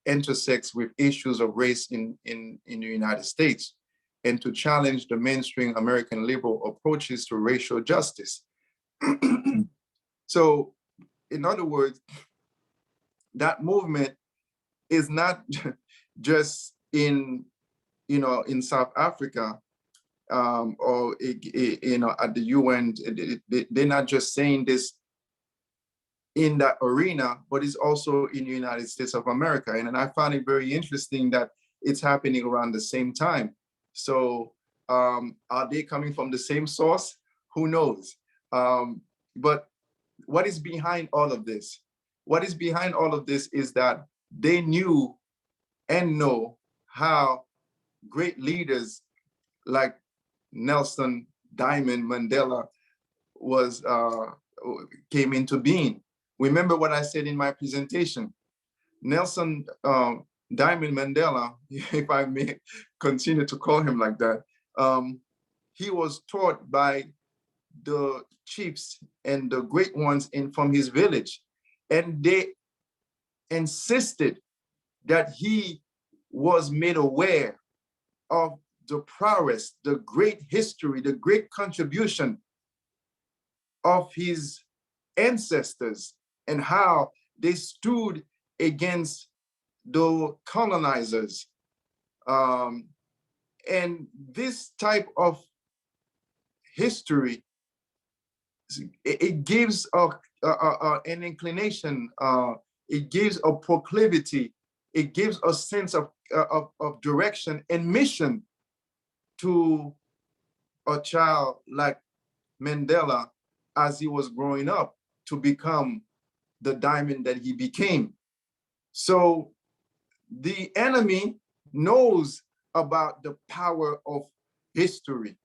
intersects with issues of race in the United States, and to challenge the mainstream American liberal approaches to racial justice. So, in other words, that movement is not just in South Africa or at the UN. They're not just saying this in that arena, but it's also in the United States of America. And I find it very interesting that it's happening around the same time. So are they coming from the same source? Who knows? But what is behind all of this? What is behind all of this is that they knew and know how great leaders like Nelson Diamond Mandela came into being. Remember what I said in my presentation. Nelson Diamond Mandela, if I may continue to call him like that, he was taught by the chiefs and the great ones from his village. And they insisted that he was made aware of the prowess, the great history, the great contribution of his ancestors and how they stood against the colonizers. And this type of history, it gives an inclination, it gives a proclivity, it gives a sense of direction and mission to a child like Mandela as he was growing up to become the diamond that he became. So the enemy knows about the power of history.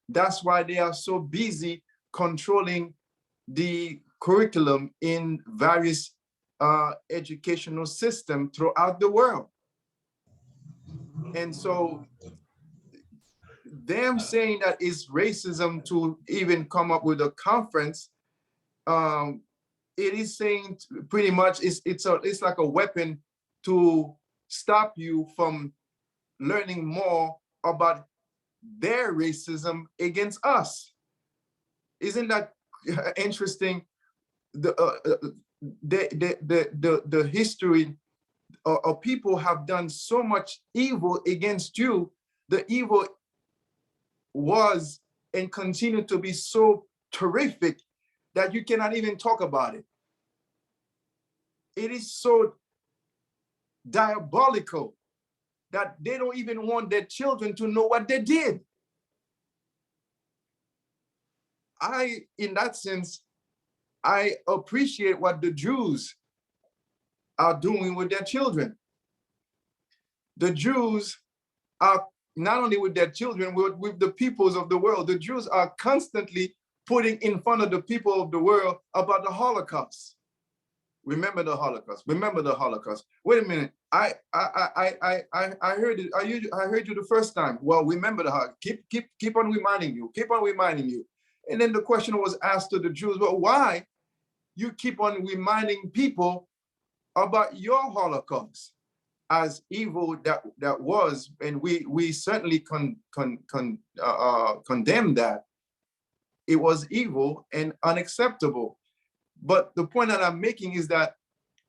That's why they are so busy controlling the curriculum in various educational systems throughout the world. And so them saying that it's racism to even come up with a conference, it is saying pretty much it's like a weapon to stop you from learning more about their racism against us. Isn't that interesting? The history of people have done so much evil against you. The evil was and continue to be so terrific that you cannot even talk about it. It is so diabolical that they don't even want their children to know what they did. In that sense, I appreciate what the Jews are doing with their children. The Jews are not only with their children, with the peoples of the world. The Jews are constantly putting in front of the people of the world about the Holocaust. Remember the Holocaust. Remember the Holocaust. Wait a minute. I heard it. I heard you the first time. Well, remember the Holocaust. Keep on reminding you. Keep on reminding you. And then the question was asked to the Jews. Well, why you keep on reminding people about your Holocaust, as evil that was, and we certainly condemn that. It was evil and unacceptable. But the point that I'm making is that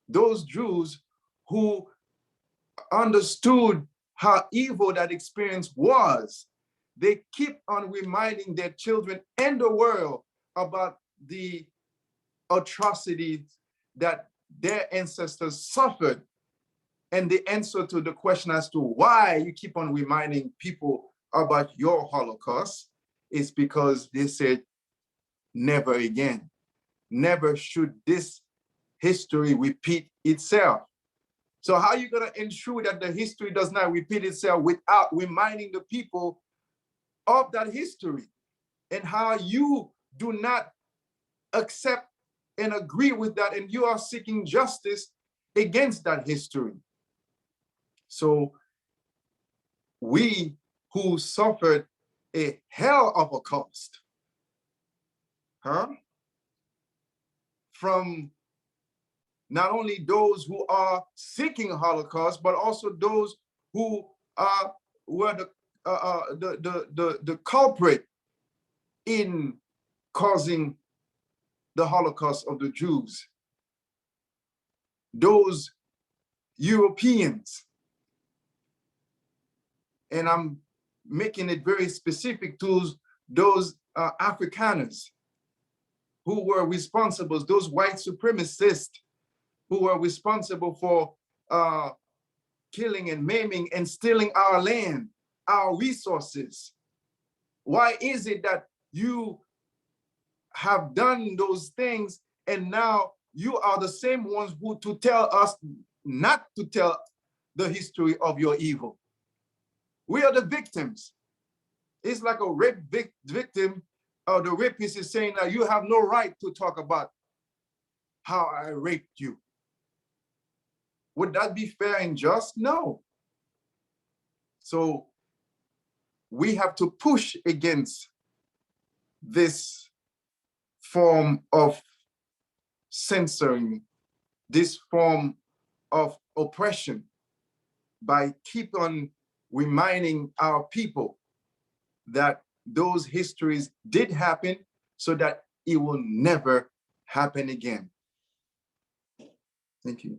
those Jews who understood how evil that experience was, they keep on reminding their children and the world about the atrocities that their ancestors suffered. And the answer to the question as to why you keep on reminding people about your Holocaust is because they said, never again. Never should this history repeat itself. So how are you going to ensure that the history does not repeat itself without reminding the people of that history, and how you do not accept and agree with that, and you are seeking justice against that history? So we who suffered a hell of a cost, from not only those who are seeking Holocaust, but also those who were the culprit in causing the Holocaust of the Jews. Those Europeans, and I'm making it very specific to those Afrikaners who were responsible, those white supremacists who were responsible for killing and maiming and stealing our land, our resources. Why is it that you have done those things and now you are the same ones who to tell us not to tell the history of your evil? We are the victims. It's like a rape victim, or the rapist is saying that you have no right to talk about how I raped you. Would that be fair and just? No. So we have to push against this form of censoring, this form of oppression, by keep on reminding our people that those histories did happen, so that it will never happen again. Thank you.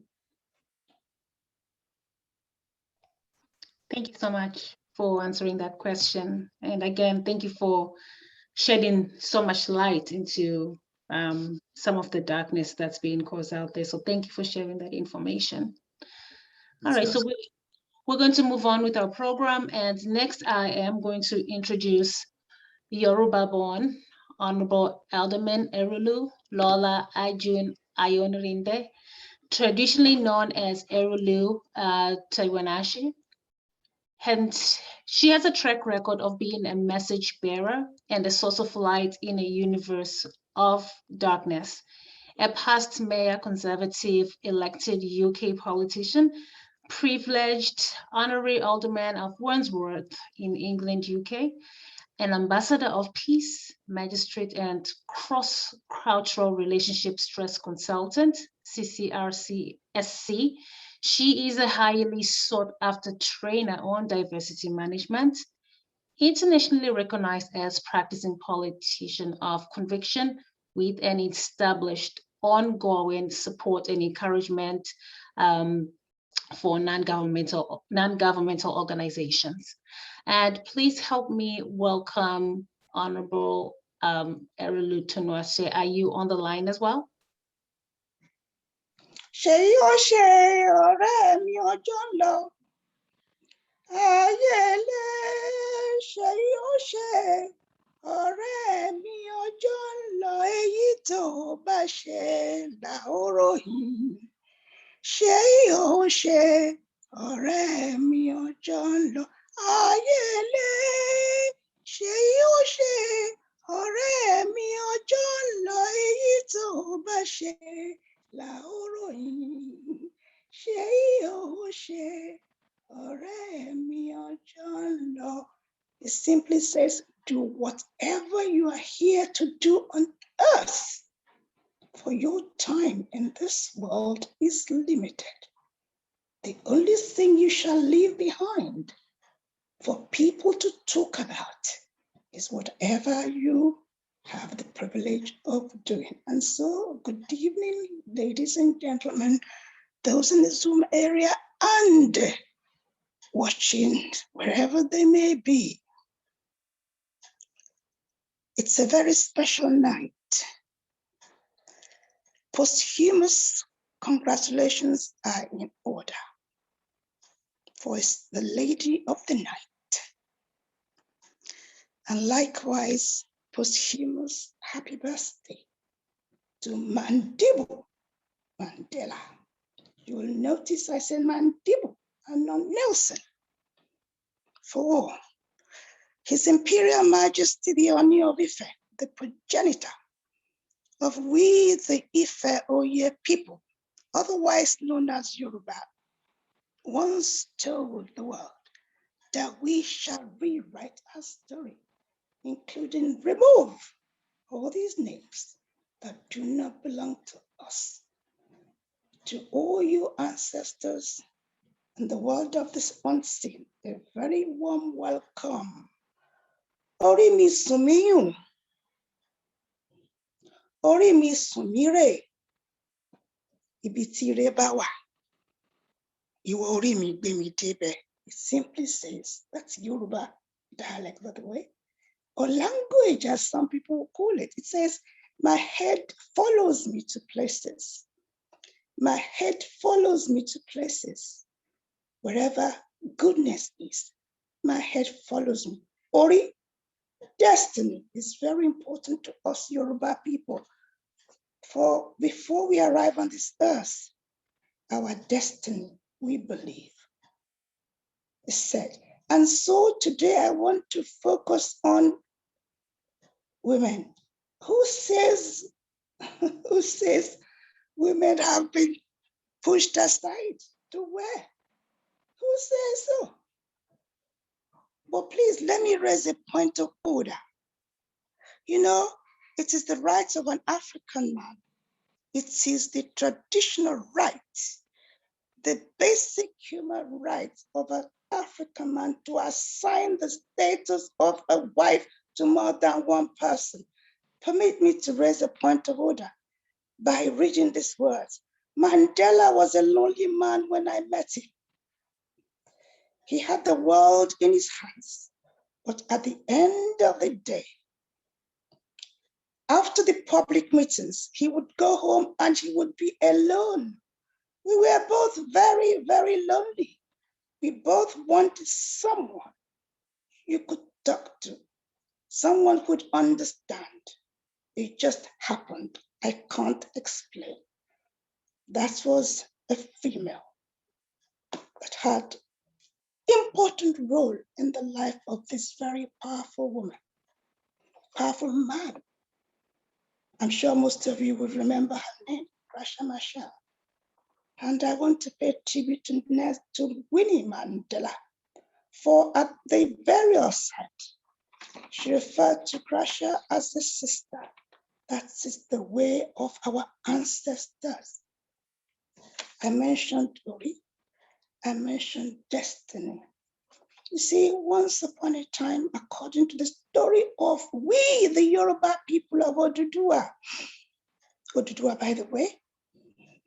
Thank you so much for answering that question. And again, thank you for shedding so much light into some of the darkness that's being caused out there. So thank you for sharing that information. All right, so we're going to move on with our program. And next, I am going to introduce Yoruba-born Honorable Alderman Erulu Lola Ajun Ayonrinde, traditionally known as Erulu Taiwanashi. Hence, she has a track record of being a message bearer and a source of light in a universe of darkness. A past mayor, conservative, elected UK politician, privileged honorary alderman of Wandsworth in England, UK, an ambassador of peace, magistrate, and cross-cultural relationship stress consultant, CCRCSC. She is a highly sought-after trainer on diversity management, internationally recognized as practicing politician of conviction, with an established ongoing support and encouragement for non-governmental organizations. And please help me welcome Honorable Erulu Tunwase. Are you on the line as well? Ọ̀rẹ́ mi ọjọ́ ń lọ, èyí tó bá ṣe là ó ròyìn. Ṣé yóò ṣe ọ̀rẹ́ mi ọjọ́ ń lọ, ayẹlẹ. Ṣé yóò ṣe ọ̀rẹ́ mi ọjọ́ ń lọ, èyí tó bá ṣe là ó ròyìn. It simply says, do whatever you are here to do on earth, for your time in this world is limited. The only thing you shall leave behind for people to talk about is whatever you have the privilege of doing. And so, good evening, ladies and gentlemen, those in the Zoom area and watching wherever they may be. It's a very special night. Posthumous congratulations are in order, for it's the lady of the night. And likewise, posthumous happy birthday to Mandibu Mandela. You will notice I said Mandibu and not Nelson. For His Imperial Majesty the Oni of Ife, the progenitor of we the Ife Oye people, otherwise known as Yoruba, once told the world that we shall rewrite our story, including remove all these names that do not belong to us. To all you ancestors in the world of this unseen, a very warm welcome. Ori mi sumiyu, ori mi sumire, ibitire bawa, iwo ori mi gbe mi debe. It simply says, that's Yoruba dialect, by the way, or language, as some people call it. It says, my head follows me to places. My head follows me to places. Wherever goodness is, my head follows me. Ori, destiny is very important to us Yoruba people. For before we arrive on this earth, our destiny, we believe, is set. And so today I want to focus on women. Who says women have been pushed aside? To where? Who says so? But please let me raise a point of order. You know, it is the rights of an African man. It is the traditional rights, the basic human rights of an African man to assign the status of a wife to more than one person. Permit me to raise a point of order by reading these words. Mandela was a lonely man when I met him. He had the world in his hands, but at the end of the day, after the public meetings, he would go home and he would be alone. We were both very, very lonely. We both wanted someone you could talk to, someone who would understand. It just happened. I can't explain. That was a female that had important role in the life of this very powerful woman, powerful man. I'm sure most of you will remember her name, Rasha Masha. And I want to pay tribute to Winnie Mandela, for at the burial site, she referred to Rasha as a sister. That is the way of our ancestors. I mentioned Ori, I mentioned destiny. You see, once upon a time, according to the story of we, the Yoruba people of Oduduwa, by the way,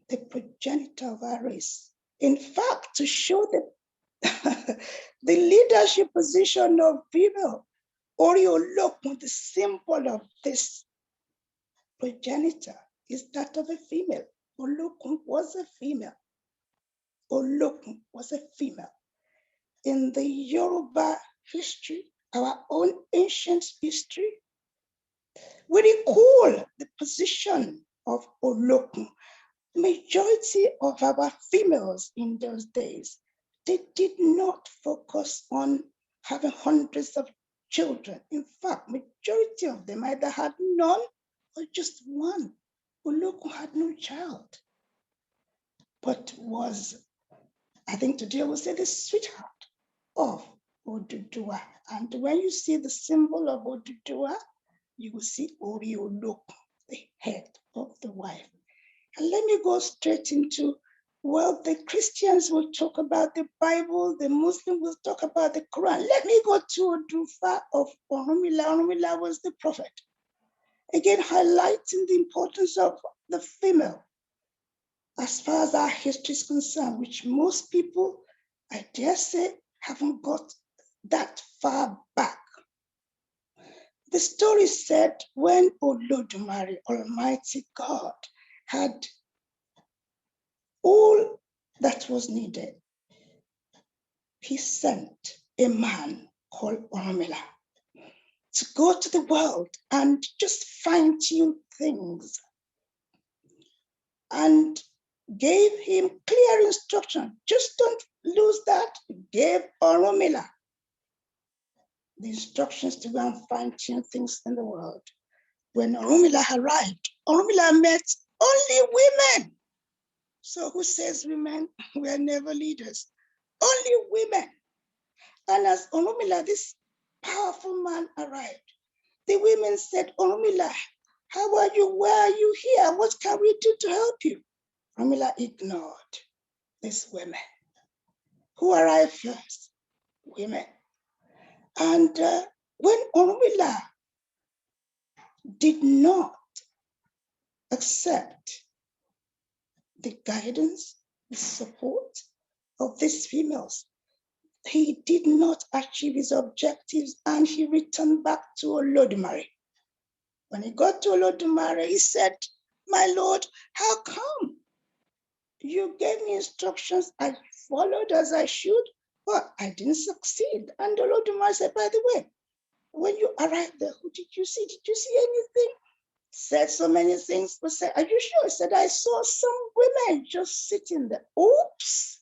the progenitor of our race. In fact, to show the leadership position of female, Oriolokun, the symbol of this progenitor, is that of a female. Olokun was a female. Olokun was a female. In the Yoruba history, our own ancient history, we recall the position of Olokun. Majority of our females in those days, they did not focus on having hundreds of children. In fact, majority of them either had none or just one. Olokun had no child, but was, I think today we'll say, the sweetheart of Oduduwa. And when you see the symbol of Oduduwa, you will see Oriolok, the head of the wife. And let me go straight into, well, the Christians will talk about the Bible, the Muslims will talk about the Quran. Let me go to Odufa of Orunmila. Orunmila was the prophet. Again, highlighting the importance of the female as far as our history is concerned, which most people, I dare say, haven't got that far back. The story said when Olodumare, Almighty God, had all that was needed, he sent a man called Orunmila to go to the world and just fine-tune things, and gave him clear instruction. Just don't lose that. Gave Orunmila the instructions to go and fine-tune things in the world. When Orunmila arrived, Orunmila met only women. So who says women were never leaders? Only women. And as Orunmila, this powerful man, arrived, the women said, Orunmila, how are you? Where are you here? What can we do to help you? Orunmila ignored these women. Who arrived first? Women. And when Orunmila did not accept the guidance, the support of these females, he did not achieve his objectives, and he returned back to Olodumare. When he got to Olodumare, he said, my Lord, how come you gave me instructions, I followed as I should, but I didn't succeed? And Olodumare said, by the way, when you arrived there, who did you see? Did you see anything? Said so many things, but said, are you sure? He said, I saw some women just sitting there. Oops.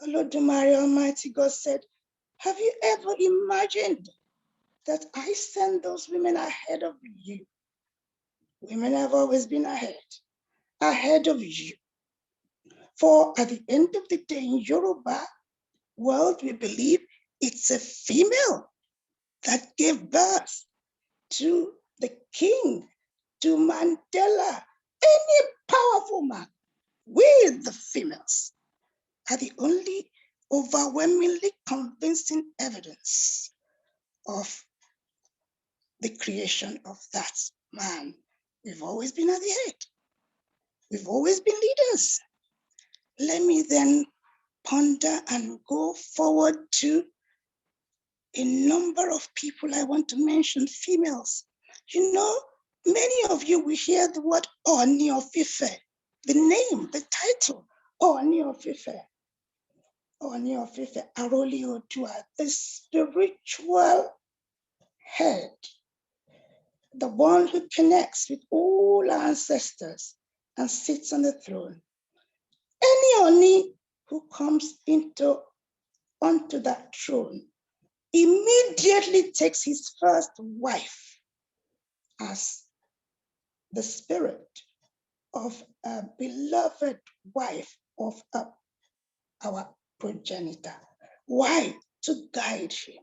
Olodumare, Almighty God said, have you ever imagined that I send those women ahead of you? Women have always been ahead of you. For at the end of the day, in Yoruba world, we believe it's a female that gave birth to the king, to Mandela. Any powerful man, we the females are the only overwhelmingly convincing evidence of the creation of that man. We've always been at the head. We've always been leaders. Let me then ponder and go forward to a number of people I want to mention, females. You know, many of you will hear the word Oni of Ife, the name, the title, Oni of Ife. Oni of Ife, Aroli Odua, the spiritual head, the one who connects with all our ancestors and sits on the throne. Any Oni who comes onto that throne immediately takes his first wife as the spirit of a beloved wife of our progenitor. Why? To guide him.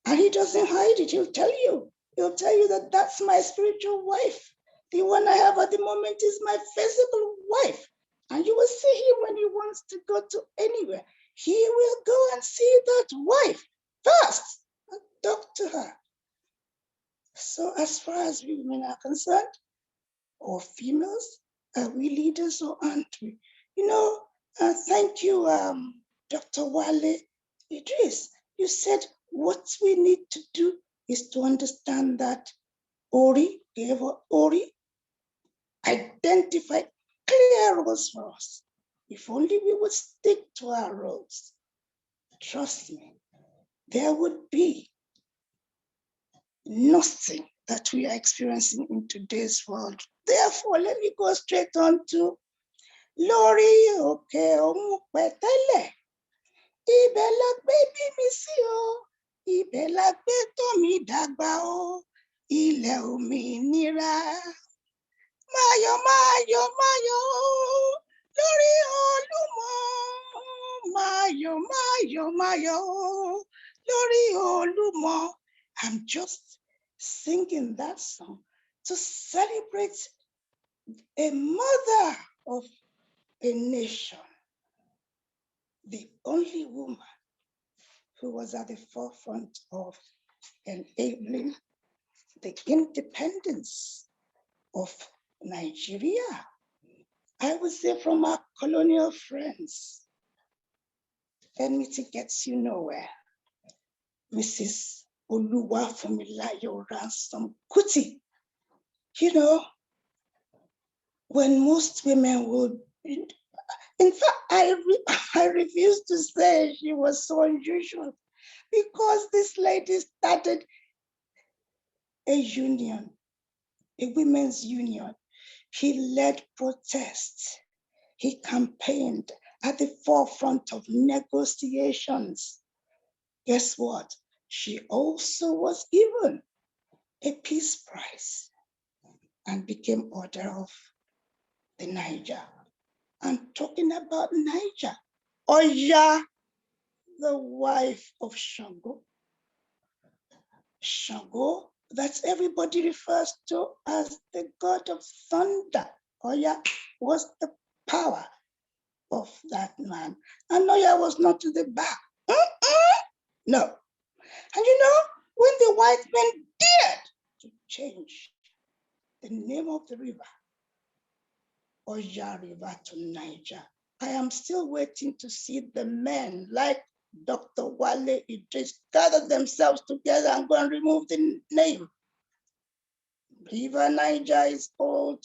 And he doesn't hide it. He'll tell you that that's my spiritual wife. The one I have at the moment is my physical wife. And you will see him when he wants to go to anywhere. He will go and see that wife first and talk to her. So as far as we women are concerned, or females, are we leaders or aren't we? You know, thank you, Dr. Wale Idris. You said what we need to do is to understand that Ori identified clear roles for us. If only we would stick to our roles, trust me, there would be nothing that we are experiencing in today's world. Therefore, let me go straight on to Lori Oke Omupetele. Ibẹ̀ la gbé bí mi sí o, ibẹ̀ la gbé tọ́ mi dàgbà o, ilẹ̀ òmìnira. Máyọ̀, máyọ̀, máyọ̀, lórí Olúmọ, mayo, mayo, mayo, Lori Olumo. I'm just singing that song to celebrate a mother of a nation, the only woman who was at the forefront of enabling the independence of Nigeria. I would say from our colonial friends, enmity gets you nowhere. Mrs. Oluwafunmilayo Ransom Kuti, you know, when most women would, in fact, I refuse to say she was so unusual because this lady started a union, a women's union. He led protests. He campaigned at the forefront of negotiations. Guess what? She also was given a Peace Prize and became Order of the Niger. I'm talking about Niger. Oya, the wife of Shango. Shango, that everybody refers to as the god of thunder. Oya was the power of that man. And Oya was not to the back. No. And you know, when the white men dared to change the name of the river, Oya River to Niger, I am still waiting to see the men like Dr. Wale Idris gather themselves together and go and remove the name. River Niger is old,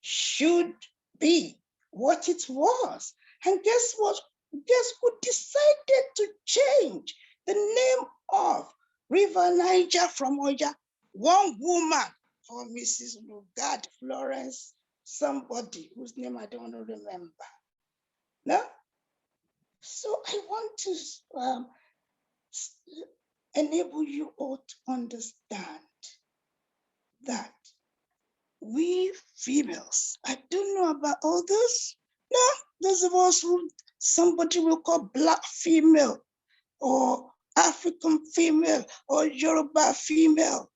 should be what it was. And guess what? Guess who decided to change the name of River Niger from Oya? One woman, for Mrs. Lugard Florence, somebody whose name I don't want to remember. No? So I want to enable you all to understand that we females, I don't know about others. No, those of us who somebody will call Black female or African female or Yoruba female.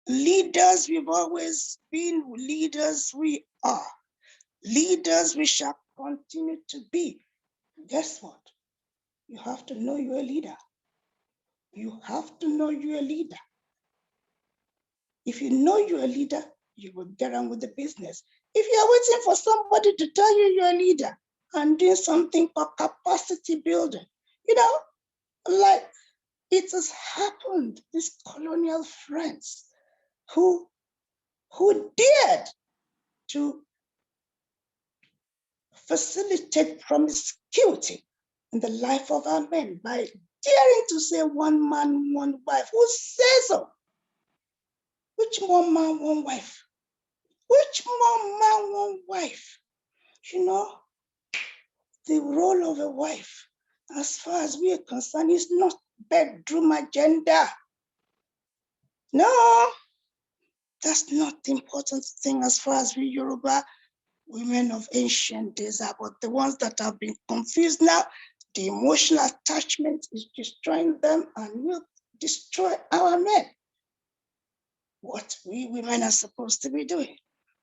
Leaders, we've always been leaders, we are. Leaders, we shall continue to be. Guess what? You have to know you're a leader. You have to know you're a leader. If you know you're a leader, you will get on with the business. If you're waiting for somebody to tell you you're a leader and doing something for capacity building, you know, like it has happened, these colonial friends who dared to facilitate promiscuity in the life of our men by daring to say one man, one wife. Who says so? Which one man, one wife? Which one man, one wife? You know, the role of a wife, as far as we are concerned, is not bedroom agenda. No, that's not the important thing as far as we Yoruba women of ancient days are, but the ones that have been confused now, the emotional attachment is destroying them and will destroy our men. What we women are supposed to be doing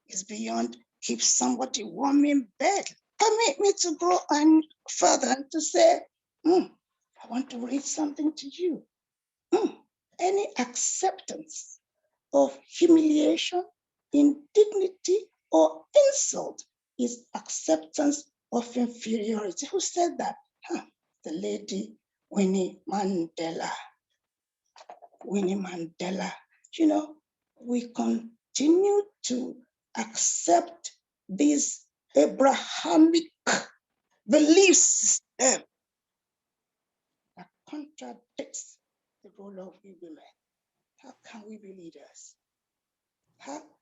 is beyond keep somebody warm in bed. Permit me to go on further and to say, I want to read something to you. Any acceptance of humiliation, indignity, or insult is acceptance of inferiority. Who said that? The lady Winnie Mandela. Winnie Mandela. You know, we continue to accept this Abrahamic belief system that contradicts the role of we women. How can we be leaders?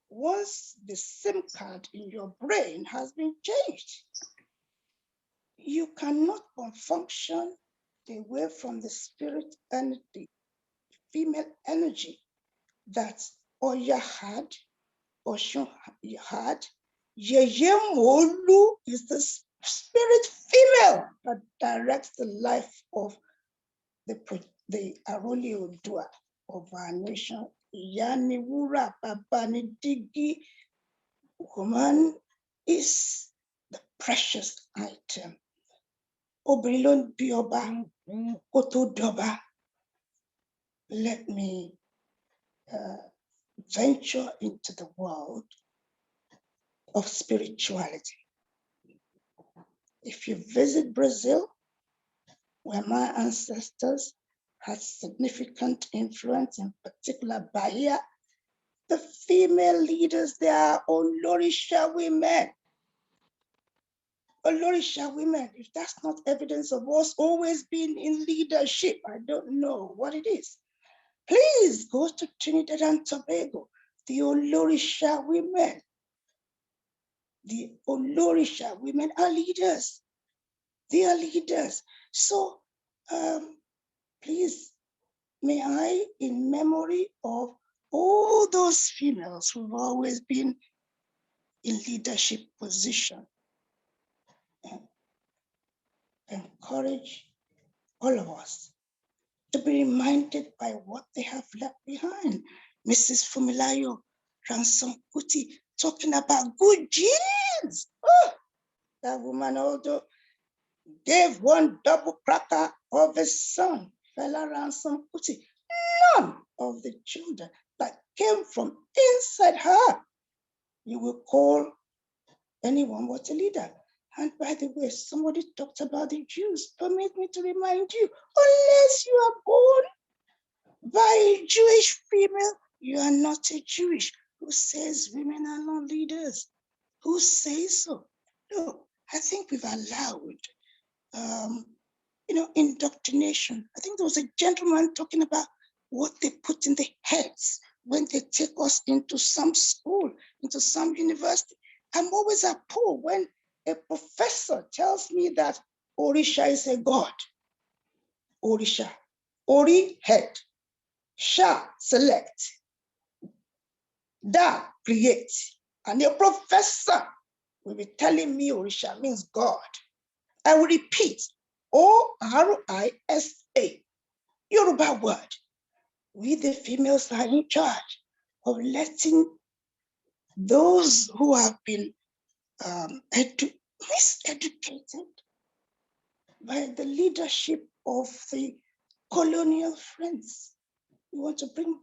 Once the SIM card in your brain has been changed, you cannot function away from the spirit and the female energy that Oya had, Oshun had. Yeye Molu is the spirit female that directs the life of the Aroli Odua of our nation. Yani Wura Babani Digi. Woman is the precious item. Obrilon Bioba, Koto Doba. Let me venture into the world of spirituality. If you visit Brazil, where my ancestors had significant influence, in particular Bahia, the female leaders there are Olorisha women. Olorisha women, if that's not evidence of us always being in leadership, I don't know what it is. Please go to Trinidad and Tobago, the Olorisha women. The Olorisha women are leaders. They are leaders. So please, may I, in memory of all those females who've always been in leadership position, encourage all of us to be reminded by what they have left behind. Mrs. Fumilayo Ransom Kuti talking about good genes. Oh, that woman, although gave one double cracker of a son, Fela Ransom Kuti, none of the children that came from inside her, you will call anyone what a leader. And by the way, somebody talked about the Jews. Permit me to remind you, unless you are born by a Jewish female, you are not a Jewish. Who says women are not leaders? Who says so? No, I think we've allowed indoctrination. I think there was a gentleman talking about what they put in the heads when they take us into some school, into some university. I'm always appalled when a professor tells me that Orisha is a god. Orisha. Ori, head. Sha, select. Da, create. And a professor will be telling me Orisha means God. I will repeat, O-R-I-S-A, Yoruba word. We, the females, are in charge of letting those who have been miseducated by the leadership of the colonial friends. We want to bring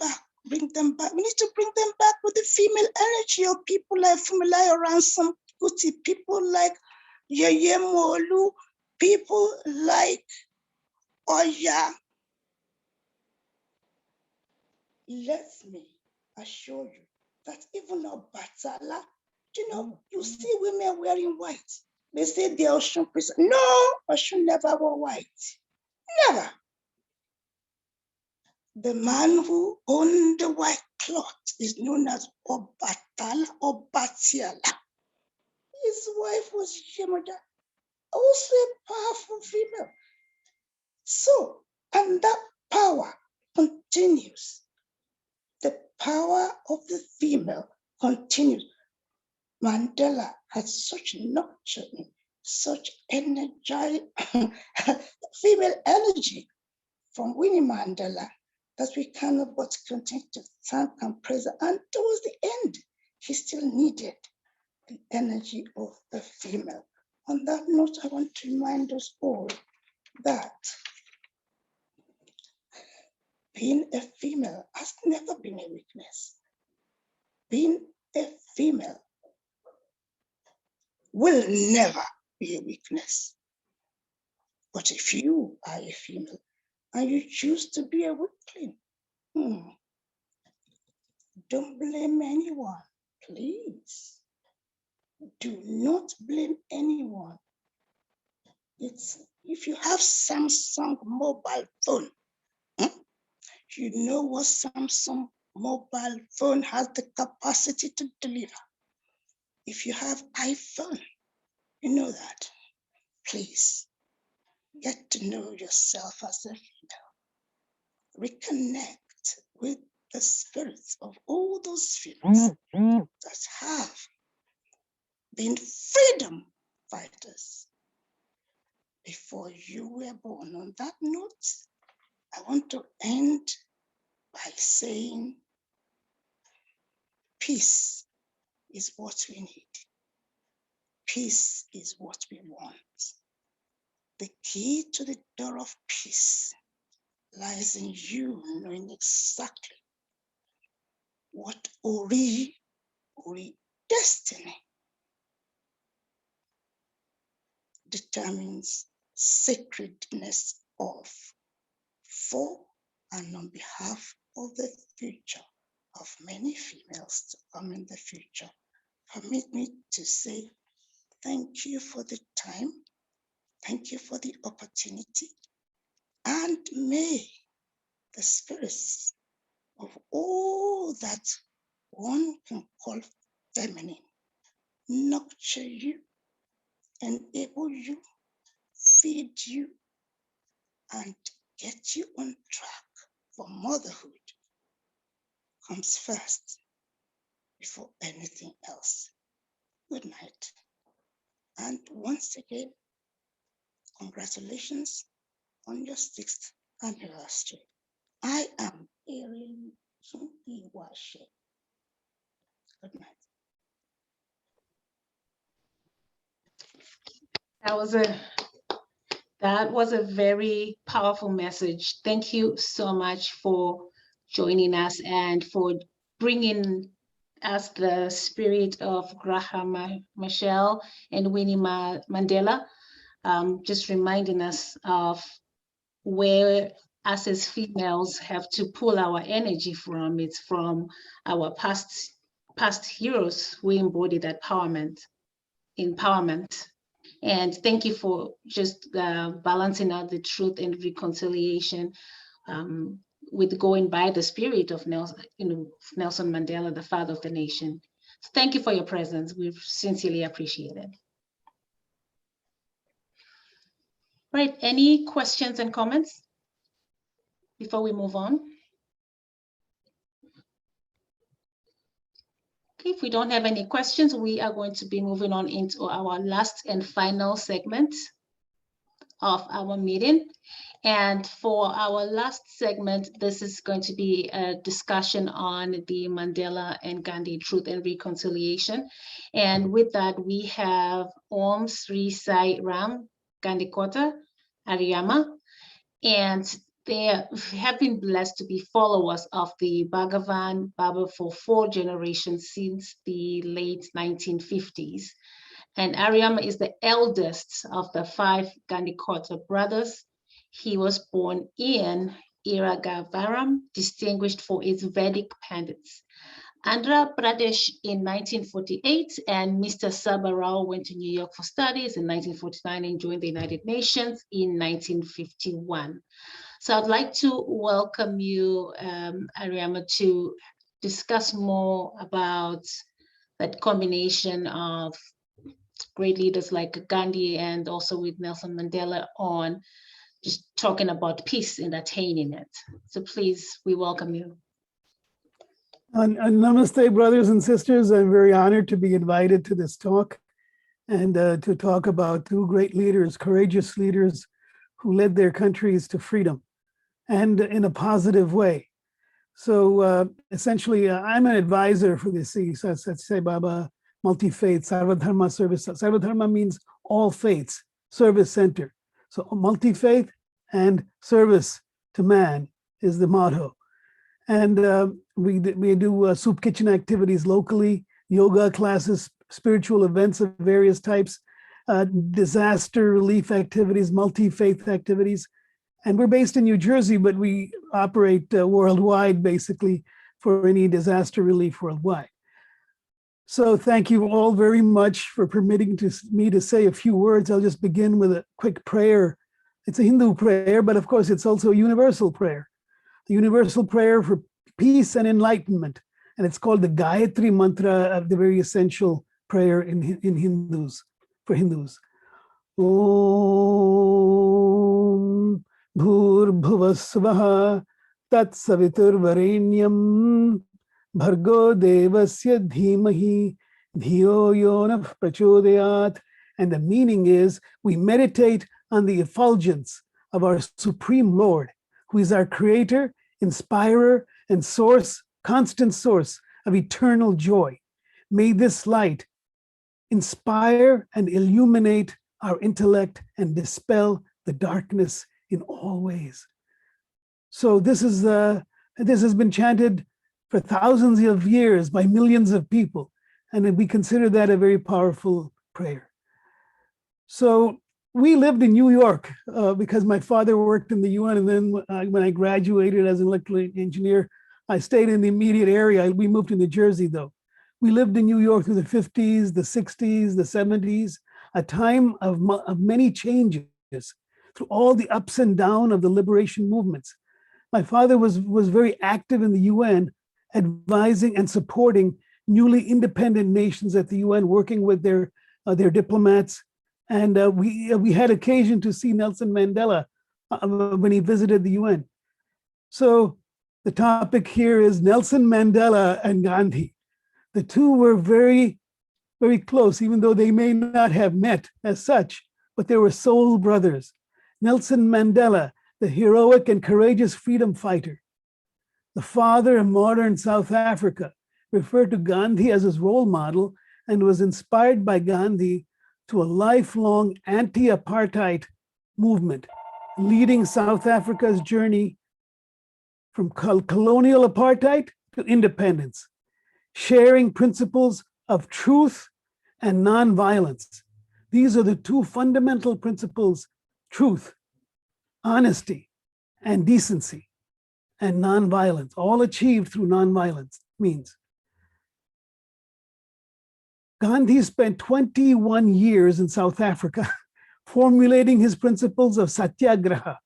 them back. We need to bring them back with the female energy of people like Fumilayo Ransom Kuti, people like Yeye Molu, people like Oya. Let me assure you that even Obatala, you see women wearing white. They say they are Oshun priests. No, Oshun never wore white. Never. The man who owned the white cloth is known as Obatala Obatiala. His wife was Yemoda, also a powerful female. So, and that power continues. The power of the female continues. Mandela had such nurturing, such energized female energy from Winnie Mandela that we cannot but continue to thank and praise her. And towards the end, she still needed the energy of the female. On that note, I want to remind us all that being a female has never been a weakness. Being a female will never be a weakness. But if you are a female and you choose to be a weakling, don't blame anyone, please. Do not blame anyone. If you have Samsung mobile phone, you know what Samsung mobile phone has the capacity to deliver. If you have iPhone, you know that. Please get to know yourself as a female. Reconnect with the spirits of all those females that have been freedom fighters before you were born. On that note, I want to end by saying peace is what we need. Peace is what we want. The key to the door of peace lies in you knowing exactly what Ori destiny determines sacredness of, for and on behalf of the future of many females to come in the future. Permit me to say thank you for the time, thank you for the opportunity, and may the spirits of all that one can call feminine nurture you, enable you, feed you, and get you on track for motherhood comes first before anything else. Good night. And once again, congratulations on your 6th anniversary. I am Erin Iwashe. Good night. That was a very powerful message. Thank you so much for joining us and for bringing us the spirit of Graham Michelle and Winnie Mandela, just reminding us of where us as females have to pull our energy from. It's from our past heroes who embodied that empowerment. And thank you for just balancing out the truth and reconciliation with going by the spirit of Nelson Mandela, the father of the nation. So thank you for your presence. We sincerely appreciate it. Right, any questions and comments before we move on? Okay, if we don't have any questions, we are going to be moving on into our last and final segment of our meeting. And for our last segment, this is going to be a discussion on the Mandela and Gandhi Truth and Reconciliation. And with that, we have Om Sri Sai Ram Gandhi Kota Ariyama, and they have been blessed to be followers of the Bhagavan Baba for 4 generations since the late 1950s. And Ariyama is the eldest of the 5 Gandhi Kota brothers. He was born in Iragavaram, distinguished for its Vedic pendants, Andhra Pradesh in 1948, and Mr. Sabarao went to New York for studies in 1949 and joined the United Nations in 1951. So I'd like to welcome you, Ariyama, to discuss more about that combination of great leaders like Gandhi and also with Nelson Mandela on just talking about peace and attaining it. So please, we welcome you. Namaste, brothers and sisters. I'm very honored to be invited to this talk and to talk about 2 great leaders, courageous leaders who led their countries to freedom and in a positive way. So essentially, I'm an advisor for the Satsai Baba Multi-Faith Sarvadharma Service. Sarvadharma means all faiths, service center. So multi-faith and service to man is the motto. And we do soup kitchen activities locally, yoga classes, spiritual events of various types, disaster relief activities, multi-faith activities. And we're based in New Jersey, but we operate worldwide, basically, for any disaster relief worldwide. So thank you all very much for permitting me to say a few words. I'll just begin with a quick prayer. It's a Hindu prayer, but of course it's also a universal prayer. The universal prayer for peace and enlightenment. And it's called the Gayatri Mantra, the very essential prayer in Hindus, for Hindus. Om Bhurbhuvasvaha Tat Savitur Varenyam Bhargo Devasya Dhimahi Dhiyo Yonah Prachodayat. And the meaning is, we meditate on the effulgence of our Supreme Lord, who is our creator, inspirer, and source, constant source of eternal joy. May this light inspire and illuminate our intellect and dispel the darkness in all ways. So this has been chanted for thousands of years by millions of people, and we consider that a very powerful prayer. So we lived in New York because my father worked in the UN, and then when I graduated as an electrical engineer, I stayed in the immediate area. We moved to New Jersey, though. We lived in New York through the 50s, the 60s, the 70s, a time of many changes through all the ups and downs of the liberation movements. My father was very active in the UN, advising and supporting newly independent nations at the UN, working with their diplomats. And we had occasion to see Nelson Mandela when he visited the UN. So the topic here is Nelson Mandela and Gandhi. The two were very, very close, even though they may not have met as such, but they were soul brothers. Nelson Mandela, the heroic and courageous freedom fighter, the father of modern South Africa, referred to Gandhi as his role model and was inspired by Gandhi to a lifelong anti-apartheid movement, leading South Africa's journey from colonial apartheid to independence, sharing principles of truth and nonviolence. These are the two fundamental principles: truth, honesty, and decency, and nonviolence, all achieved through nonviolence means. Gandhi spent 21 years in South Africa formulating his principles of satyagraha,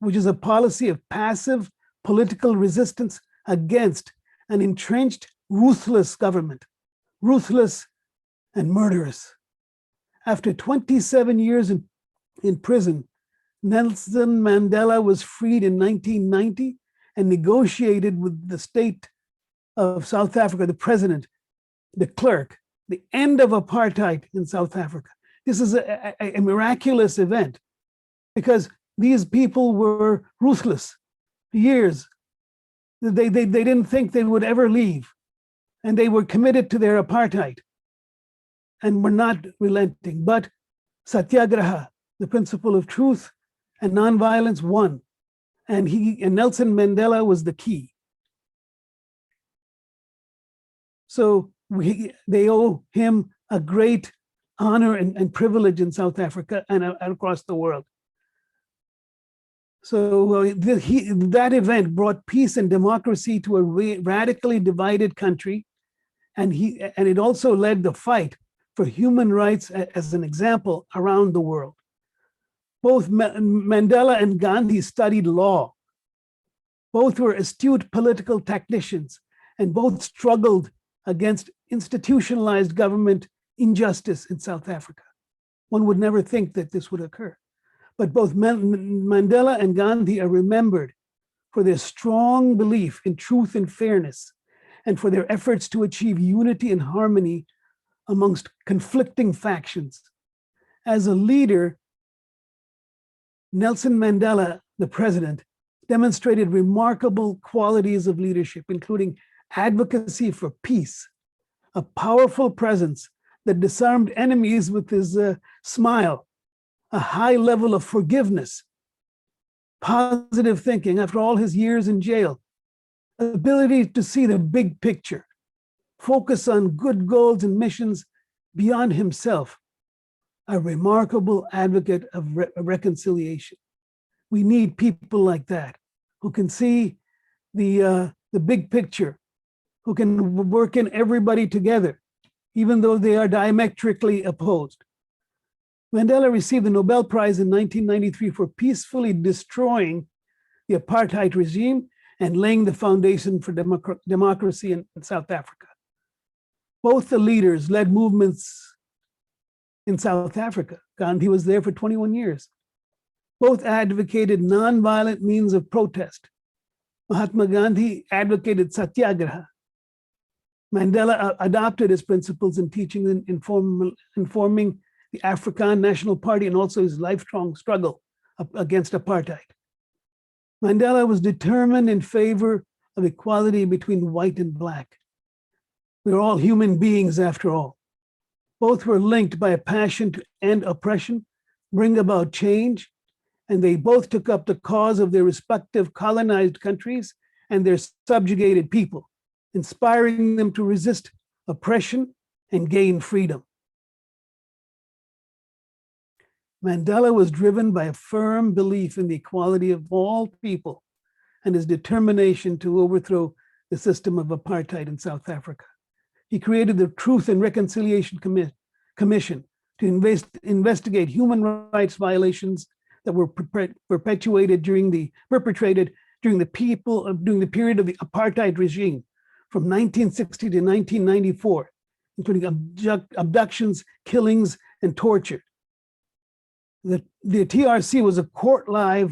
which is a policy of passive political resistance against an entrenched, ruthless government, ruthless and murderous. After 27 years in prison, Nelson Mandela was freed in 1990 and negotiated with the state of South Africa, the president, the clerk, the end of apartheid in South Africa. This is a miraculous event because these people were ruthless for years. They didn't think they would ever leave, and they were committed to their apartheid and were not relenting. But satyagraha, the principle of truth and nonviolence, won, and Nelson Mandela was the key. So they owe him a great honor and privilege in South Africa and across the world. So that event brought peace and democracy to a radically divided country, and it also led the fight for human rights as an example around the world. Both Mandela and Gandhi studied law. Both were astute political tacticians, and both struggled against institutionalized government injustice in South Africa. One would never think that this would occur. But both Mandela and Gandhi are remembered for their strong belief in truth and fairness, and for their efforts to achieve unity and harmony amongst conflicting factions. As a leader, Nelson Mandela, the president, demonstrated remarkable qualities of leadership, including advocacy for peace, a powerful presence that disarmed enemies with his smile, a high level of forgiveness, positive thinking after all his years in jail, ability to see the big picture, focus on good goals and missions beyond himself, a remarkable advocate of reconciliation. We need people like that who can see the big picture, who can work in everybody together, even though they are diametrically opposed. Mandela received the Nobel Prize in 1993 for peacefully destroying the apartheid regime and laying the foundation for democracy in South Africa. Both the leaders led movements in South Africa. Gandhi was there for 21 years. Both advocated nonviolent means of protest. Mahatma Gandhi advocated satyagraha. Mandela adopted his principles in teaching and informing the Afghan National Party, and also his lifelong struggle against apartheid. Mandela was determined in favor of equality between white and black. We are all human beings after all. Both were linked by a passion to end oppression, bring about change, and they both took up the cause of their respective colonized countries and their subjugated people, inspiring them to resist oppression and gain freedom. Mandela was driven by a firm belief in the equality of all people and his determination to overthrow the system of apartheid in South Africa. He created the Truth and Reconciliation Commission to investigate human rights violations that were perpetrated during the period of the apartheid regime from 1960 to 1994, including abductions, killings, and torture. The TRC was a court-like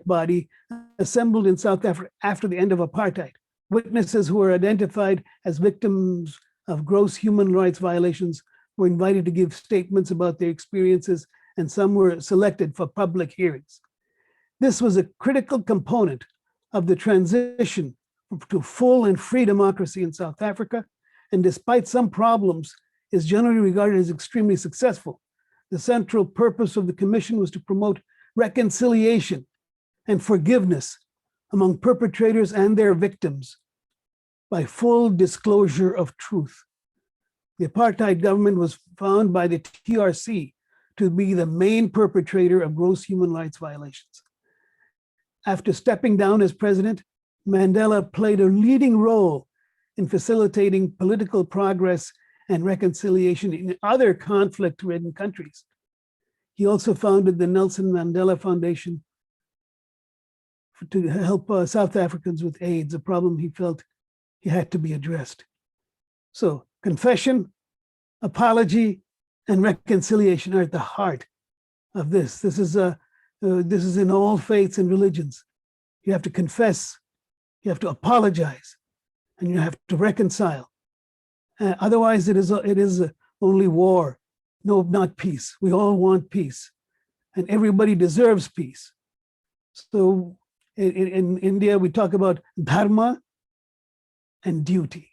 body assembled in South Africa after the end of apartheid. Witnesses who were identified as victims of gross human rights violations were invited to give statements about their experiences, and some were selected for public hearings. This was a critical component of the transition to full and free democracy in South Africa, and despite some problems, is generally regarded as extremely successful. The central purpose of the commission was to promote reconciliation and forgiveness among perpetrators and their victims by full disclosure of truth. The apartheid government was found by the TRC to be the main perpetrator of gross human rights violations. After stepping down as president, Mandela played a leading role in facilitating political progress and reconciliation in other conflict-ridden countries. He also founded the Nelson Mandela Foundation to help South Africans with AIDS, a problem he felt he had to be addressed. So confession, apology, and reconciliation are at the heart of this. This is in all faiths and religions. You have to confess, you have to apologize, and you have to reconcile. Otherwise, it is only war. No, not peace. We all want peace, and everybody deserves peace. So in India, we talk about dharma and duty.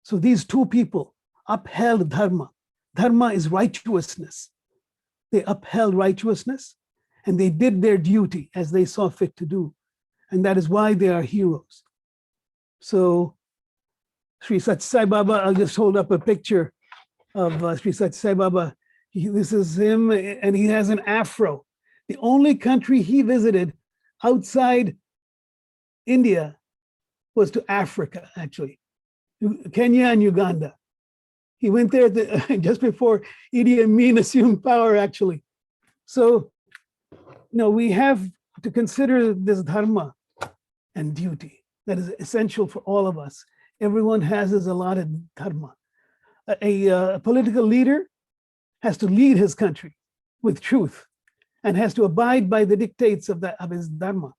So these two people upheld dharma. Dharma is righteousness. They upheld righteousness, and they did their duty as they saw fit to do. And that is why they are heroes. So Sri Sathya Sai Baba, I'll just hold up a picture of Sri Sathya Sai Baba. This is him, and he has an afro. The only country he visited outside India was to Africa, actually, Kenya and Uganda. He went there just before Idi Amin assumed power, actually. So, we have to consider this dharma and duty that is essential for all of us. Everyone has his allotted dharma. A political leader has to lead his country with truth and has to abide by the dictates of his dharma.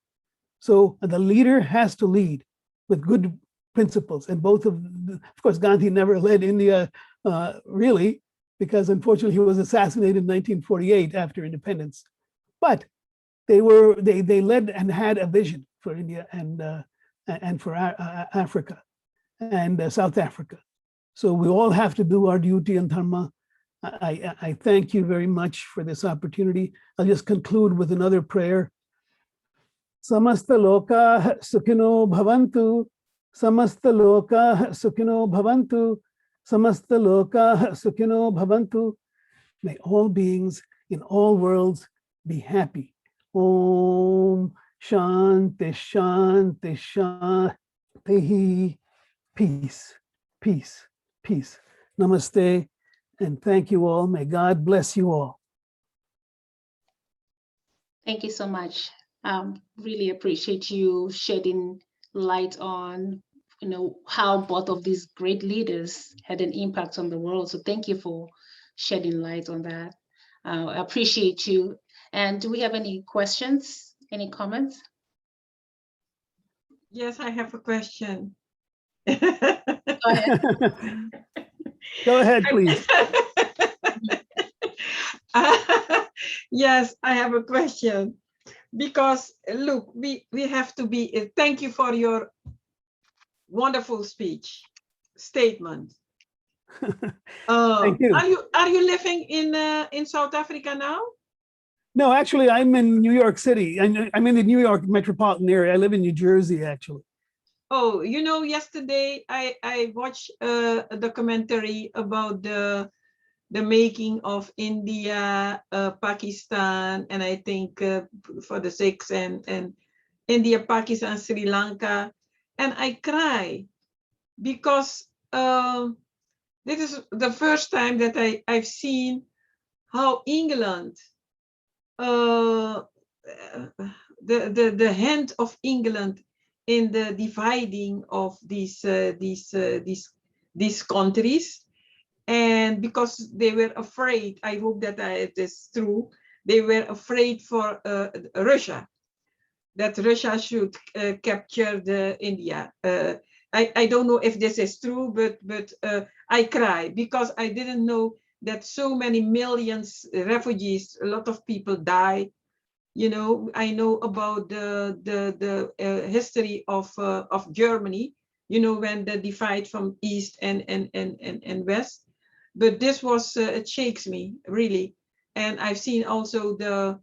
So the leader has to lead with good principles. And of course, Gandhi never led India really, because unfortunately he was assassinated in 1948 after independence. But they led and had a vision for India and for Africa and South Africa. So we all have to do our duty and dharma. I thank you very much for this opportunity. I'll just conclude with another prayer. Samasta loka sukhino bhavantu. Samasta loka sukhino bhavantu. Samasta loka sukhino bhavantu. May all beings in all worlds be happy. Om Shanti Shanti Shanti. Peace, peace, peace. Namaste, and thank you all. May God bless you all. Thank you so much. Really appreciate you shedding light on, how both of these great leaders had an impact on the world. So thank you for shedding light on that. I appreciate you. And do we have any questions, any comments? Yes, I have a question. Go ahead. Go ahead, please. Yes, I have a question. Because look, we have to be, thank you for your wonderful speech, statement. Thank you. Are you living in South Africa now? No, actually, I'm in New York City. I'm in the New York metropolitan area. I live in New Jersey, actually. Oh, you know, yesterday I watched a documentary about the making of India, Pakistan, and I think for the Sikhs and India, Pakistan, Sri Lanka, and I cry because this is the first time that I've seen how England, the hand of England in the dividing of these countries, and because they were afraid, I hope that it is true, they were afraid for Russia, that Russia should capture the India. I don't know if this is true, but I cry because I didn't know that so many millions refugees, a lot of people die. You know, I know about the history of Germany, you know, when the divide from East and West. But this was, it shakes me really. And I've seen also the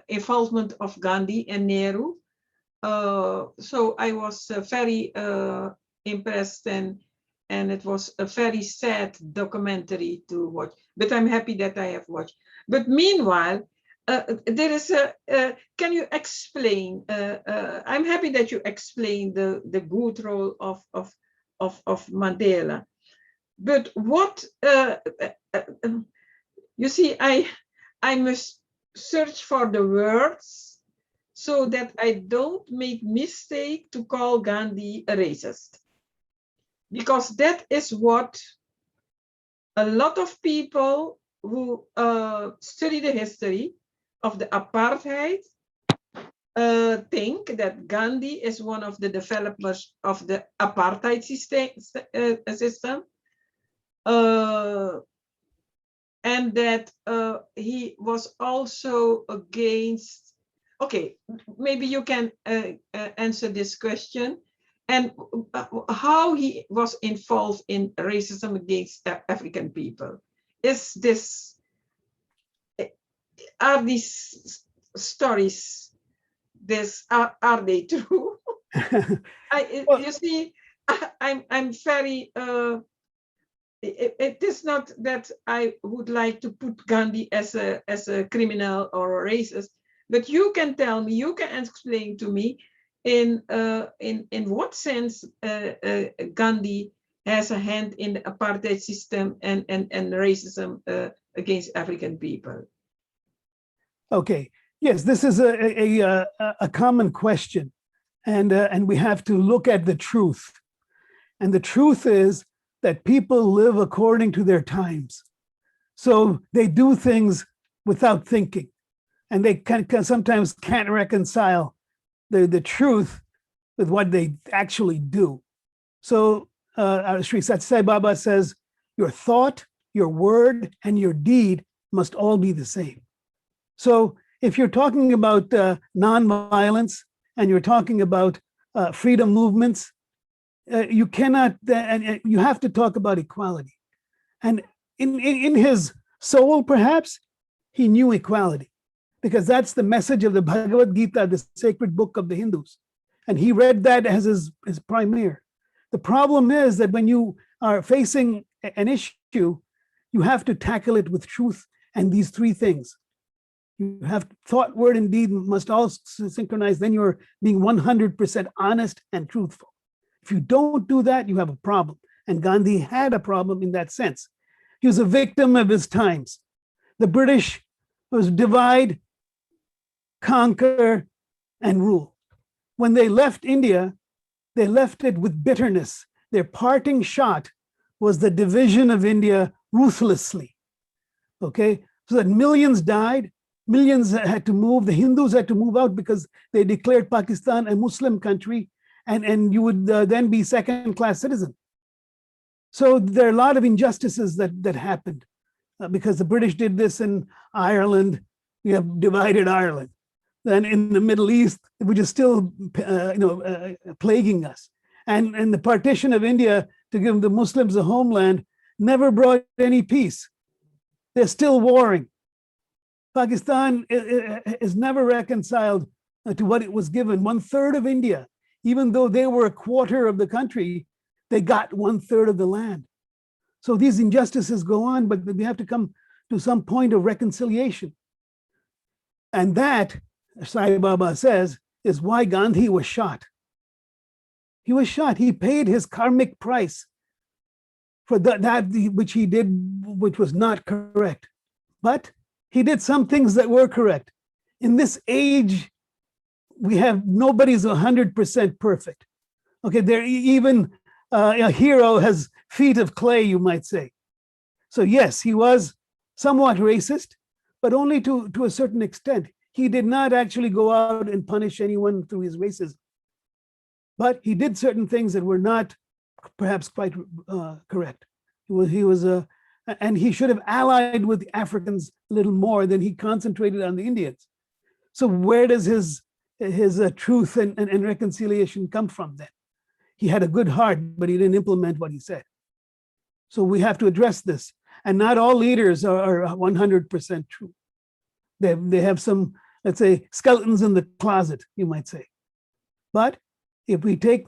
involvement of Gandhi and Nehru. So I was very impressed, and it was a very sad documentary to watch. But I'm happy that I have watched. But meanwhile, there is a. Can you explain? I'm happy that you explained the good role of Mandela. But what you see, I must search for the words so that I don't make mistake to call Gandhi a racist. Because that is what a lot of people who study the history of the apartheid think that Gandhi is one of the developers of the apartheid system. And that he was also against, okay, maybe you can answer this question, and how he was involved in racism against African people. Are these stories, are they true? You see, I'm very, it is not that I would like to put Gandhi as a criminal or a racist, but you can tell me, you can explain to me in what sense Gandhi has a hand in the apartheid system and racism against African people. Okay. Yes, this is a common question, and we have to look at the truth. And the truth is that people live according to their times. So they do things without thinking, and they sometimes can't reconcile the truth with what they actually do. So Sri Sathya Sai Baba says, your thought, your word, and your deed must all be the same. So if you're talking about nonviolence and you're talking about freedom movements, you cannot, and you have to talk about equality. And in his soul, perhaps, he knew equality, because that's the message of the Bhagavad Gita, the sacred book of the Hindus. And he read that as his premier. The problem is that when you are facing an issue, you have to tackle it with truth and these three things. You have thought, word, and deed must all synchronize. Then you're being 100% honest and truthful. If you don't do that, you have a problem. And Gandhi had a problem in that sense. He was a victim of his times. The British was divide, conquer, and rule. When they left India, they left it with bitterness. Their parting shot was the division of India ruthlessly. Okay, so that millions died, millions had to move. The Hindus had to move out because they declared Pakistan a Muslim country, and you would then be second-class citizen. So there are a lot of injustices that happened. because the British did this in Ireland. We have divided Ireland. Then in the Middle East, which is still plaguing us. And the partition of India to give the Muslims a homeland never brought any peace. They're still warring. Pakistan is never reconciled to what it was given. 1/3 of India, even though they were a quarter of the country, they got 1/3 of the land. So these injustices go on, but we have to come to some point of reconciliation. And that, Sai Baba says, is why Gandhi was shot. He was shot. He paid his karmic price for that which he did, which was not correct. But he did some things that were correct. In this age, nobody's 100% perfect. Okay, even a hero has feet of clay, you might say. So yes, he was somewhat racist, but only to a certain extent. He did not actually go out and punish anyone through his racism. But he did certain things that were not perhaps quite correct. And he should have allied with the Africans a little more than he concentrated on the Indians. So where does his truth and reconciliation come from then? He had a good heart, but he didn't implement what he said. So we have to address this. And not all leaders are 100% true. They have some, let's say, skeletons in the closet, you might say. But if we take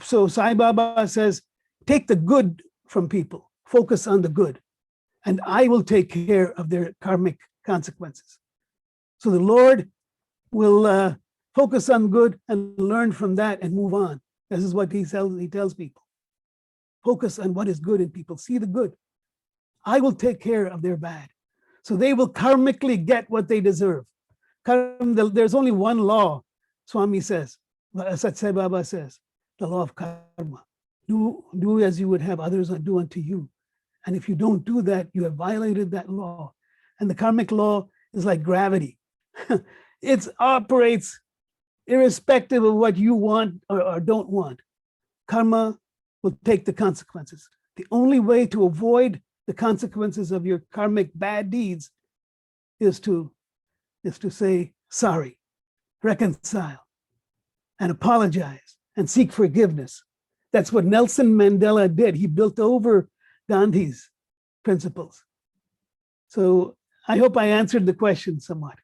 so Sai Baba says, take the good from people, focus on the good, and I will take care of their karmic consequences. So the Lord will focus on good and learn from that and move on. This is what he tells people. Focus on what is good in people, see the good. I will take care of their bad. So they will karmically get what they deserve. There's only one law, Swami says, Sat Sai Baba says, the law of karma. Do as you would have others do unto you. And if you don't do that, you have violated that law. And the karmic law is like gravity. It operates irrespective of what you want or don't want. Karma will take the consequences. The only way to avoid the consequences of your karmic bad deeds is to say sorry, reconcile, and apologize and seek forgiveness. That's what Nelson Mandela did. He built over Gandhi's principles. So I hope I answered the question somewhat.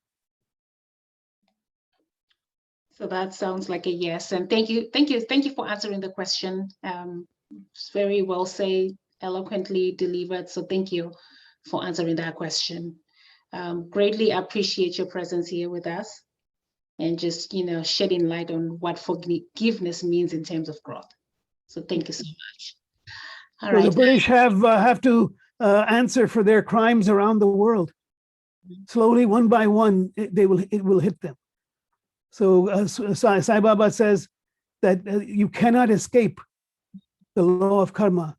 So that sounds like a yes. And thank you for answering the question. It's very well said, eloquently delivered. So thank you for answering that question. Greatly appreciate your presence here with us and just, shedding light on what forgiveness means in terms of growth. So thank you so much. All right. The British have to answer for their crimes around the world. Slowly, one by one, it will hit them. So Sai Baba says that you cannot escape the law of karma.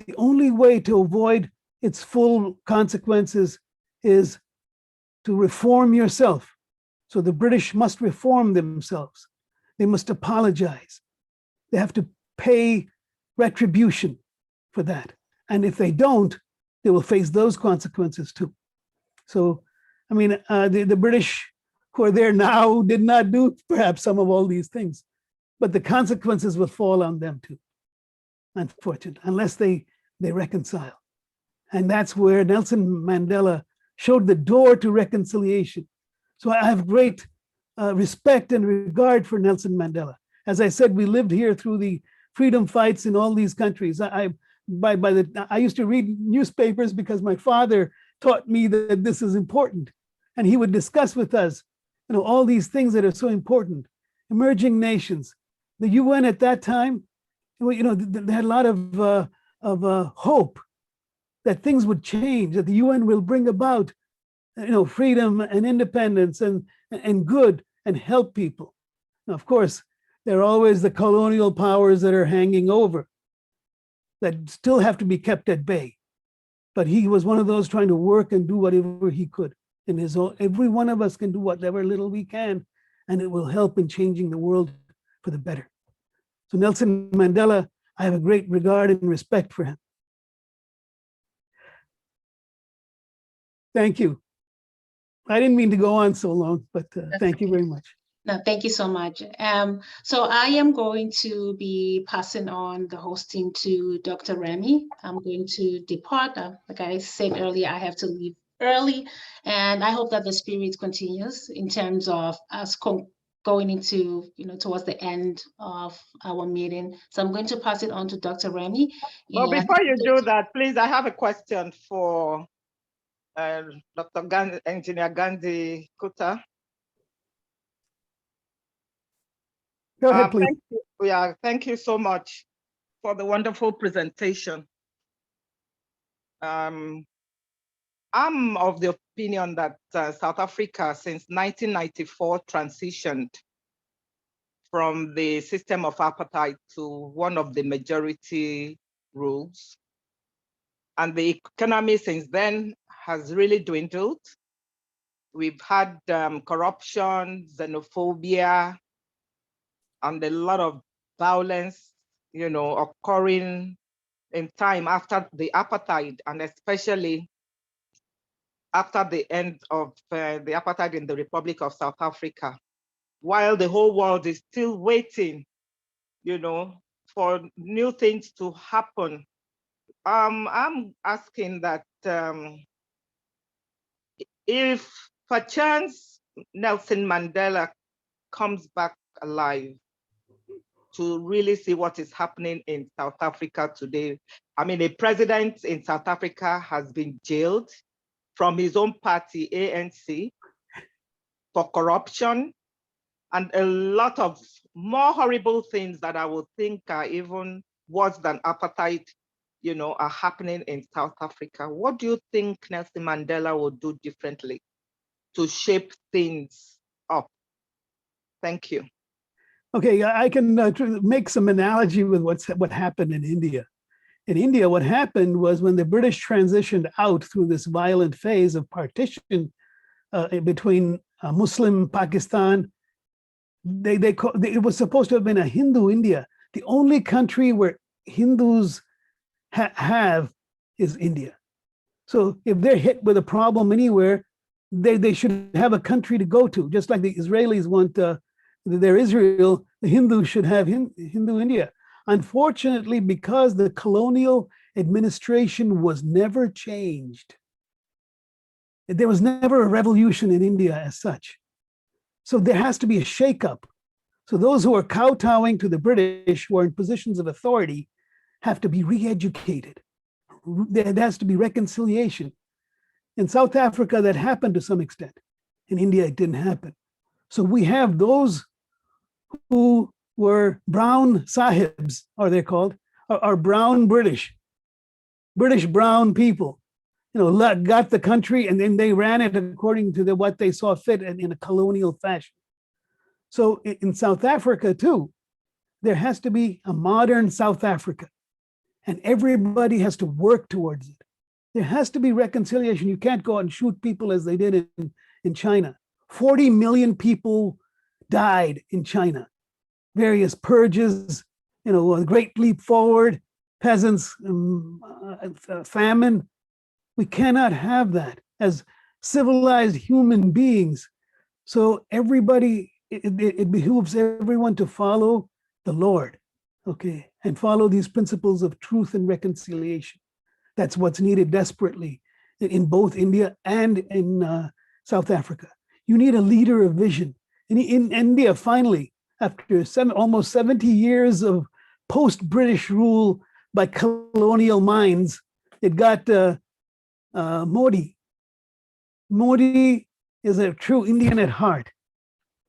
The only way to avoid its full consequences is to reform yourself. So the British must reform themselves. They must apologize. They have to pay retribution for that. And if they don't, they will face those consequences too. So, I mean, the British who are there now did not do perhaps some of all these things, but the consequences will fall on them too, unfortunately, unless they reconcile. And that's where Nelson Mandela showed the door to reconciliation. So I have great respect and regard for Nelson Mandela. As I said, we lived here through the freedom fights in all these countries. I used to read newspapers because my father taught me that this is important. And he would discuss with us, all these things that are so important. Emerging nations. The UN at that time, they had a lot of hope that things would change, that the UN will bring about, freedom and independence and good and help people. Now, of course, there are always the colonial powers that are hanging over that still have to be kept at bay. But he was one of those trying to work and do whatever he could. In his own, every one of us can do whatever little we can, and it will help in changing the world for the better. So Nelson Mandela, I have a great regard and respect for him. Thank you. I didn't mean to go on so long, but thank you very much. No, thank you so much. So I am going to be passing on the hosting to Dr. Remy. I'm going to depart. Like I said earlier, I have to leave early, and I hope that the spirit continues in terms of us going into, towards the end of our meeting. So I'm going to pass it on to Dr. Remy. But before you do that, please, I have a question for Dr. Gandhi, Engineer Gandhi Kuta. Go ahead, please. Thank you. Yeah, thank you so much for the wonderful presentation. I'm of the opinion that South Africa, since 1994, transitioned from the system of apartheid to one of the majority rules. And the economy since then has really dwindled. We've had corruption, xenophobia, and a lot of violence, occurring in time after the apartheid, and especially after the end of the apartheid in the Republic of South Africa, while the whole world is still waiting, for new things to happen. I'm asking that if perchance Nelson Mandela comes back alive, to really see what is happening in South Africa today. I mean, a president in South Africa has been jailed from his own party, ANC, for corruption, and a lot of more horrible things that I would think are even worse than apartheid, are happening in South Africa. What do you think Nelson Mandela will do differently to shape things up? Thank you. Okay, I can make some analogy with what happened in India. In India, what happened was when the British transitioned out through this violent phase of partition between Muslim Pakistan, it was supposed to have been a Hindu India. The only country where Hindus have is India. So if they're hit with a problem anywhere, they should have a country to go to, just like the Israelis want their Israel, the Hindus should have Hindu India. Unfortunately, because the colonial administration was never changed, there was never a revolution in India as such. So there has to be a shakeup. So those who are kowtowing to the British, who are in positions of authority, have to be re-educated. There has to be reconciliation. In South Africa, that happened to some extent. In India, it didn't happen. So we have those who were brown sahibs, are they called, are brown British brown people, got the country and then they ran it according to what they saw fit in a colonial fashion. So in South Africa too, there has to be a modern South Africa, and everybody has to work towards it. There has to be reconciliation. You can't go out and shoot people as they did in China. 40 million people died in China. Various purges, a great leap forward, peasants, famine. We cannot have that as civilized human beings. So everybody, it behooves everyone to follow the Lord, okay, and follow these principles of truth and reconciliation. That's what's needed desperately in both India and in South Africa. You need a leader of vision. In India, finally, after almost 70 years of post-British rule by colonial minds, it got Modi. Modi is a true Indian at heart,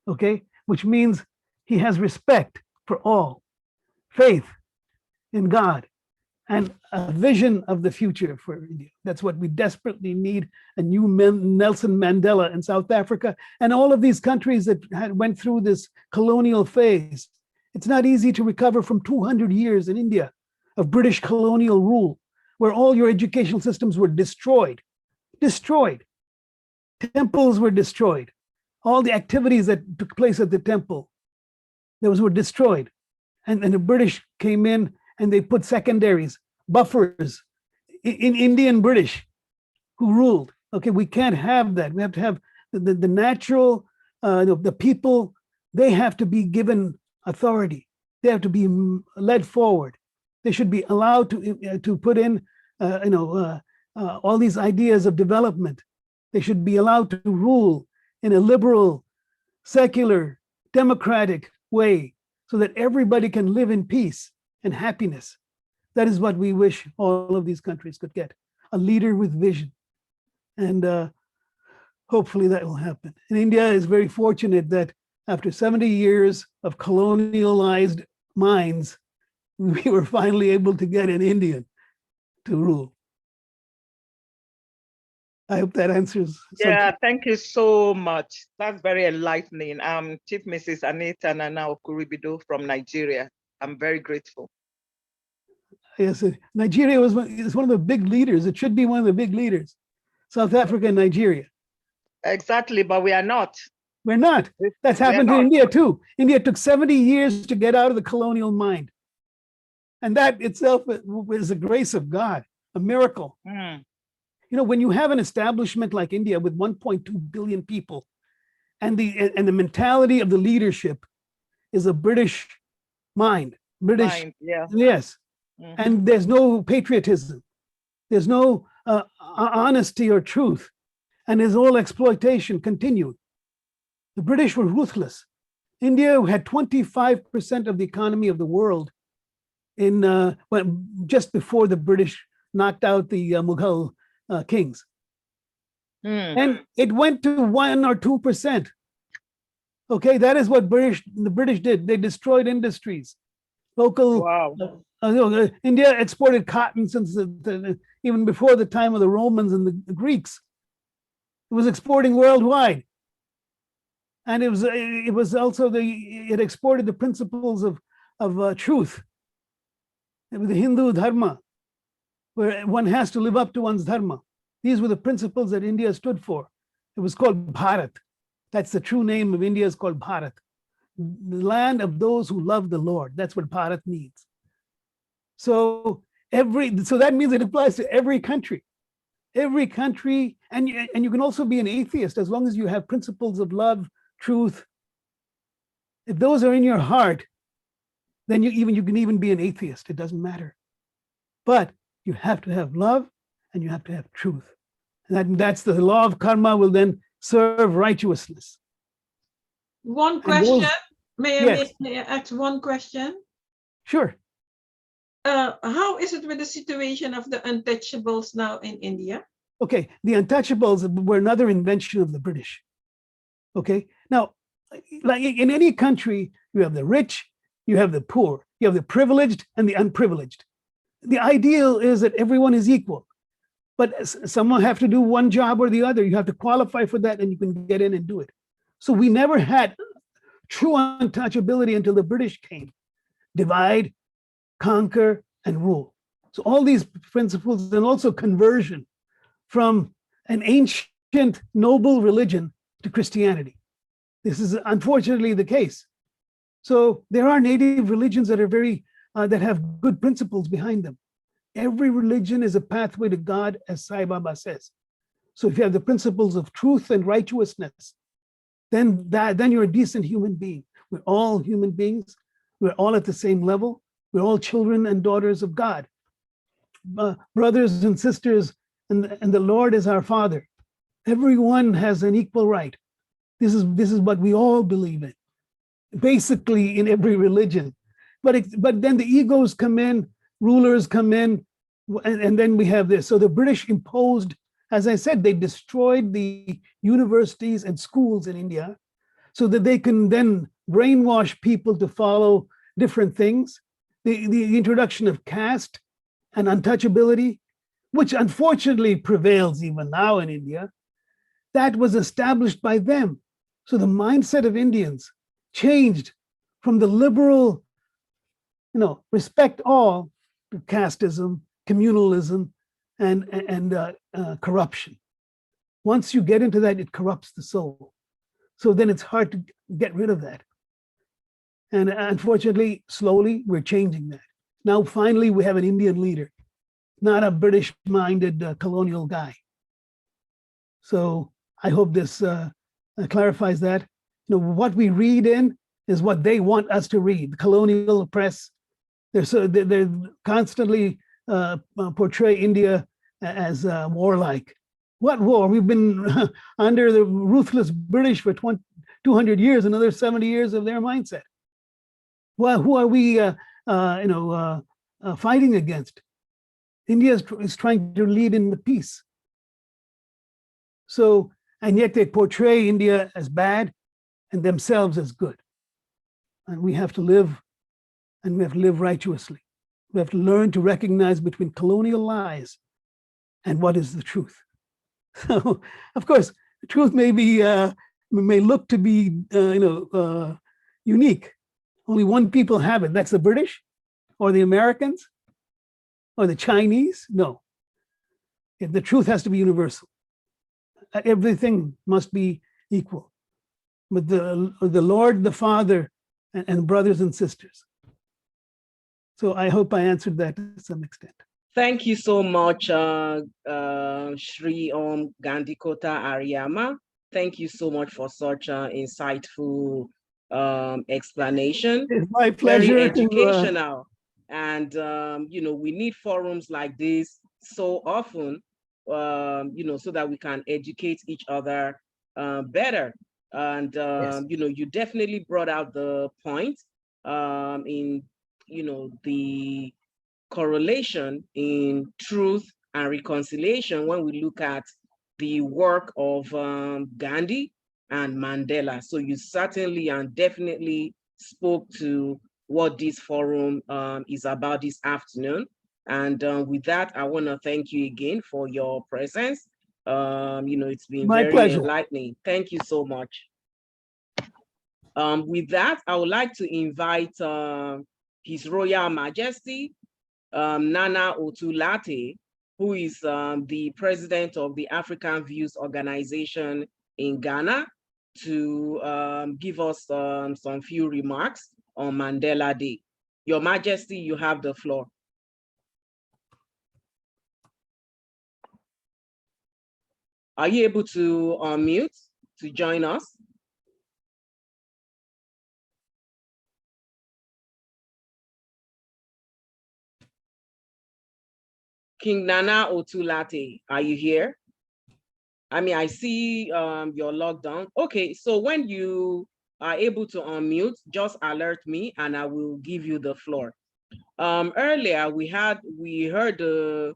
okay? Which means he has respect for all, faith in God, and a vision of the future for India. That's what we desperately need, a new Nelson Mandela in South Africa, and all of these countries that went through this colonial phase. It's not easy to recover from 200 years in India of British colonial rule, where all your educational systems were destroyed. Temples were destroyed. All the activities that took place at the temple, those were destroyed. And the British came in and they put secondaries, buffers, in Indian British who ruled. Okay, we can't have that. We have to have the natural, the people, they have to be given authority. They have to be led forward. They should be allowed to put in, all these ideas of development. They should be allowed to rule in a liberal, secular, democratic way so that everybody can live in peace and happiness. That is what we wish all of these countries could get, a leader with vision. And hopefully that will happen. And India is very fortunate that after 70 years of colonialized minds, we were finally able to get an Indian to rule. I hope that answers something. Yeah, thank you so much. That's very enlightening. Chief Mrs. Anita Nana Okuribido from Nigeria. I'm very grateful. Yes, Nigeria is one of the big leaders. It should be one of the big leaders. South Africa and Nigeria. Exactly, but we are not. We're not. That's happened to India too. India took 70 years to get out of the colonial mind. And that itself is a grace of God, a miracle. Mm. You know, when you have an establishment like India with 1.2 billion people, and the mentality of the leadership is a British mind. British, yeah. Yes. Mm-hmm. And there's no patriotism. There's no honesty or truth. And there's all exploitation continued. The British were ruthless. India had 25% of the economy of the world just before the British knocked out the Mughal kings. And it went to 1 or 2%. Okay, that is what the British did. They destroyed industries. Local, wow. India exported cotton since even before the time of the Romans and the Greeks. It was exporting worldwide. And it was also it exported the principles of truth. It was the Hindu dharma, where one has to live up to one's dharma. These were the principles that India stood for. It was called Bharat. That's the true name of India, is called Bharat. The land of those who love the Lord. That's what Bharat means. So that means it applies to every country. Every country, and you can also be an atheist as long as you have principles of love, truth. If those are in your heart, then you can even be an atheist. It doesn't matter. But you have to have love and you have to have truth. And that's the law of karma will then serve righteousness. One question. May I ask one question? Sure. How is it with the situation of the untouchables now in India? Okay, the untouchables were another invention of the British. Okay, now, like in any country, you have the rich, you have the poor, you have the privileged and the unprivileged. The ideal is that everyone is equal, but someone have to do one job or the other. You have to qualify for that and you can get in and do it. So we never had true untouchability until the British came. Divide, conquer, and rule. So all these principles, and also conversion from an ancient noble religion to Christianity. This is unfortunately the case. So there are native religions that are that have good principles behind them. Every religion is a pathway to God, as Sai Baba says. So if you have the principles of truth and righteousness, then you're a decent human being. We're all human beings. We're all at the same level. We're all children and daughters of God. Brothers and sisters, and the Lord is our Father. Everyone has an equal right. This is what we all believe in, basically in every religion. But then the egos come in, rulers come in, and then we have this. So the British imposed, as I said, they destroyed the universities and schools in India so that they can then brainwash people to follow different things. The introduction of caste and untouchability, which unfortunately prevails even now in India, that was established by them. So the mindset of Indians changed from the liberal, respect all, to casteism, communalism, and corruption. Once you get into that, it corrupts the soul. So then it's hard to get rid of that. And unfortunately, slowly, we're changing that. Now, finally, we have an Indian leader, not a British-minded colonial guy. So I hope this clarifies that. What we read in is what they want us to read. The colonial press, they're constantly portray India as warlike. What war? We've been under the ruthless British for 200 years, another 70 years of their mindset. Well, who are we fighting against? India is trying to lead in the peace. So, and yet they portray India as bad and themselves as good. And we have to live, and we have to live righteously. We have to learn to recognize between colonial lies and what is the truth. So, of course, the truth may look to be, unique. Only one people have it. That's the British, or the Americans, or the Chinese. No, the truth has to be universal. Everything must be equal. But the Lord, the Father, and brothers and sisters. So I hope I answered that to some extent. Thank you so much, Shri Gandhi Kota Ariyama. Thank you so much for such an insightful explanation. It's my pleasure. Very educational. And, we need forums like this so often, so that we can educate each other better. And, Yes. You definitely brought out the point in, the correlation in truth and reconciliation when we look at the work of Gandhi and Mandela. So you certainly and definitely spoke to what this forum is about this afternoon. And with that, I want to thank you again for your presence. It's been My very pleasure. enlightening. Thank you so much. With that, I would like to invite His Royal Majesty, Nana Otulate, who is the president of the African Views Organization in Ghana, to give us some few remarks on Mandela Day. Your Majesty, you have the floor. Are you able to unmute to join us? King Nana Otulate, are you here? I mean, I see you're logged on. Okay, so when you are able to unmute, just alert me and I will give you the floor. Earlier, we heard a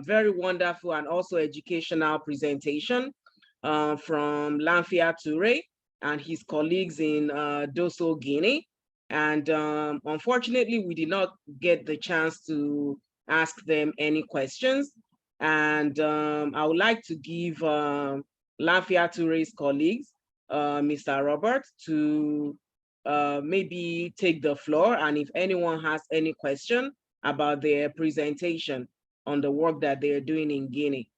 very wonderful and also educational presentation from Lamfia Toure and his colleagues in Dosso, Guinea. And unfortunately, we did not get the chance to ask them any questions. And I would like to give Lamfia Toure's colleagues, Mr. Robert, to maybe take the floor. And if anyone has any question about their presentation on the work that they're doing in Guinea.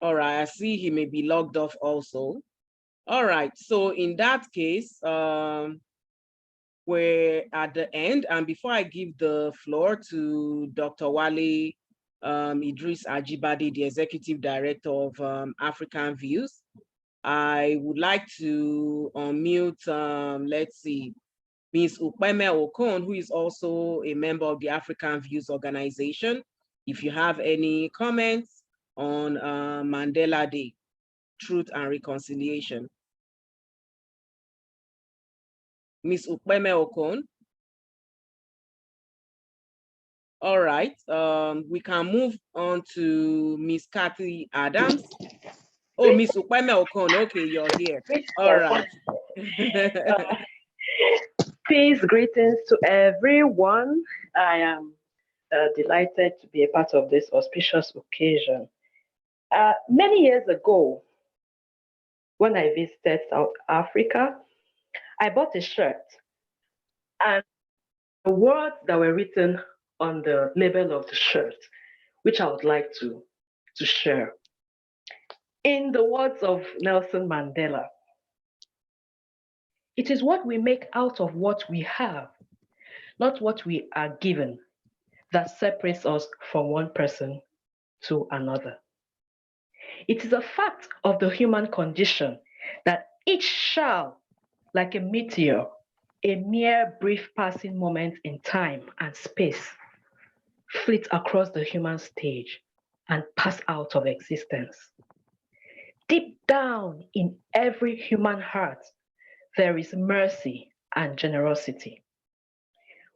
All right, I see he may be logged off also. All right, so in that case, we're at the end. And before I give the floor to Dr. Wale Idris Ajibade, the Executive Director of African Views, I would like to unmute, let's see, Ms. Ukpeme Okon, who is also a member of the African Views Organization. If you have any comments on Mandela Day, Truth and Reconciliation. Ms. Ukpeme Okon. All right, we can move on to Ms. Kathy Adams. Oh, Ms. Ukpeme Okon, okay, you're here. All right. Peace, greetings to everyone. I am delighted to be a part of this auspicious occasion. Many years ago, when I visited South Africa, I bought a shirt, and the words that were written on the label of the shirt, which I would like to share. In the words of Nelson Mandela, it is what we make out of what we have, not what we are given, that separates us from one person to another. It is a fact of the human condition that each shall, like a meteor, a mere brief passing moment in time and space, flit across the human stage and pass out of existence. Deep down in every human heart, there is mercy and generosity.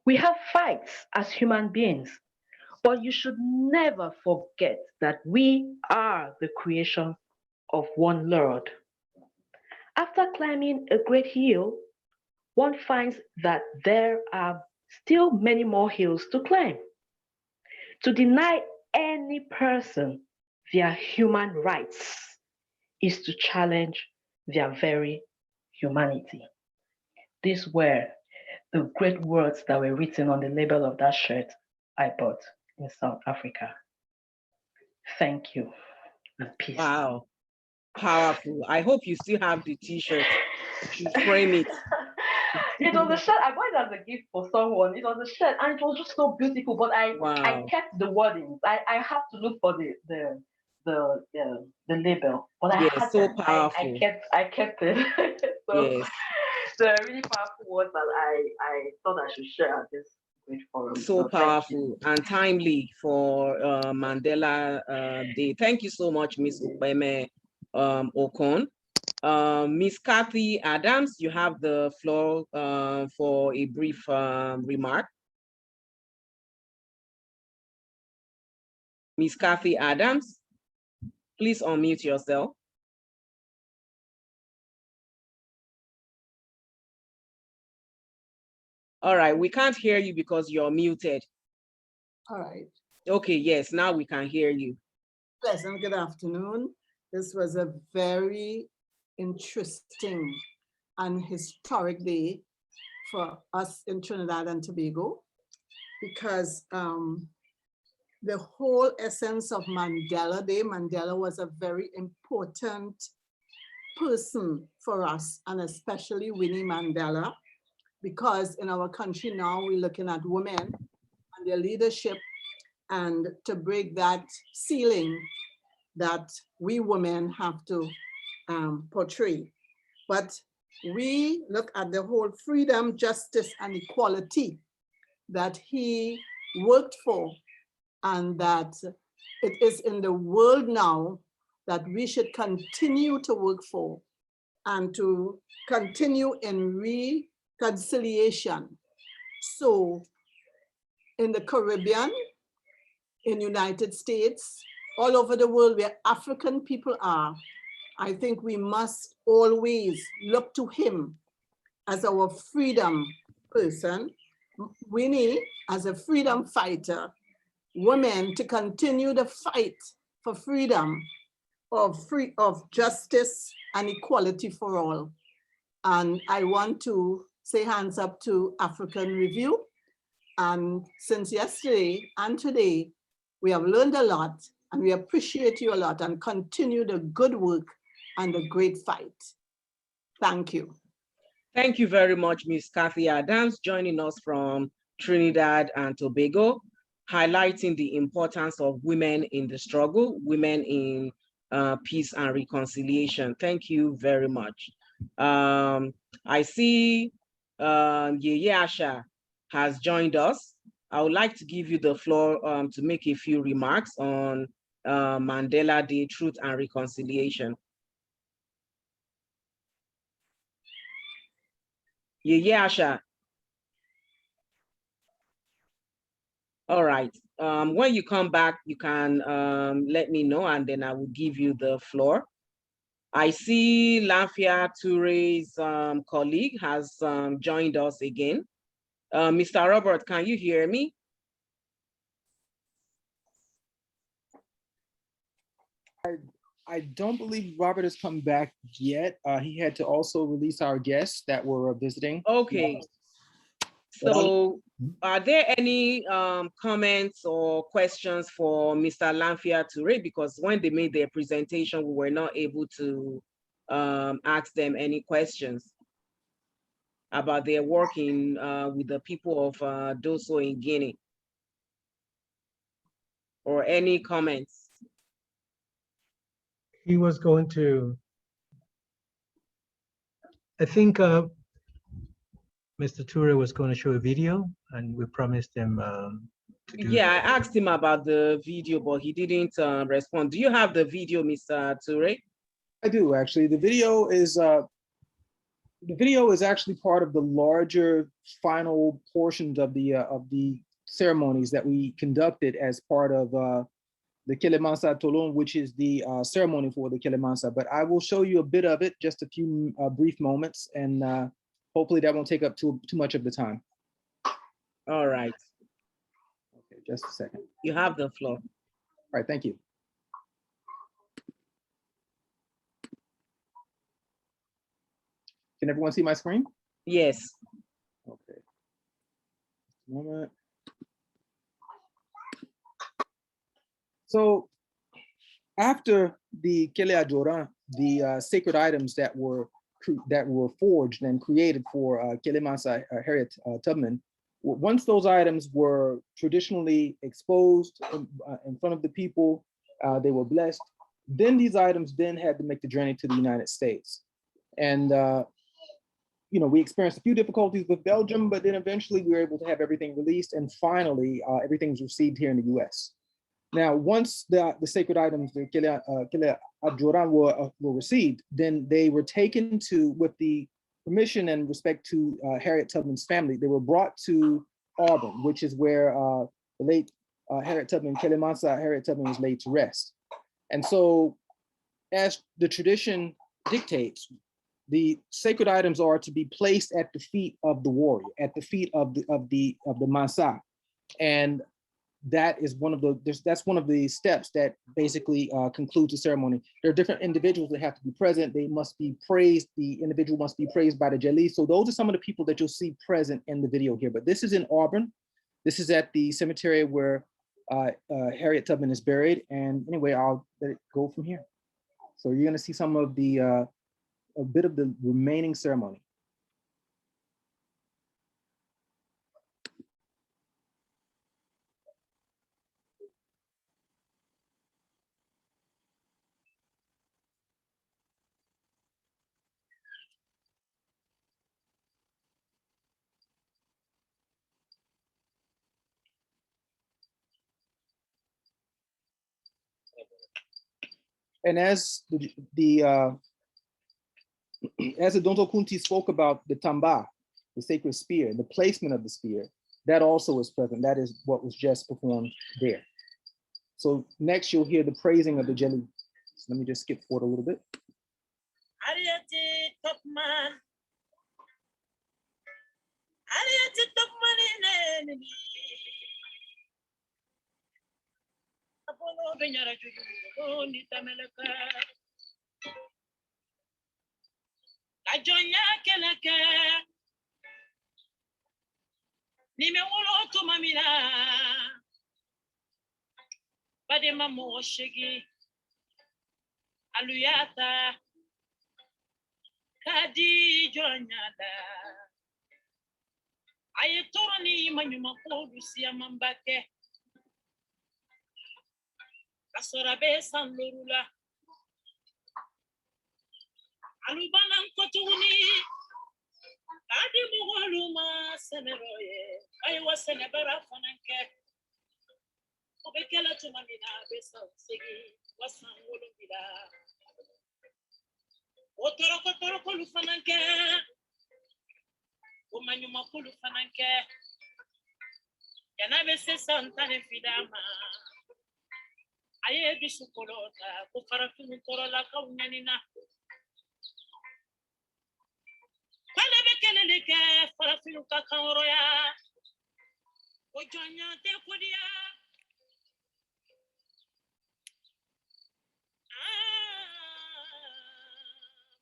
We have fights as human beings, but you should never forget that we are the creation of one Lord. After climbing a great hill, one finds that there are still many more hills to climb. To deny any person their human rights is to challenge their very humanity. These were the great words that were written on the label of that shirt I bought in South Africa. Thank you and peace. Wow, powerful. I hope you still have the t-shirt. You frame it. It was a shirt, I bought it as a gift for someone. It was a shirt and it was just so beautiful, but I kept the wordings. I have to look for the label, but I had so them. powerful. I kept it. So Yes. the really powerful words that I thought I should share at this great forum. So powerful and timely for Mandela Day. Thank you so much, Ms. Upeme Okon. Ms. Kathy Adams, you have the floor for a brief remark. Ms. Kathy Adams, please unmute yourself. All right, we can't hear you because you're muted. All right. Okay, yes, now we can hear you. Pleasant good afternoon. This was a very interesting and historic day for us in Trinidad and Tobago, because the whole essence of Mandela Day, Mandela was a very important person for us, and especially Winnie Mandela, because in our country now we're looking at women and their leadership, and to break that ceiling that we women have to portray. But we look at the whole freedom, justice, and equality that he worked for, and that it is in the world now that we should continue to work for, and to continue in reconciliation. So in the Caribbean, in United States, all over the world where African people are, I think we must always look to him as our freedom person, Winnie as a freedom fighter, women to continue the fight for freedom, of justice and equality for all. And I want to say hands up to African Review. And since yesterday and today, we have learned a lot, and we appreciate you a lot, and continue the good work and the great fight. Thank you. Thank you very much, Ms. Kathy Adams, joining us from Trinidad and Tobago, highlighting the importance of women in the struggle, women in peace and reconciliation. Thank you very much. I see Yeye Asha has joined us. I would like to give you the floor to make a few remarks on Mandela Day, Truth and Reconciliation. Yeye Asha. All right. When you come back, you can let me know, and then I will give you the floor. I see Lafia Toure's colleague has joined us again. Mr. Robert, can you hear me? I don't believe Robert has come back yet. He had to also release our guests that were visiting. Okay. So are there any comments or questions for Mr. Lafia Toure? Because when they made their presentation, we were not able to ask them any questions about their working with the people of Dosso in Guinea. or any comments? He was going to, I think Mr. Ture was going to show a video, and we promised him to do Yeah, that. I asked him about the video, but he didn't respond. Do you have the video, Mr. Ture? I do actually. The video is actually part of the larger final portions of the ceremonies that we conducted as part of the Kelemansa Tolon, which is the ceremony for the Kelemansa. But I will show you a bit of it, just a few brief moments, and hopefully that won't take up too much of the time. All right. Okay, just a second. You have the floor. All right, thank you. Can everyone see my screen? Yes. Okay. Moment. So after the Kele Ajoran, the sacred items that were forged and created for Kelemansa Harriet Tubman, once those items were traditionally exposed in front of the people, they were blessed. Then these items then had to make the journey to the United States. And you know, we experienced a few difficulties with Belgium, but then eventually we were able to have everything released, and finally everything was received here in the US. Now, once the sacred items, the Kele Ajoran were received, then they were taken to, with the permission and respect to Harriet Tubman's family, they were brought to Auburn, which is where the late Harriet Tubman, Kelemansa Harriet Tubman, was laid to rest. And so, as the tradition dictates, the sacred items are to be placed at the feet of the warrior, at the feet of the Mansa, and that is one of the steps that basically concludes the ceremony. There are different individuals that have to be present. They must be praised. The individual must be praised by the Jali. So those are some of the people that you'll see present in the video here. But this is in Auburn. This is at the cemetery where Harriet Tubman is buried. And anyway, I'll let it go from here. So you're gonna see some of the a bit of the remaining ceremony. And as the Donto Kunti spoke about the tamba, the sacred spear, the placement of the spear, that also is present. That is what was just performed there. So next you'll hear the praising of the Jali. So let me just skip forward a little bit. Harriet Tubman. Harriet Tubman in Apollo Benyara Juju, Nita Melaka. Ajonya Keleke. Nime Wolo to Mamina. Badema Moshegi. Aluyata. Kadi Jonyada. Ayetorani Manyuma Lucia Mambake. Kasorabe San Lurula. Alubanan Kotuni. Adi Muholuma Seneroye. I was a nebera Fananke. Obekela to Mamina Besa Sigi. Wasan Wolumida. Otoro Lufananke. Umanyuma Lufananke. Yanabe Santane Fidama. Aye Bisukolota, Kufarafin Korola Kaunanina. Palebekeleke, Farafinuka Kaoroya. Ojonya de Kodia.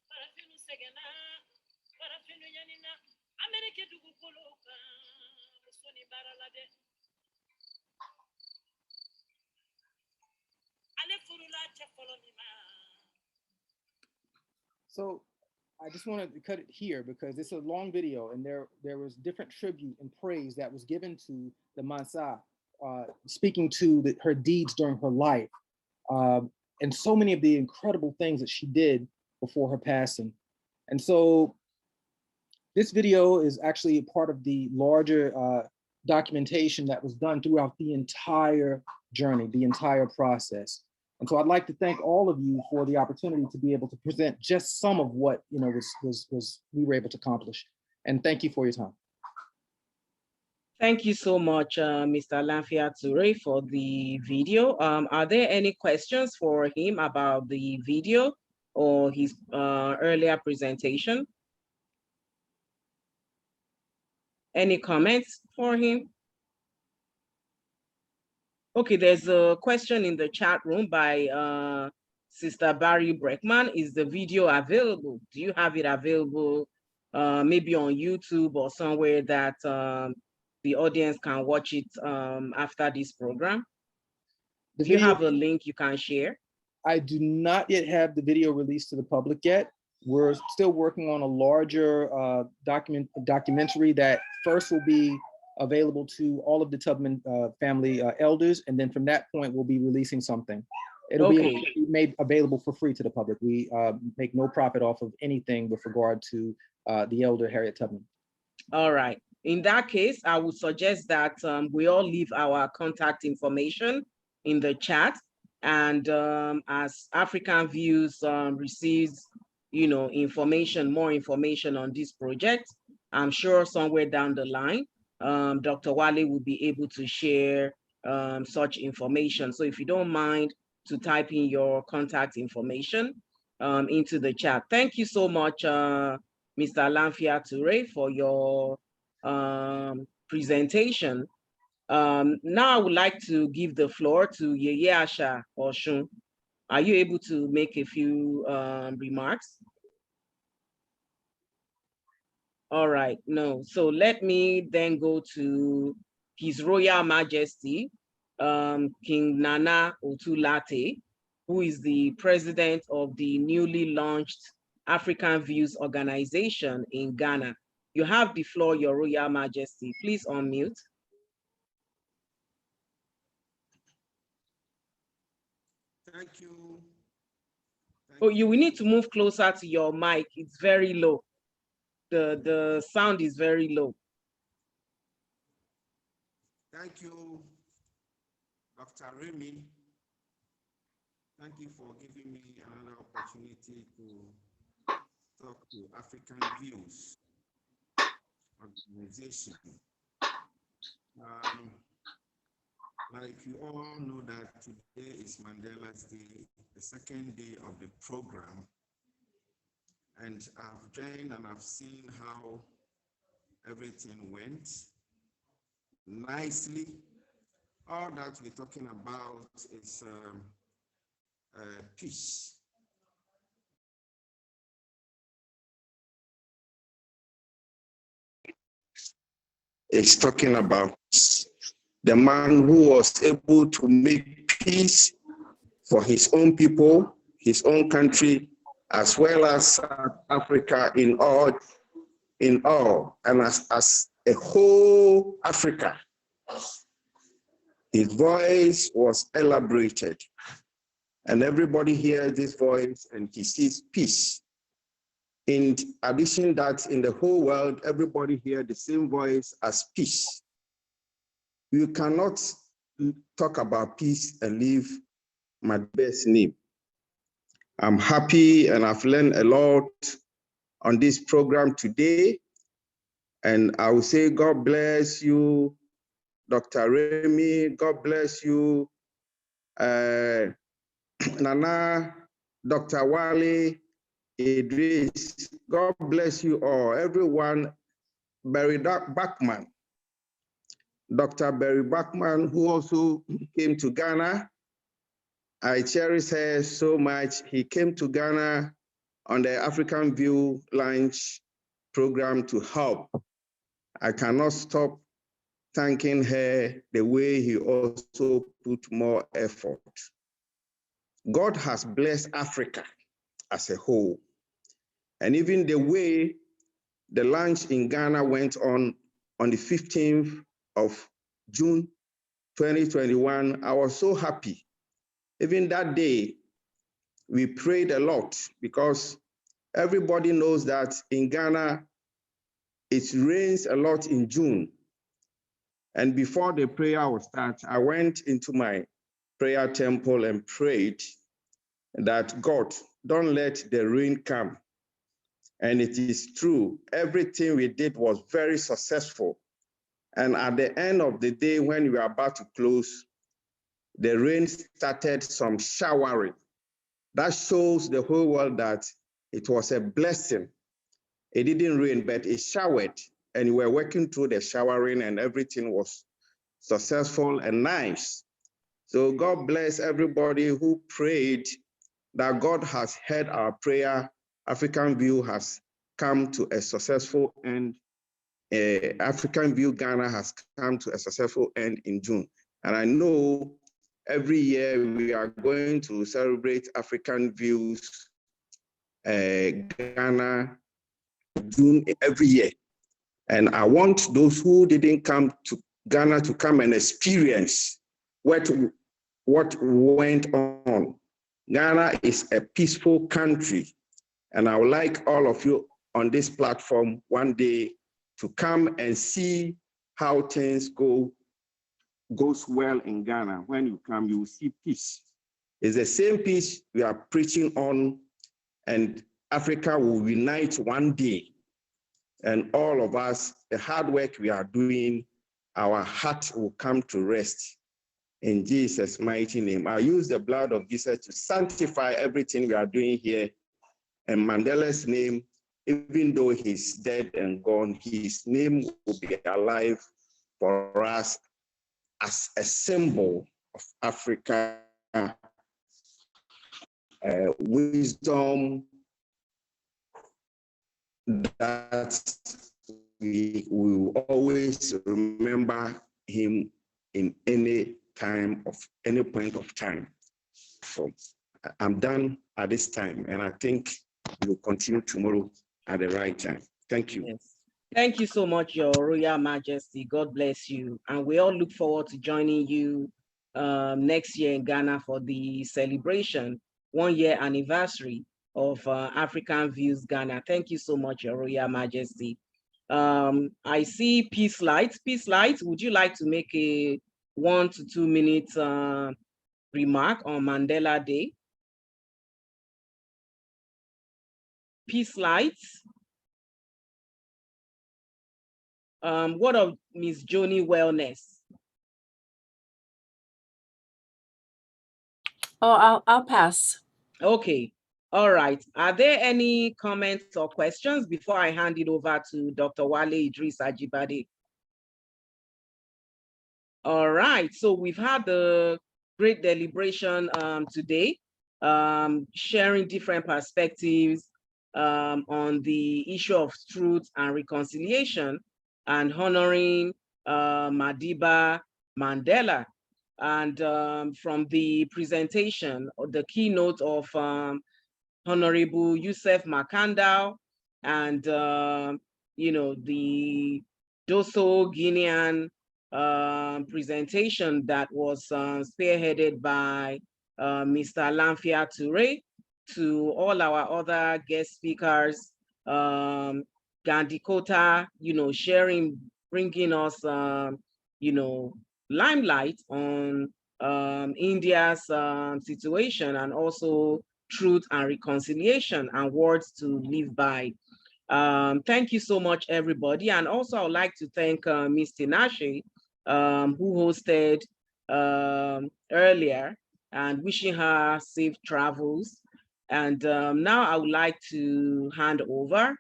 Farafinu Segana, Farafinu Yanina, America to Gukoloka, Sony Baralade. So I just wanted to cut it here because it's a long video and there was different tribute and praise that was given to the Mansa speaking to her deeds during her life, and so many of the incredible things that she did before her passing. And so this video is actually a part of the larger documentation that was done throughout the entire journey, the entire process. And so I'd like to thank all of you for the opportunity to be able to present just some of what we were able to accomplish. And thank you for your time. Thank you so much, Mr. Lamfia Toure, for the video. Are there any questions for him about the video or his earlier presentation? Any comments for him? Okay, there's a question in the chat room by Sister Barry Breckman. Is the video available? Do you have it available maybe on YouTube or somewhere that the audience can watch it after this program? Do you have a link you can share? I do not yet have the video released to the public yet. We're still working on a larger documentary that first will be available to all of the Tubman family elders, and then from that point we'll be releasing something. It'll be made available for free to the public. We make no profit off of anything with regard to the elder Harriet Tubman. All right. In that case, I would suggest that we all leave our contact information in the chat, and as African Views receives, more information on this project, I'm sure somewhere down the line, Dr. Wale will be able to share such information. So if you don't mind to type in your contact information into the chat. Thank you so much, Mr. Lamfia Toure, for your presentation. Now I would like to give the floor to Yeye Asha Oshun. Are you able to make a few remarks? All right, no. So let me then go to His Royal Majesty, King Nana Otulate, who is the president of the newly launched African Views Organization in Ghana. You have the floor, Your Royal Majesty. Please unmute. Thank you. You will need to move closer to your mic. It's very low. The sound is very low. Thank you, Dr. Remy. Thank you for giving me another opportunity to talk to African Views Organization. Like you all know that today is Mandela's Day, the second day of the program. And I've joined and I've seen how everything went nicely. All that we're talking about is peace. It's talking about the man who was able to make peace for his own people, his own country, as well as South Africa in all, and as a whole Africa. His voice was elaborated, and everybody hears this voice and he sees peace. In addition, that in the whole world, everybody hears the same voice as peace. You cannot talk about peace and leave my best name. I'm happy and I've learned a lot on this program today. And I will say, God bless you, Dr. Remy. God bless you, Nana, Dr. Wale, Idris. God bless you all, everyone. Barry Bachman, Dr. Barry Bachman, who also came to Ghana. I cherish her so much. He came to Ghana on the African View Launch program to help. I cannot stop thanking her the way he also put more effort. God has blessed Africa as a whole. And even the way the launch in Ghana went on the 15th of June 2021, I was so happy. Even that day, we prayed a lot because everybody knows that in Ghana, it rains a lot in June. And before the prayer would start, I went into my prayer temple and prayed that God, don't let the rain come. And it is true, everything we did was very successful. And at the end of the day, when we were about to close, the rain started some showering. That shows the whole world that it was a blessing. It didn't rain, but it showered, and we were working through the showering and everything was successful and nice. So God bless everybody who prayed that God has heard our prayer. African View has come to a successful end. African View Ghana has come to a successful end in June. And I know every year we are going to celebrate African Views Ghana June every year. And I want those who didn't come to Ghana to come and experience what went on. Ghana is a peaceful country. And I would like all of you on this platform one day to come and see how things goes well in Ghana. When you come, you will see peace. It's the same peace we are preaching on, and Africa will unite one day. And all of us, the hard work we are doing, our heart will come to rest in Jesus' mighty name. I use the blood of Jesus to sanctify everything we are doing here. And Mandela's name, even though he's dead and gone, his name will be alive for us as a symbol of Africa, wisdom that we will always remember him in any point of time. So I'm done at this time, and I think we will continue tomorrow at the right time. Thank you. Yes. Thank you so much, Your Royal Majesty. God bless you. And we all look forward to joining you next year in Ghana for the celebration, 1-year anniversary of African Views Ghana. Thank you so much, Your Royal Majesty. I see Peace Lights. Peace Lights, would you like to make a 1 to 2 minute remark on Mandela Day? Peace Lights. What of Miss Joni Wellness? Oh, I'll pass. Okay, all right. Are there any comments or questions before I hand it over to Dr. Wale Idris Ajibade? All right, so we've had the great deliberation today, sharing different perspectives on the issue of truth and reconciliation and honoring Madiba Mandela. And from the presentation, or the keynote of Honorable Yusuf Makando and, you know, the Dosso Guinean presentation that was spearheaded by Mr. Lamfia Toure, to all our other guest speakers, Gandhi Kota, you know, sharing, bringing us, you know, limelight on India's situation, and also truth and reconciliation and words to live by. Thank you so much, everybody. And also I would like to thank Ms. Tinashe, who hosted earlier, and wishing her safe travels. And now I would like to hand over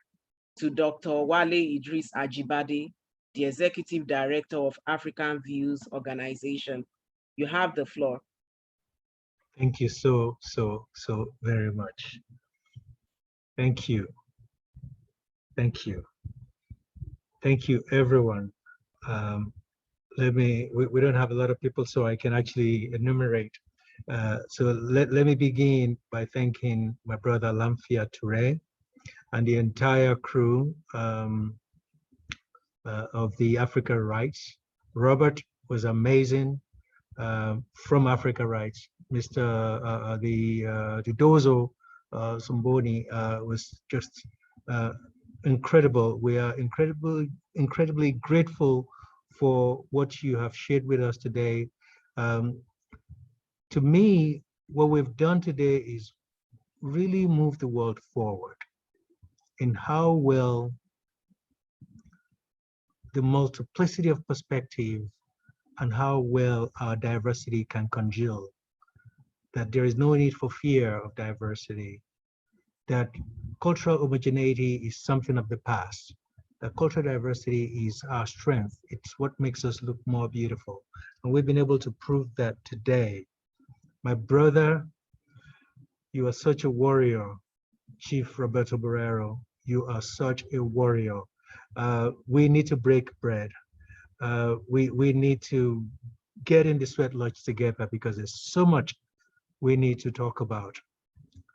to Dr. Wale Idris Ajibade, the Executive Director of African Views Organization. You have the floor. Thank you so very much. Thank you. Thank you. Thank you, everyone. We don't have a lot of people, so I can actually enumerate. So let me begin by thanking my brother Lamfia Toure and the entire crew of the Africa Rights. Robert was amazing. from Africa Rights, Mr. Dozo Somboni was just incredible. We are incredibly grateful for what you have shared with us today. To me, what we've done today is really move the world forward in how well the multiplicity of perspective and how well our diversity can congeal, that there is no need for fear of diversity, that cultural homogeneity is something of the past, that cultural diversity is our strength. It's what makes us look more beautiful. And we've been able to prove that today. My brother, you are such a warrior, Chief Roberto Borrero. You are such a warrior. We need to break bread. We need to get in the sweat lodge together because there's so much we need to talk about.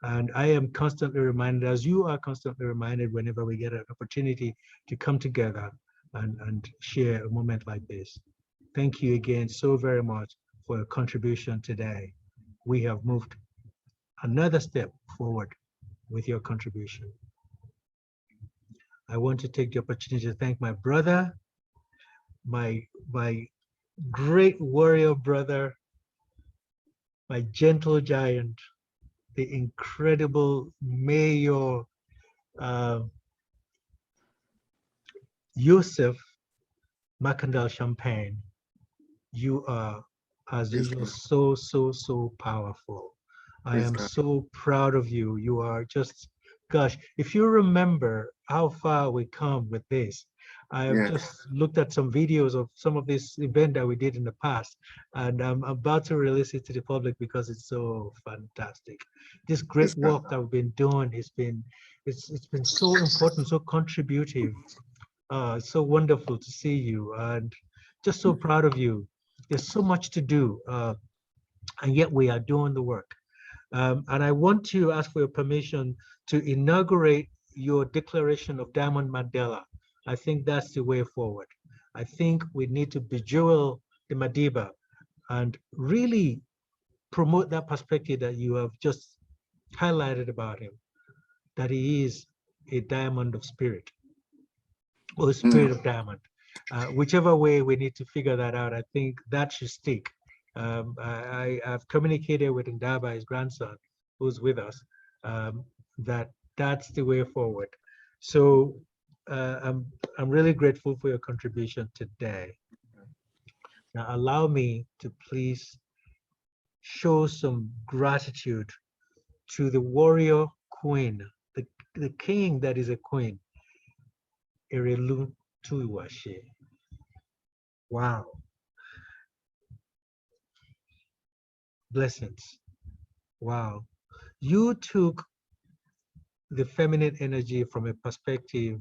And I am constantly reminded, as you are constantly reminded, whenever we get an opportunity to come together and share a moment like this. Thank you again so very much for your contribution today. We have moved another step forward with your contribution. I want to take the opportunity to thank my brother, my great warrior brother, my gentle giant, the incredible Mayor Yusuf Makando Champagne. You are, as usual, so powerful. I am so proud of you. You are just, gosh, if you remember how far we come with this, I have just looked at some videos of some of this event that we did in the past, and I'm about to release it to the public because it's so fantastic. This great work that we've been doing has been, it's been so important, so contributive. It's so wonderful to see you, and just so proud of you. There's so much to do, and yet we are doing the work. And I want to ask for your permission to inaugurate your declaration of Diamond Mandela. I think that's the way forward. I think we need to bejewel the Madiba and really promote that perspective that you have just highlighted about him, that he is a diamond of spirit, or a spirit of diamond. Whichever way we need to figure that out, I think that should stick. I've communicated with Ndaba, his grandson, who's with us, that that's the way forward. So I'm really grateful for your contribution today. Now allow me to please show some gratitude to the warrior queen, the king that is a queen, Erelu Tuiwashe. Wow. Blessings. Wow. You took the feminine energy from a perspective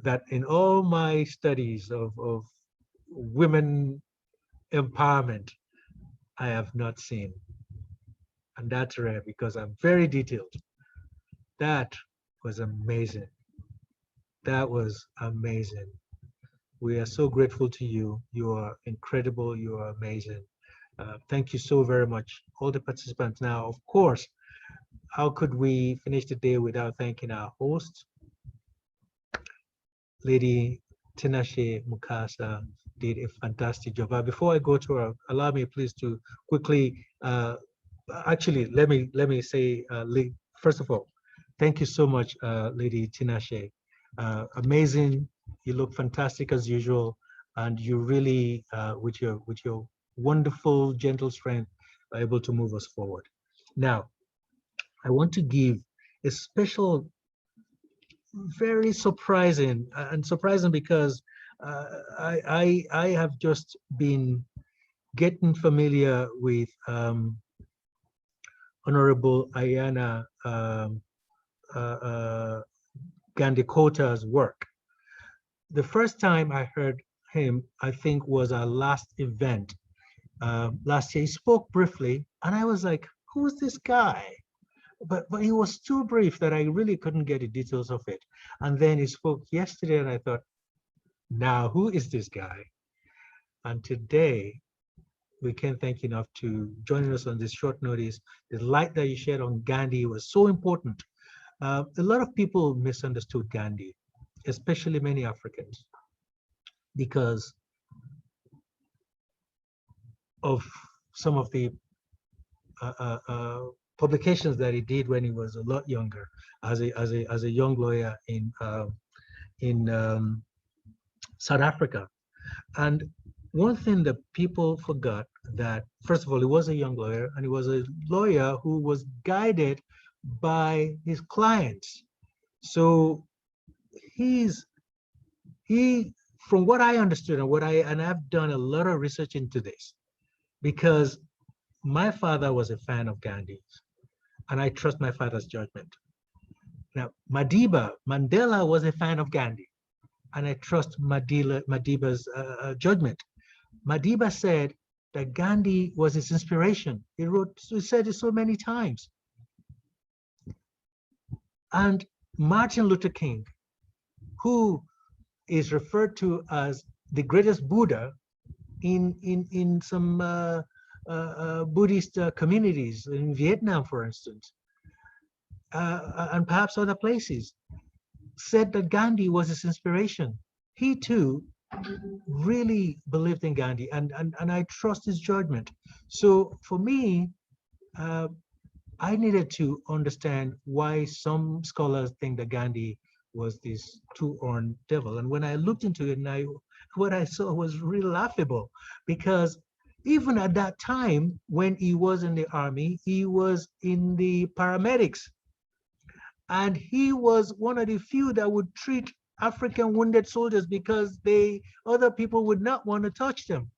that in all my studies of women empowerment, I have not seen. And that's rare because I'm very detailed. That was amazing. That was amazing. We are so grateful to you. You are incredible. You are amazing. Thank you so very much, all the participants. Now, of course, how could we finish the day without thanking our host? Lady Tinashe Mukasa did a fantastic job. Before I go to her, allow me please to quickly, actually, let me say, first of all, thank you so much, Lady Tinashe. Amazing. You look fantastic as usual, and you really, with your wonderful, gentle strength, are able to move us forward. Now, I want to give a special, very surprising, and surprising because I have just been getting familiar with Honorable Ayana Gandhi Kota's work. The first time I heard him, I think, was our last event. Last year, he spoke briefly, and I was like, who's this guy? But he was too brief that I really couldn't get the details of it. And then he spoke yesterday, and I thought, now who is this guy? And today, we can't thank you enough to joining us on this short notice. The light that you shared on Gandhi was so important. A lot of people misunderstood Gandhi, especially many Africans, because of some of the publications that he did when he was a lot younger, as a young lawyer in South Africa. And one thing that people forgot, that first of all, he was a young lawyer, and he was a lawyer who was guided by his clients. So he, from what I understood and I've done a lot of research into this, because my father was a fan of Gandhi, and I trust my father's judgment. Now, Mandela was a fan of Gandhi, and I trust Madiba's judgment. Madiba said that Gandhi was his inspiration. He said it so many times. And Martin Luther King, who is referred to as the greatest Buddha in some Buddhist communities in Vietnam, for instance, and perhaps other places, said that Gandhi was his inspiration. He too really believed in Gandhi, and I trust his judgment. So for me, I needed to understand why some scholars think that Gandhi was this two-horned devil. And when I looked into it, what I saw was really laughable, because even at that time, when he was in the army, he was in the paramedics. And he was one of the few that would treat African wounded soldiers because other people would not want to touch them.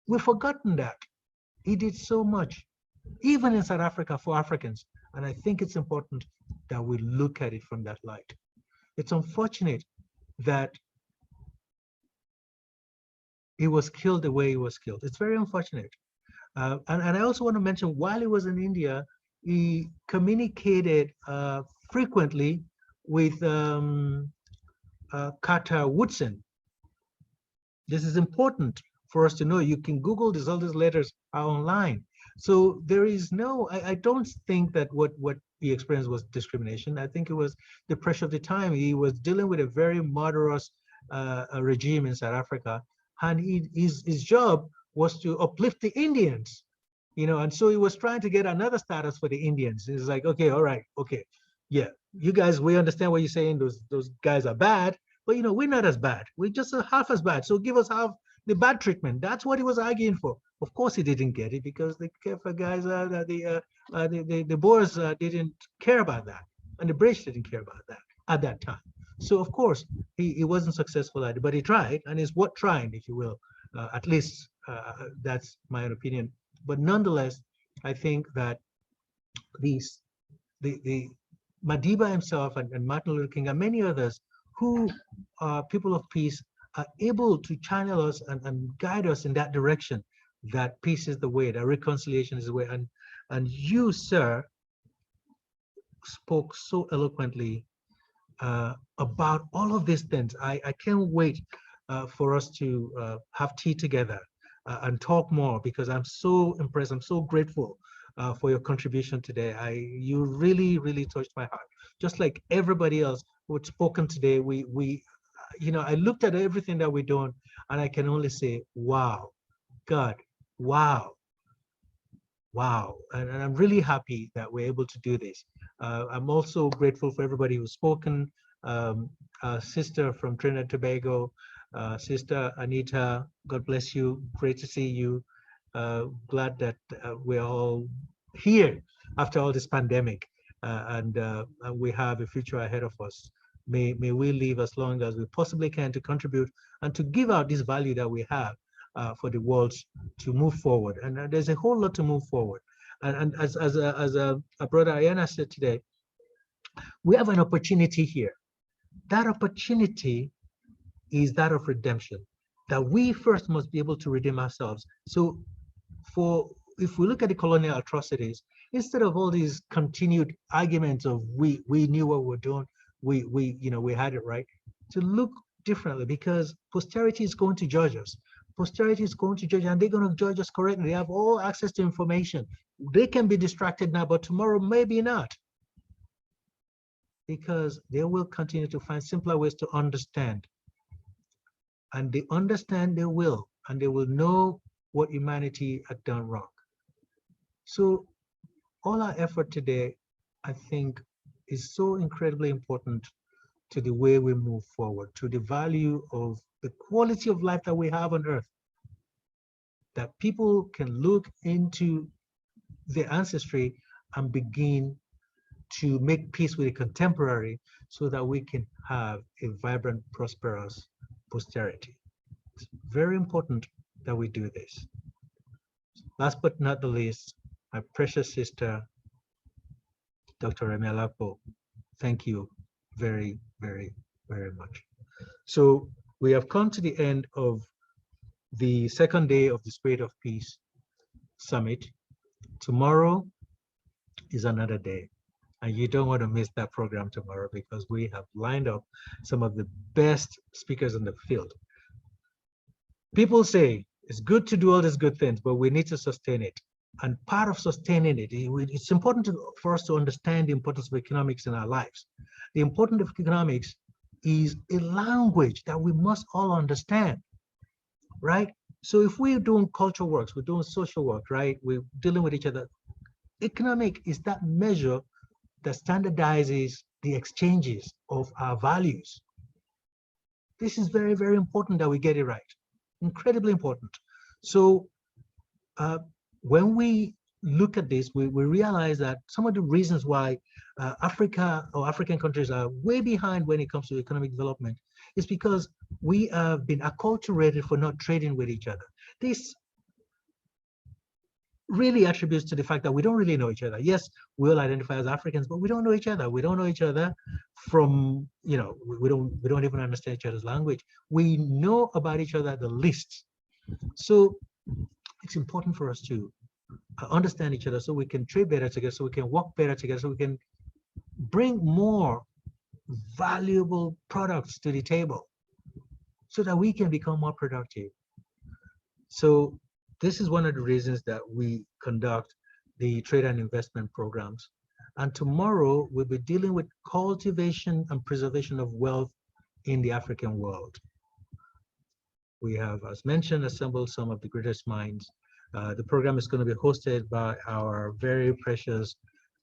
We've forgotten that. He did so much, even in South Africa, for Africans. And I think it's important that we look at it from that light. It's unfortunate that he was killed the way he was killed. It's very unfortunate. And I also want to mention, while he was in India, he communicated frequently with Carter Woodson. This is important for us to know. You can Google this, all these letters are online. So there is no, I don't think that what he experienced was discrimination. I think it was the pressure of the time. He was dealing with a very murderous regime in South Africa, and his job was to uplift the Indians, and so he was trying to get another status for the Indians. It's like, okay, all right, okay, yeah, you guys, we understand what you're saying. Those guys are bad, but we're not as bad. We're just half as bad. So give us half the bad treatment. That's what he was arguing for. Of course, he didn't get it, because the Kefa guys, the Boers didn't care about that, and the British didn't care about that at that time. So of course, he wasn't successful at it, but he tried, and it's worth trying, if you will. At least that's my opinion. But nonetheless, I think that the Madiba himself and Martin Luther King and many others who are people of peace are able to channel us and guide us in that direction, that peace is the way, that reconciliation is the way. And you, sir, spoke so eloquently about all of these things. I can't wait for us to have tea together and talk more, because I'm so impressed. I'm so grateful for your contribution today. You really, really touched my heart. Just like everybody else who had spoken today, I looked at everything that we're doing, and I can only say, wow, God, wow. Wow, and I'm really happy that we're able to do this. I'm also grateful for everybody who's spoken. Sister from Trinidad and Tobago, Sister Anita, God bless you. Great to see you. Glad that we're all here after all this pandemic, and we have a future ahead of us. May we live as long as we possibly can to contribute and to give out this value that we have for the world to move forward. And there's a whole lot to move forward. And as a brother Ayana said today, we have an opportunity here. That opportunity is that of redemption, that we first must be able to redeem ourselves. So if we look at the colonial atrocities, instead of all these continued arguments of we knew what we're doing, we had it right, to look differently, because posterity is going to judge us. Posterity is going to judge, and they're going to judge us correctly. They have all access to information. They can be distracted now, but tomorrow maybe not, because they will continue to find simpler ways to understand. And they understand they will, and they will know what humanity had done wrong. So all our effort today, I think, is so incredibly important to the way we move forward, to the value of the quality of life that we have on earth, that people can look into their ancestry and begin to make peace with the contemporary so that we can have a vibrant, prosperous posterity. It's very important that we do this. Last but not the least, my precious sister, Dr. Remelapo, thank you very, very, very much. So we have come to the end of the second day of the Spirit of Peace Summit. Tomorrow is another day, and you don't want to miss that program tomorrow, because we have lined up some of the best speakers in the field. People say it's good to do all these good things, but we need to sustain it. And part of sustaining it, it's important for us to understand the importance of economics in our lives. The importance of economics is a language that we must all understand, right? So if we're doing cultural works, we're doing social work, right? We're dealing with each other. Economic is that measure that standardizes the exchanges of our values. This is very, very important that we get it right. Incredibly important. So when we look at this, we realize that some of the reasons why Africa or African countries are way behind when it comes to economic development is because we have been acculturated for not trading with each other. This really attributes to the fact that we don't really know each other. Yes, we all identify as Africans, but we don't know each other. We don't know each other from, you know, we don't even understand each other's language. We know about each other the least. So it's important for us to understand each other so we can trade better together, so we can work better together, so we can bring more valuable products to the table so that we can become more productive. So this is one of the reasons that we conduct the trade and investment programs. And tomorrow we'll be dealing with cultivation and preservation of wealth in the African world. We have, as mentioned, assembled some of the greatest minds. The program is going to be hosted by our very precious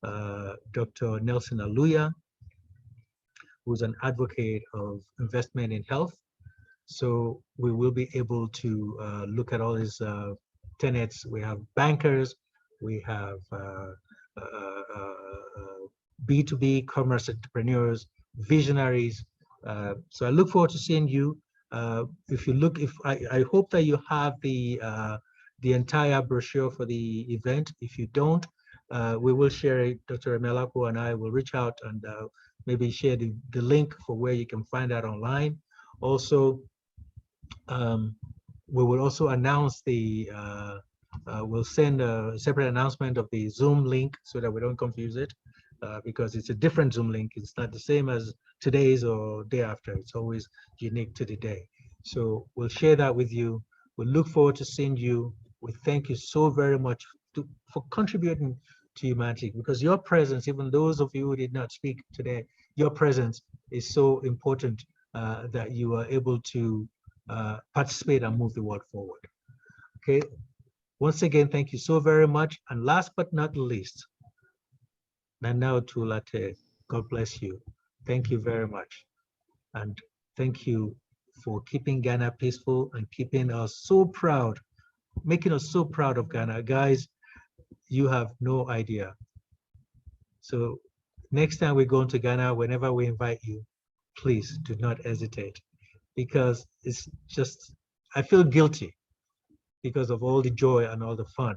Dr. Nelson Aluya, who's an advocate of investment in health. So we will be able to look at all these tenets. We have bankers, we have B2B commerce entrepreneurs, visionaries. So I look forward to seeing you. I hope that you have the entire brochure for the event. If you don't, we will share it. Dr. Emelapo and I will reach out and maybe share the link for where you can find that online. Also, we will also announce we'll send a separate announcement of the Zoom link so that we don't confuse it, because it's a different Zoom link. It's not the same as today's or day after. It's always unique to the day. So we'll share that with you. We look forward to seeing you. We thank you so very much for contributing to humanity, because your presence, even those of you who did not speak today, your presence is so important that you are able to participate and move the world forward. Okay. Once again, thank you so very much. And last but not least, Nanao Tulate, God bless you. Thank you very much. And thank you for keeping Ghana peaceful and keeping us so proud, making us so proud of Ghana. Guys, you have no idea. So next time we go into Ghana, whenever we invite you, please do not hesitate, because it's just, I feel guilty because of all the joy and all the fun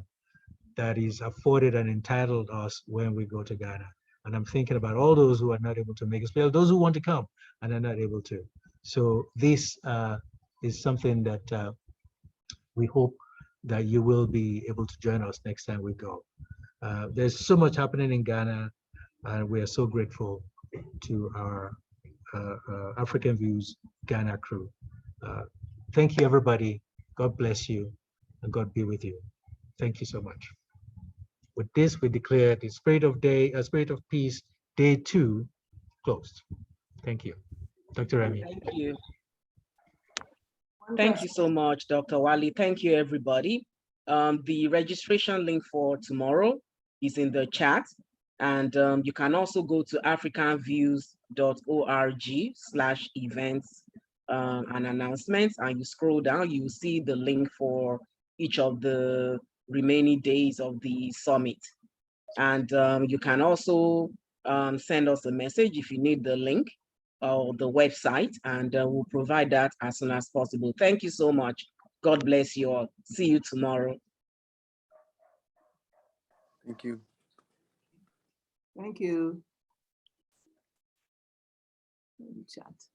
that is afforded and entitled us when we go to Ghana. And I'm thinking about all those who are not able to make it, especially those who want to come and are not able to. So this is something that we hope that you will be able to join us next time we go. There's so much happening in Ghana, and we are so grateful to our African Views Ghana crew. Thank you, everybody. God bless you, and God be with you. Thank you so much. With this, we declare the Spirit of Peace, Day 2, closed. Thank you. Dr. Remy. Thank you. Thank you so much, Dr. Wali. Thank you, everybody. The registration link for tomorrow is in the chat. And you can also go to africanviews.org/events and announcements, and you scroll down, you will see the link for each of the remaining days of the summit. And you can also send us a message if you need the link or the website, and we'll provide that as soon as possible. Thank you so much. God bless you all. See you tomorrow. Thank you. Thank you. Chat.